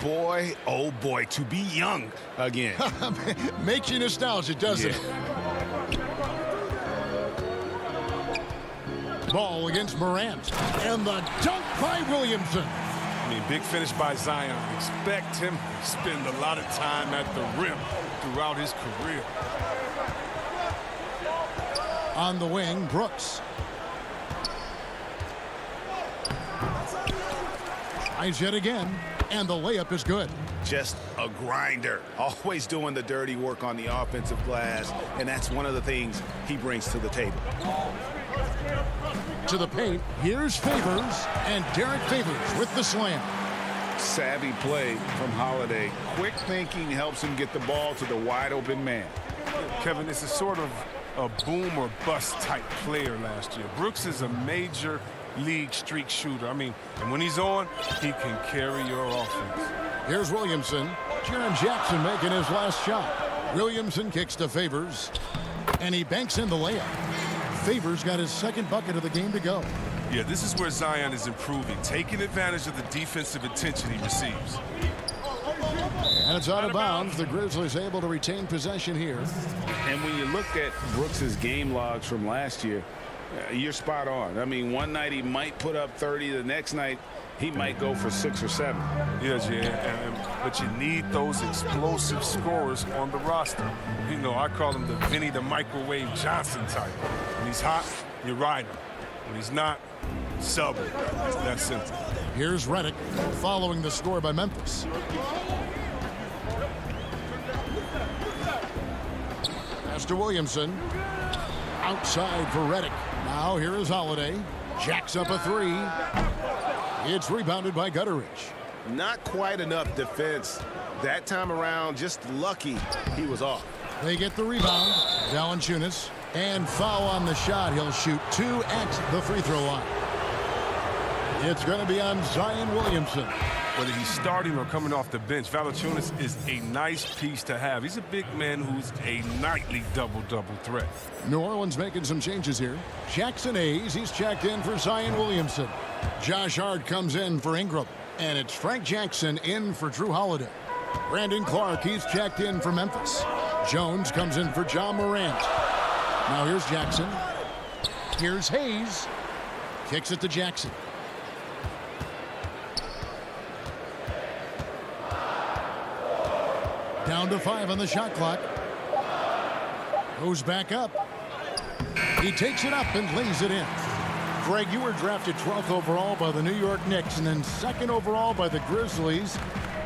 boy, to be young again. Makes you nostalgic, doesn't it? Ball against Morant. And the dunk by Williamson. I mean, big finish by Zion. Expect him to spend a lot of time at the rim throughout his career. On the wing, Brooks. Eyes yet again. And the layup is good. Just a grinder. Always doing the dirty work on the offensive glass. And that's one of the things he brings to the table. To the paint, here's Favors. And Derek Favors with the slam. Savvy play from Holiday. Quick thinking helps him get the ball to the wide open man. Kevin, it's a sort of a boom or bust type player last year. Brooks is a major league streak shooter. I mean, and when he's on, he can carry your offense. Here's Williamson. Jaren Jackson making his last shot. Williamson kicks to Favors. And he banks in the layup. Favors got his second bucket of the game to go. Yeah, this is where Zion is improving, taking advantage of the defensive attention he receives. And it's out of bounds. The Grizzlies able to retain possession here. And when you look at Brooks's game logs from last year, you're spot on. I mean, one night he might put up 30. The next night he might go for 6 or 7. Yeah, but you need those explosive scorers on the roster. You know, I call him the Vinny the Microwave Johnson type. When he's hot, you ride him. When he's not, sub him. It's that simple. Here's Redick following the score by Memphis. Pass to Williamson. Outside for Redick. Now here is Holiday. Jacks up a 3. It's rebounded by Gutteridge. Not quite enough defense that time around. Just lucky he was off. They get the rebound. Valanciunas. And foul on the shot. He'll shoot 2 at the free throw line. It's going to be on Zion Williamson. Whether he's starting or coming off the bench, Valanciunas is a nice piece to have. He's a big man who's a nightly double-double threat. New Orleans making some changes here. Jackson Hayes, he's checked in for Zion Williamson. Josh Hart comes in for Ingram. And it's Frank Jackson in for Drew Holiday. Brandon Clark, he's checked in for Memphis. Jones comes in for John Morant. Now here's Jackson. Here's Hayes. Kicks it to Jackson. Down to 5 on the shot clock. Goes back up. He takes it up and lays it in. Greg, you were drafted 12th overall by the New York Knicks and then 2nd overall by the Grizzlies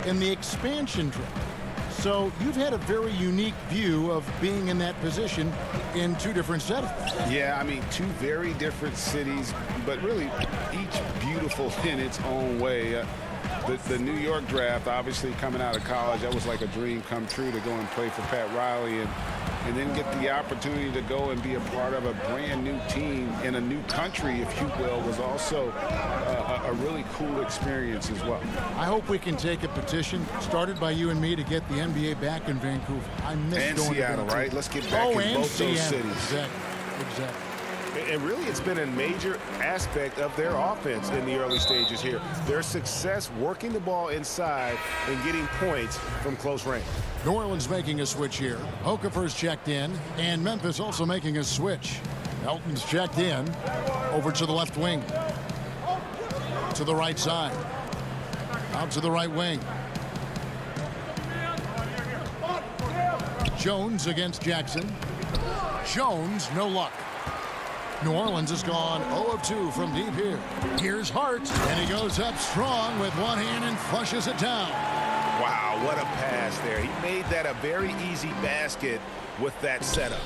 in the expansion draft. So you've had a very unique view of being in that position in two different settings. Yeah, I mean, two very different cities, but really each beautiful in its own way. The New York draft, obviously coming out of college, that was like a dream come true to go and play for Pat Riley and then get the opportunity to go and be a part of a brand new team in a new country, if you will, was also a really cool experience as well. I hope we can take a petition started by you and me to get the NBA back in Vancouver. I miss and going Seattle, to right? Let's get back in both those cities. Exactly. And really, it's been a major aspect of their offense in the early stages here. Their success working the ball inside and getting points from close range. New Orleans making a switch here. Okafor's checked in, and Memphis also making a switch. Elton's checked in. Over to the left wing. To the right side. Out to the right wing. Jones against Jackson. Jones, no luck. New Orleans has gone 0 of 2 from deep here. Here's Hart, and he goes up strong with one hand and flushes it down. Wow, what a pass there. He made that a very easy basket with that setup.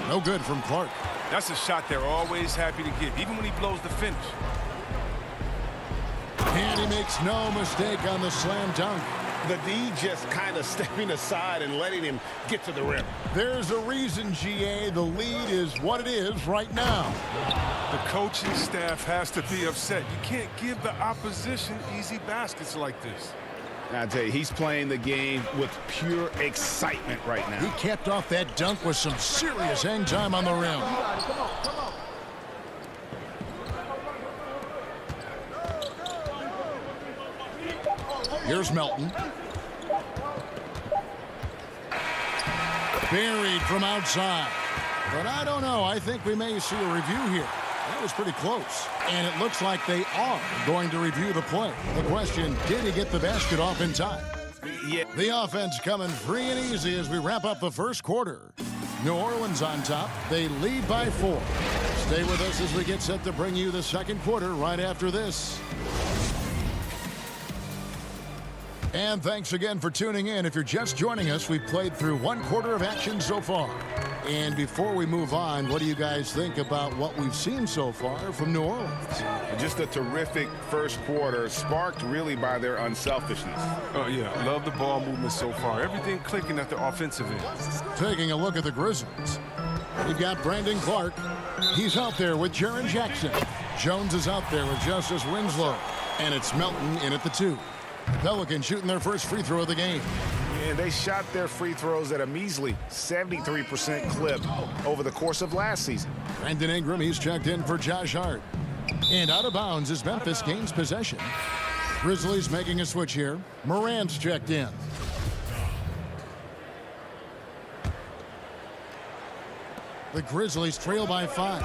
No good from Clark. That's a shot they're always happy to get, even when he blows the finish. And he makes no mistake on the slam dunk. The D just kind of stepping aside and letting him get to the rim. There's a reason, GA, the lead is what it is right now. The coaching staff has to be upset. You can't give the opposition easy baskets like this. I'll tell you, he's playing the game with pure excitement right now. He capped off that dunk with some serious hang time on the rim. Here's Melton. Buried from outside. But I don't know. I think we may see a review here. That was pretty close. And it looks like they are going to review the play. The question, did he get the basket off in time? Yeah. The offense coming free and easy as we wrap up the first quarter. New Orleans on top. They lead by 4. Stay with us as we get set to bring you the second quarter right after this. And thanks again for tuning in. If you're just joining us, we've played through one quarter of action so far. And before we move on, what do you guys think about what we've seen so far from New Orleans? Just a terrific first quarter, sparked really by their unselfishness. Oh, yeah. Love the ball movement so far. Everything clicking at the offensive end. Taking a look at the Grizzlies. We've got Brandon Clark. He's out there with Jaren Jackson. Jones is out there with Justice Winslow. And it's Melton in at the 2. Pelicans shooting their first free throw of the game. And they shot their free throws at a measly 73% clip over the course of last season. Brandon Ingram, he's checked in for Josh Hart. And out of bounds as Memphis gains possession. Grizzlies making a switch here. Morant's checked in. The Grizzlies trail by 5.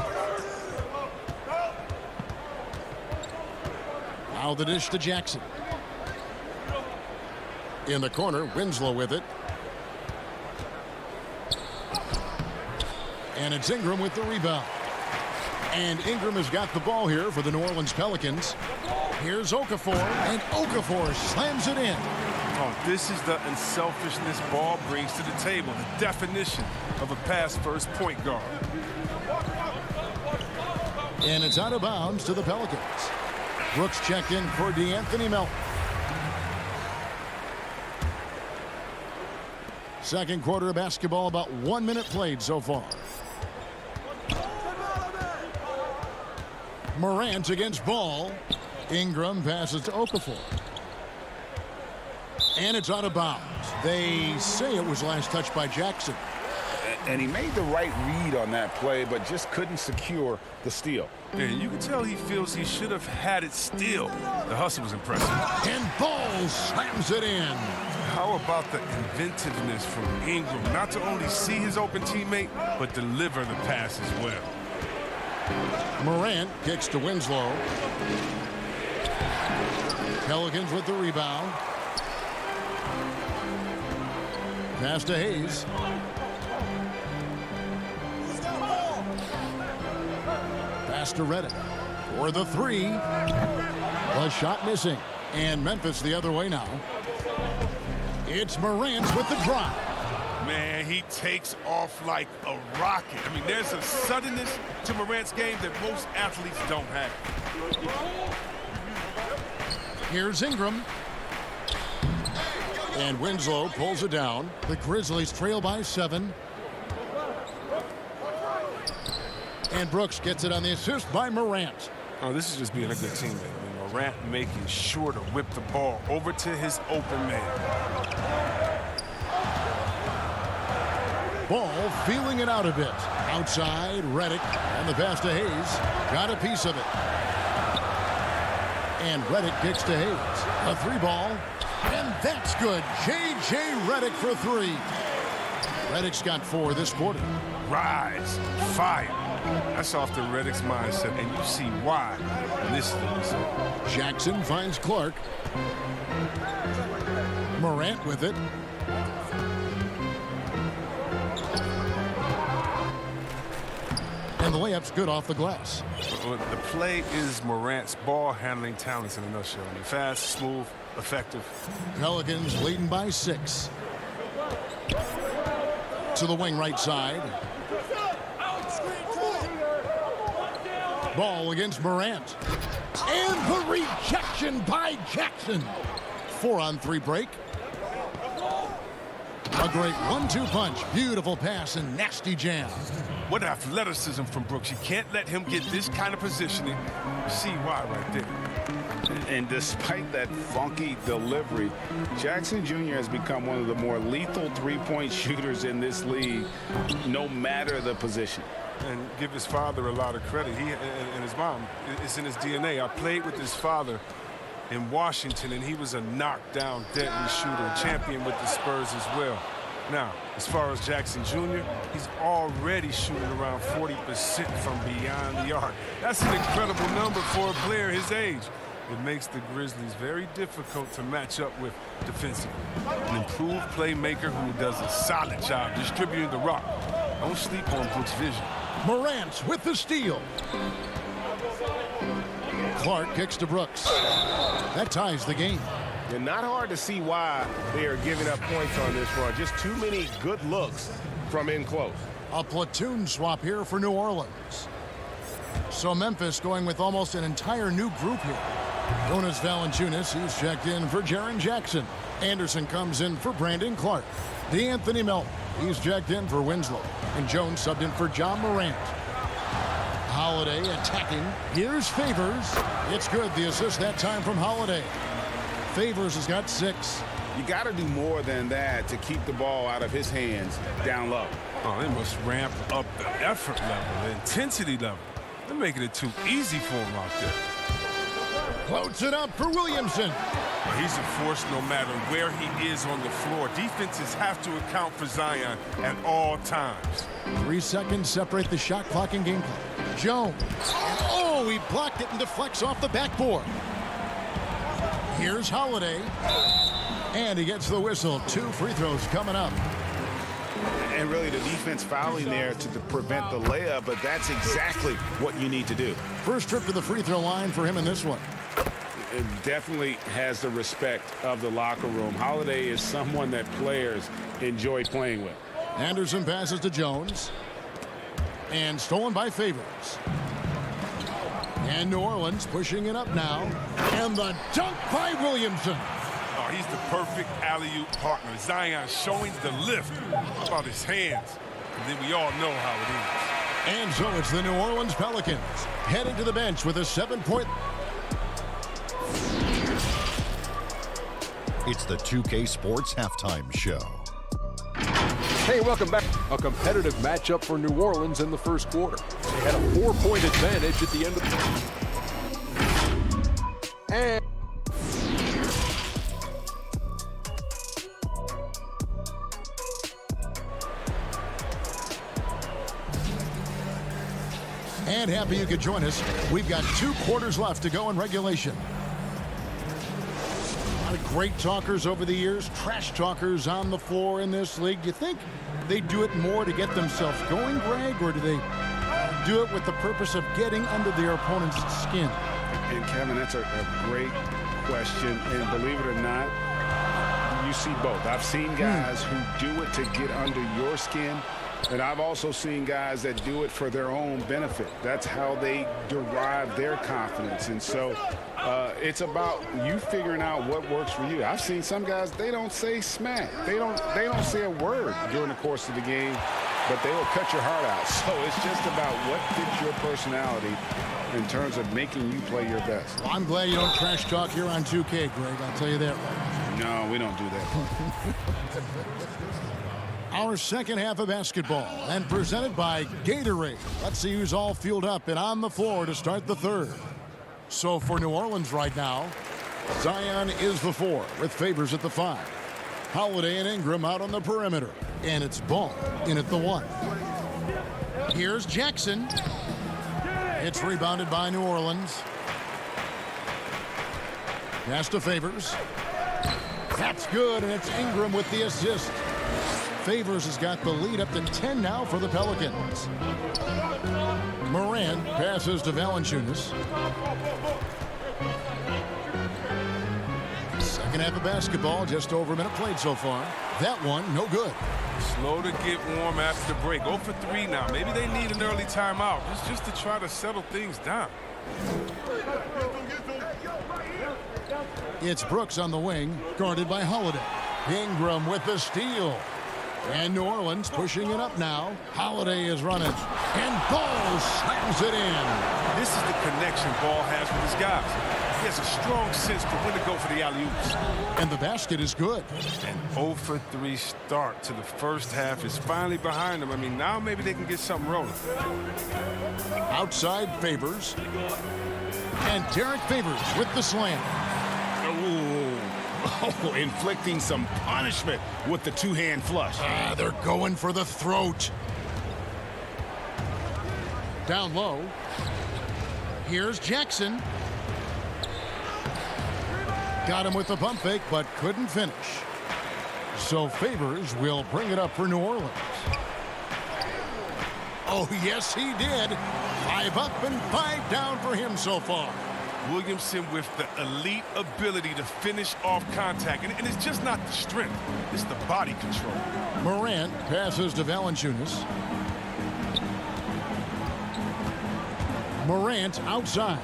Now the dish to Jackson. In the corner, Winslow with it. And it's Ingram with the rebound. And Ingram has got the ball here for the New Orleans Pelicans. Here's Okafor, and Okafor slams it in. Oh, this is the unselfishness ball brings to the table, the definition of a pass-first point guard. And it's out of bounds to the Pelicans. Brooks checked in for DeAnthony Melton. Second quarter of basketball, about 1 minute played so far. Morant against Ball. Ingram passes to Okafor. And it's out of bounds. They say it was last touched by Jackson. And he made the right read on that play, but just couldn't secure the steal. And you can tell he feels he should have had it still. The hustle was impressive. And Ball slams it in. How about the inventiveness from Ingram? Not to only see his open teammate, but deliver the pass as well. Morant kicks to Winslow. Pelicans with the rebound. Pass to Hayes. Pass to Reddick for the 3. The shot missing. And Memphis the other way now. It's Morant with the drive. Man, he takes off like a rocket. I mean, there's a suddenness to Morant's game that most athletes don't have. Here's Ingram. And Winslow pulls it down. The Grizzlies trail by 7. And Brooks gets it on the assist by Morant. Oh, this is just being a good teammate. I mean, Morant making sure to whip the ball over to his open man. Ball feeling it out a bit. Outside, Redick, and the pass to Hayes. Got a piece of it. And Redick kicks to Hayes. A 3-ball. And that's good. J.J. Redick for 3. Redick's got 4 this quarter. Rise, fire. That's off the Redick's mindset, and you see why this is the result. Jackson finds Clark. Morant with it. And the layup's good off the glass. The play is Morant's ball handling talents in a nutshell. I mean, fast, smooth, effective. Pelicans leading by 6. To the wing right side. Ball against Morant. And the rejection by Jackson. 4-on-3 break. A great 1-2 punch. Beautiful pass and nasty jam. What athleticism from Brooks. You can't let him get this kind of positioning. You see why right there. And despite that funky delivery, Jackson Jr. has become one of the more lethal three-point shooters in this league, no matter the position. And give his father a lot of credit. He and his mom, it's in his DNA. I played with his father in Washington, and he was a knockdown, deadly shooter, champion with the Spurs as well. Now, as far as Jackson Jr., he's already shooting around 40% from beyond the arc. That's an incredible number for a player his age. It makes the Grizzlies very difficult to match up with defensively. An improved playmaker who does a solid job distributing the rock. Don't sleep on Brooks' vision. Morant with the steal. Clark kicks to Brooks. That ties the game. And not hard to see why they are giving up points on this run. Just too many good looks from in close. A platoon swap here for New Orleans. So Memphis going with almost an entire new group here. Jonas Valanciunas, he's checked in for Jaren Jackson. Anderson comes in for Brandon Clark. D'Anthony Melton, he's checked in for Winslow. And Jones subbed in for John Morant. Holiday attacking. Here's Favors. It's good. The assist that time from Holiday. Favors has got 6. You got to do more than that to keep the ball out of his hands down low. Oh, they must ramp up the effort level, the intensity level. They're making it too easy for him out there. Floats it up for Williamson. Well, he's a force no matter where he is on the floor. Defenses have to account for Zion at all times. 3 seconds separate the shot clock and game clock. Jones. Oh, he blocked it and deflects off the backboard. Here's Holiday. And he gets the whistle. 2 free throws coming up. And really the defense fouling there to prevent the layup, but that's exactly what you need to do. First trip to the free throw line for him in this one. It definitely has the respect of the locker room. Holiday is someone that players enjoy playing with. Anderson passes to Jones. And stolen by Favors. And New Orleans pushing it up now. And the dunk by Williamson. Oh, he's the perfect alley-oop partner. Zion showing the lift. How about his hands? And then we all know how it is. And so it's the New Orleans Pelicans heading to the bench with a 7-point. It's the 2K Sports Halftime Show. Hey, welcome back. A competitive matchup for New Orleans in the first quarter. They had a 4-point advantage at the end of the... And happy you could join us. We've got 2 quarters left to go in regulation. A lot of great talkers over the years, trash talkers on the floor in this league. Do you think they do it more to get themselves going, Greg, or do they do it with the purpose of getting under their opponent's skin? And Kevin, that's a great question. And believe it or not, you you see both. I've seen guys who do it to get under your skin, and I've also seen guys that do it for their own benefit. That's how they derive their confidence. And so it's about you figuring out what works for you. I've seen some guys, they don't say smack. They don't say a word during the course of the game, but they will cut your heart out. So it's just about what fits your personality in terms of making you play your best. Well, I'm glad you don't trash talk here on 2K, Greg. I'll tell you that right now. No, we don't do that. Our second half of basketball, and presented by Gatorade. Let's see who's all fueled up and on the floor to start the third. So for New Orleans right now, Zion is the 4 with Favors at the 5. Holiday and Ingram out on the perimeter. And it's Ball in at the 1. Here's Jackson. It's rebounded by New Orleans. Pass to Favors. That's good, and it's Ingram with the assist. Favors has got the lead up to 10 now for the Pelicans. Morant passes to Valanciunas. Second half of basketball, just over a minute played so far. That one, no good. Slow to get warm after the break. 0 for 3 now. Maybe they need an early timeout just to try to settle things down. It's Brooks on the wing, guarded by Holiday. Ingram with the steal. And New Orleans pushing it up now. Holiday is running. And Ball slams it in. This is the connection Ball has with his guys. He has a strong sense for when to go for the alley-oops. And the basket is good. An 0 for 3 start to the first half is finally behind them. I mean, now maybe they can get something rolling. Outside Favors. And Derek Favors with the slam. Oh, inflicting some punishment with the two-hand flush. They're going for the throat. Down low. Here's Jackson. Got him with the pump fake, but couldn't finish. So Favors will bring it up for New Orleans. Oh, yes, he did. 5 up and 5 down for him so far. Williamson with the elite ability to finish off contact. And it's just not the strength. It's the body control. Morant passes to Valanciunas. Morant outside.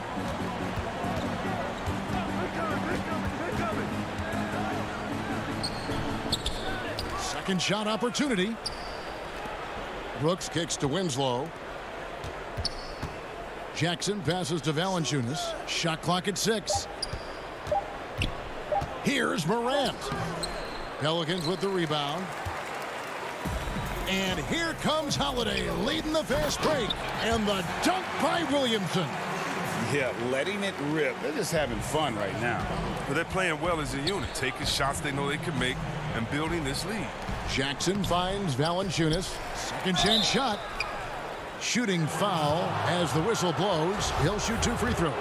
Second shot opportunity. Brooks kicks to Winslow. Jackson passes to Valanciunas. Shot clock at 6. Here's Morant. Pelicans with the rebound. And here comes Holiday leading the fast break. And the dunk by Williamson. Yeah, letting it rip. They're just having fun right now. But they're playing well as a unit, taking shots they know they can make and building this lead. Jackson finds Valanciunas. Second chance shot. Shooting foul as the whistle blows. He'll shoot 2 free throws.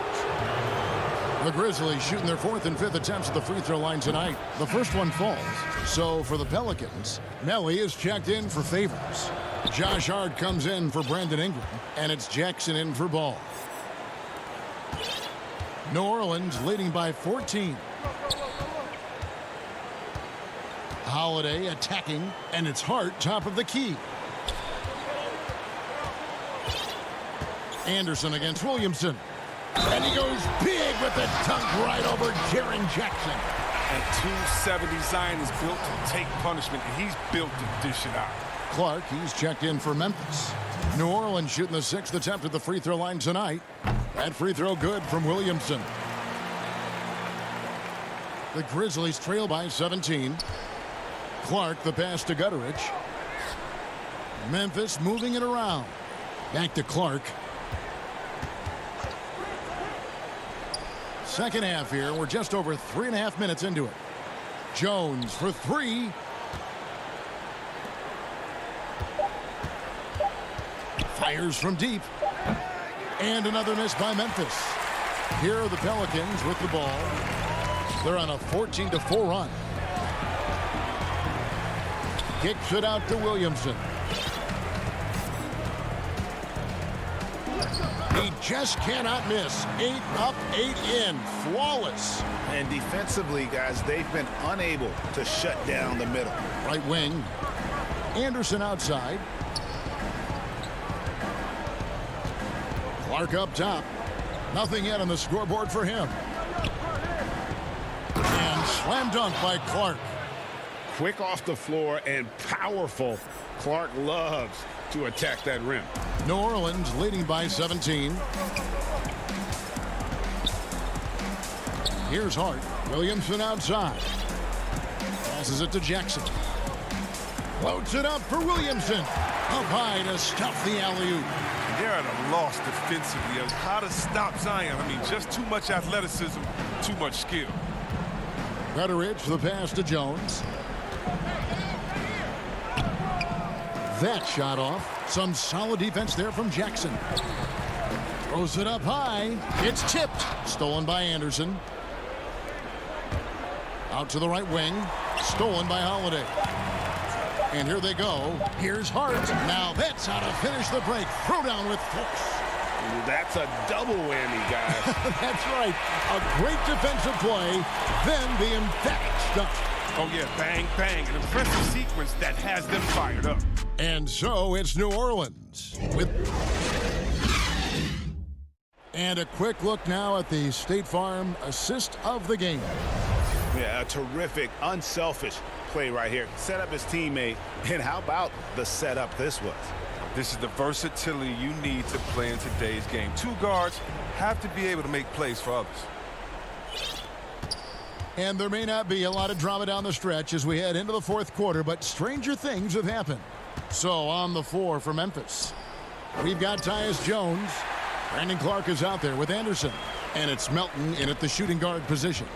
The Grizzlies shooting their 4th and 5th attempts at the free throw line tonight. The first one falls. So for the Pelicans, Melly is checked in for Favors. Josh Hart comes in for Brandon Ingram. And it's Jackson in for Ball. New Orleans leading by 14. Holiday attacking, and it's Hart top of the key. Anderson against Williamson. And he goes big with the dunk right over Jaren Jackson. At 270, Zion is built to take punishment, and he's built to dish it out. Clark, he's checked in for Memphis. New Orleans shooting the 6th attempt at the free throw line tonight. That free throw good from Williamson. The Grizzlies trail by 17. Clark, the pass to Gutteridge. Memphis moving it around. Back to Clark. Second half here. We're just over 3.5 minutes into it. Jones for 3. Fires from deep. And another miss by Memphis. Here are the Pelicans with the ball. They're on a 14-4 run. Kicks it out to Williamson. He just cannot miss. 8 up, 8 in. Flawless. And defensively, guys, they've been unable to shut down the middle. Right wing. Anderson outside. Clark up top. Nothing yet on the scoreboard for him. And slam dunk by Clark. Quick off the floor and powerful. Clark loves to attack that rim. New Orleans leading by 17. Here's Hart. Williamson outside. Passes it to Jackson. Floats it up for Williamson. Up high to stuff the alley-oop. They're at a loss defensively of how to stop Zion. I mean, just too much athleticism, too much skill. Rutteridge, the pass to Jones. That shot off. Some solid defense there from Jackson. Throws it up high. It's tipped. Stolen by Anderson. Out to the right wing. Stolen by Holiday. And here they go. Here's Hart. Now that's how to finish the break. Throw down with force. That's a double whammy, guys. That's right. A great defensive play. Then the emphatic stuff. Oh, yeah. Bang, bang. An impressive sequence that has them fired up. And so it's New Orleans. And a quick look now at the State Farm assist of the game. Yeah, a terrific, unselfish play right here. Set up his teammate. And how about the setup this was? This is the versatility you need to play in today's game. Two guards have to be able to make plays for others. And there may not be a lot of drama down the stretch as we head into the fourth quarter, but stranger things have happened. So on the floor for Memphis, we've got Tyus Jones. Brandon Clark is out there with Anderson. And it's Melton in at the shooting guard position.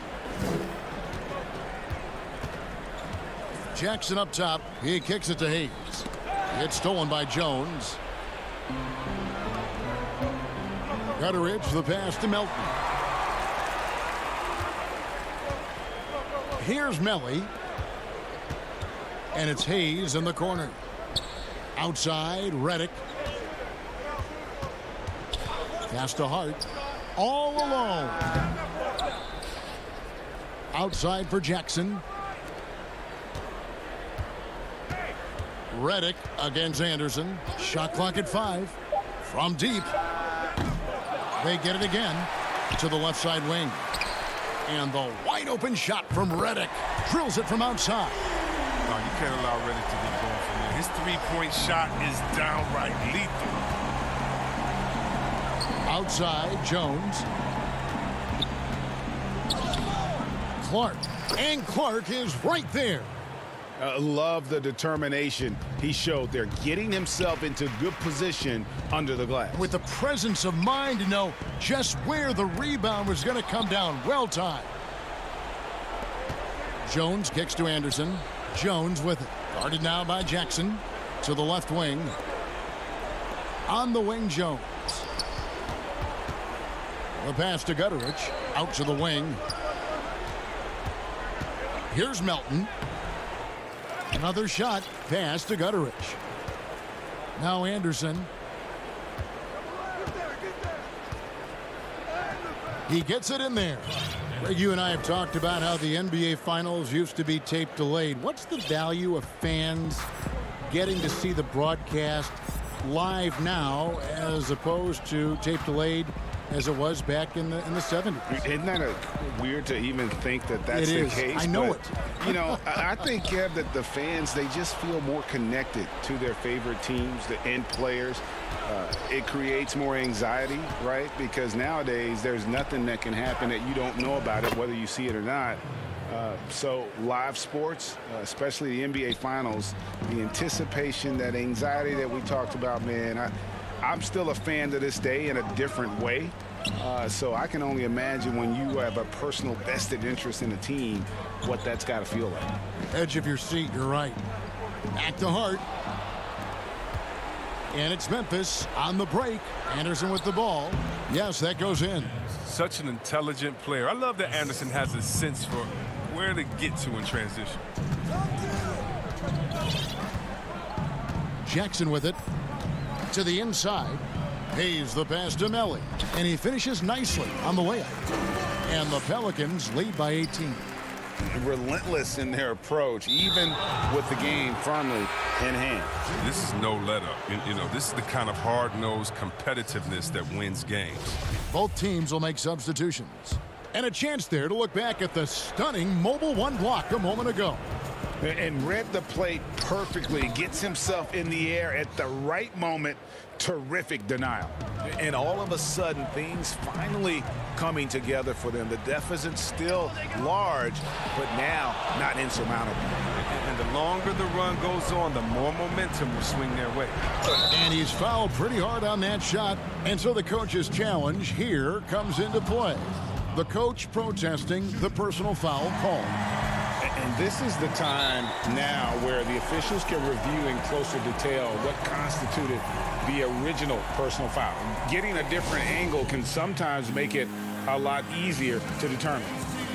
Jackson up top. He kicks it to Hayes. It's stolen by Jones. Rutteridge, the pass to Melton. Here's Melly. And it's Hayes in the corner. Outside, Reddick. Pass to Hart. All alone. Outside for Jackson. Reddick against Anderson. Shot clock at 5. From deep. They get it again to the left side wing. And the wide open shot from Reddick. Drills it from outside. No, you can't allow Reddick to be going from there. His three-point shot is downright lethal. Outside, Jones. Clark. And Clark is right there. Love the determination he showed there, getting himself into good position under the glass. With the presence of mind to know just where the rebound was going to come down. Well timed. Jones kicks to Anderson. Jones with it. Guarded now by Jackson. To the left wing. On the wing, Jones. The pass to Gutteridge. Out to the wing. Here's Melton. Another shot. Pass to Gutteridge. Now Anderson. He gets it in there. Greg, you and I have talked about how the NBA Finals used to be tape delayed. What's the value of fans getting to see the broadcast live now as opposed to tape delayed as it was back in the 70s? Isn't that weird to even think that that's the case? I know it. You know, I think, Kev, that the fans, they just feel more connected to their favorite teams, the end players. It creates more anxiety, right? Because nowadays there's nothing that can happen that you don't know about it, whether you see it or not. So live sports, especially the NBA Finals, the anticipation, that anxiety that we talked about, man, I'm still a fan to this day in a different way. So I can only imagine when you have a personal vested interest in a team, what that's got to feel like. Edge of your seat, you're right. Back to Hart. And it's Memphis on the break. Anderson with the ball. Yes, that goes in. Such an intelligent player. I love that Anderson has a sense for where to get to in transition. Jackson with it. To the inside. He's the pass to Melly, and he finishes nicely on the layup. And the Pelicans lead by 18. Relentless in their approach, even with the game firmly in hand. This is no let-up. You know, this is the kind of hard-nosed competitiveness that wins games. Both teams will make substitutions. And a chance there to look back at the stunning mobile one block a moment ago. And read the play perfectly. Gets himself in the air at the right moment. Terrific denial. And all of a sudden, things finally coming together for them. The deficit's still large, but now not insurmountable. And the longer the run goes on, the more momentum will swing their way. And he's fouled pretty hard on that shot. And so the coach's challenge here comes into play. The coach protesting the personal foul call. And this is the time now where the officials can review in closer detail what constituted the original personal foul. Getting a different angle can sometimes make it a lot easier to determine.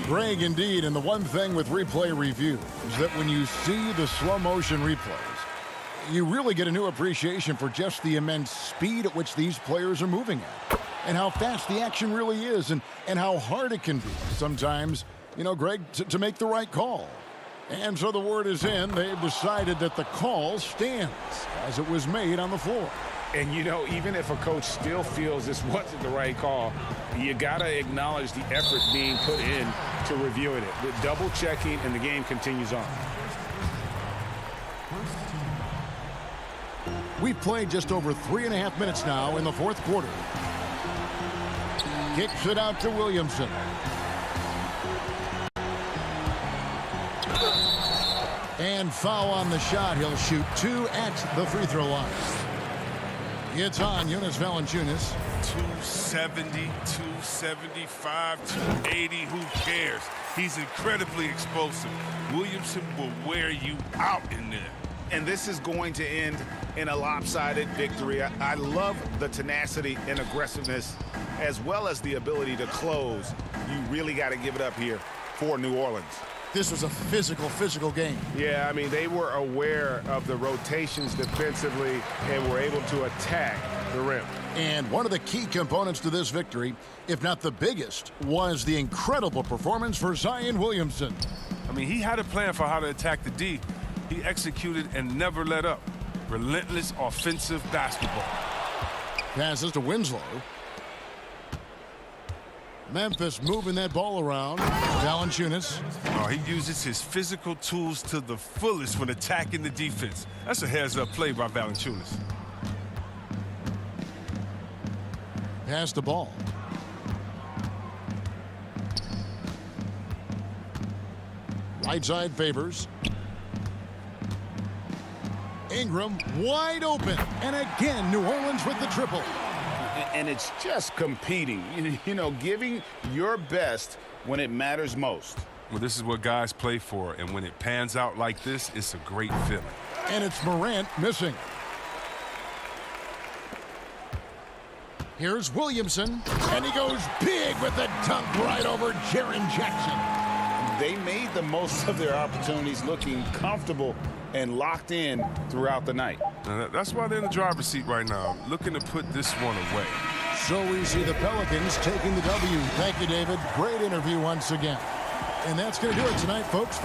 Greg, indeed, and the one thing with replay review is that when you see the slow motion replays, you really get a new appreciation for just the immense speed at which these players are moving at, and how fast the action really is, and how hard it can be sometimes, you know, Greg, to make the right call. And so the word is in. They've decided that the call stands as it was made on the floor. And, you know, even if a coach still feels this wasn't the right call, you got to acknowledge the effort being put in to reviewing it. The double checking, and the game continues on. We've played just over 3.5 minutes now in the fourth quarter. Kicks it out to Williamson. And foul on the shot. He'll shoot 2 at the free throw line. It's on Jonas Valanciunas. 270, 275, 280, who cares? He's incredibly explosive. Williamson will wear you out in there. And this is going to end in a lopsided victory. I love the tenacity and aggressiveness, as well as the ability to close. You really got to give it up here for New Orleans. This was a physical game. Yeah, I mean, they were aware of the rotations defensively and were able to attack the rim. And one of the key components to this victory, if not the biggest, was the incredible performance for Zion Williamson. I mean, he had a plan for how to attack the D. He executed and never let up. Relentless offensive basketball. Passes to Winslow. Memphis moving that ball around. Valanciunas. Oh, he uses his physical tools to the fullest when attacking the defense. That's a heads-up play by Valanciunas. Pass the ball. Right side favors. Ingram wide open. And again, New Orleans with the triple. And it's just competing, you know, giving your best when it matters most. Well, this is what guys play for, and when it pans out like this, it's a great feeling. And it's Morant missing. Here's Williamson, and he goes big with the dunk right over Jaren Jackson. They made the most of their opportunities, looking comfortable and locked in throughout the night. That's why they're in the driver's seat right now, looking to put this one away. So we see the Pelicans taking the W. Thank you, David. Great interview once again. And that's going to do it tonight, folks.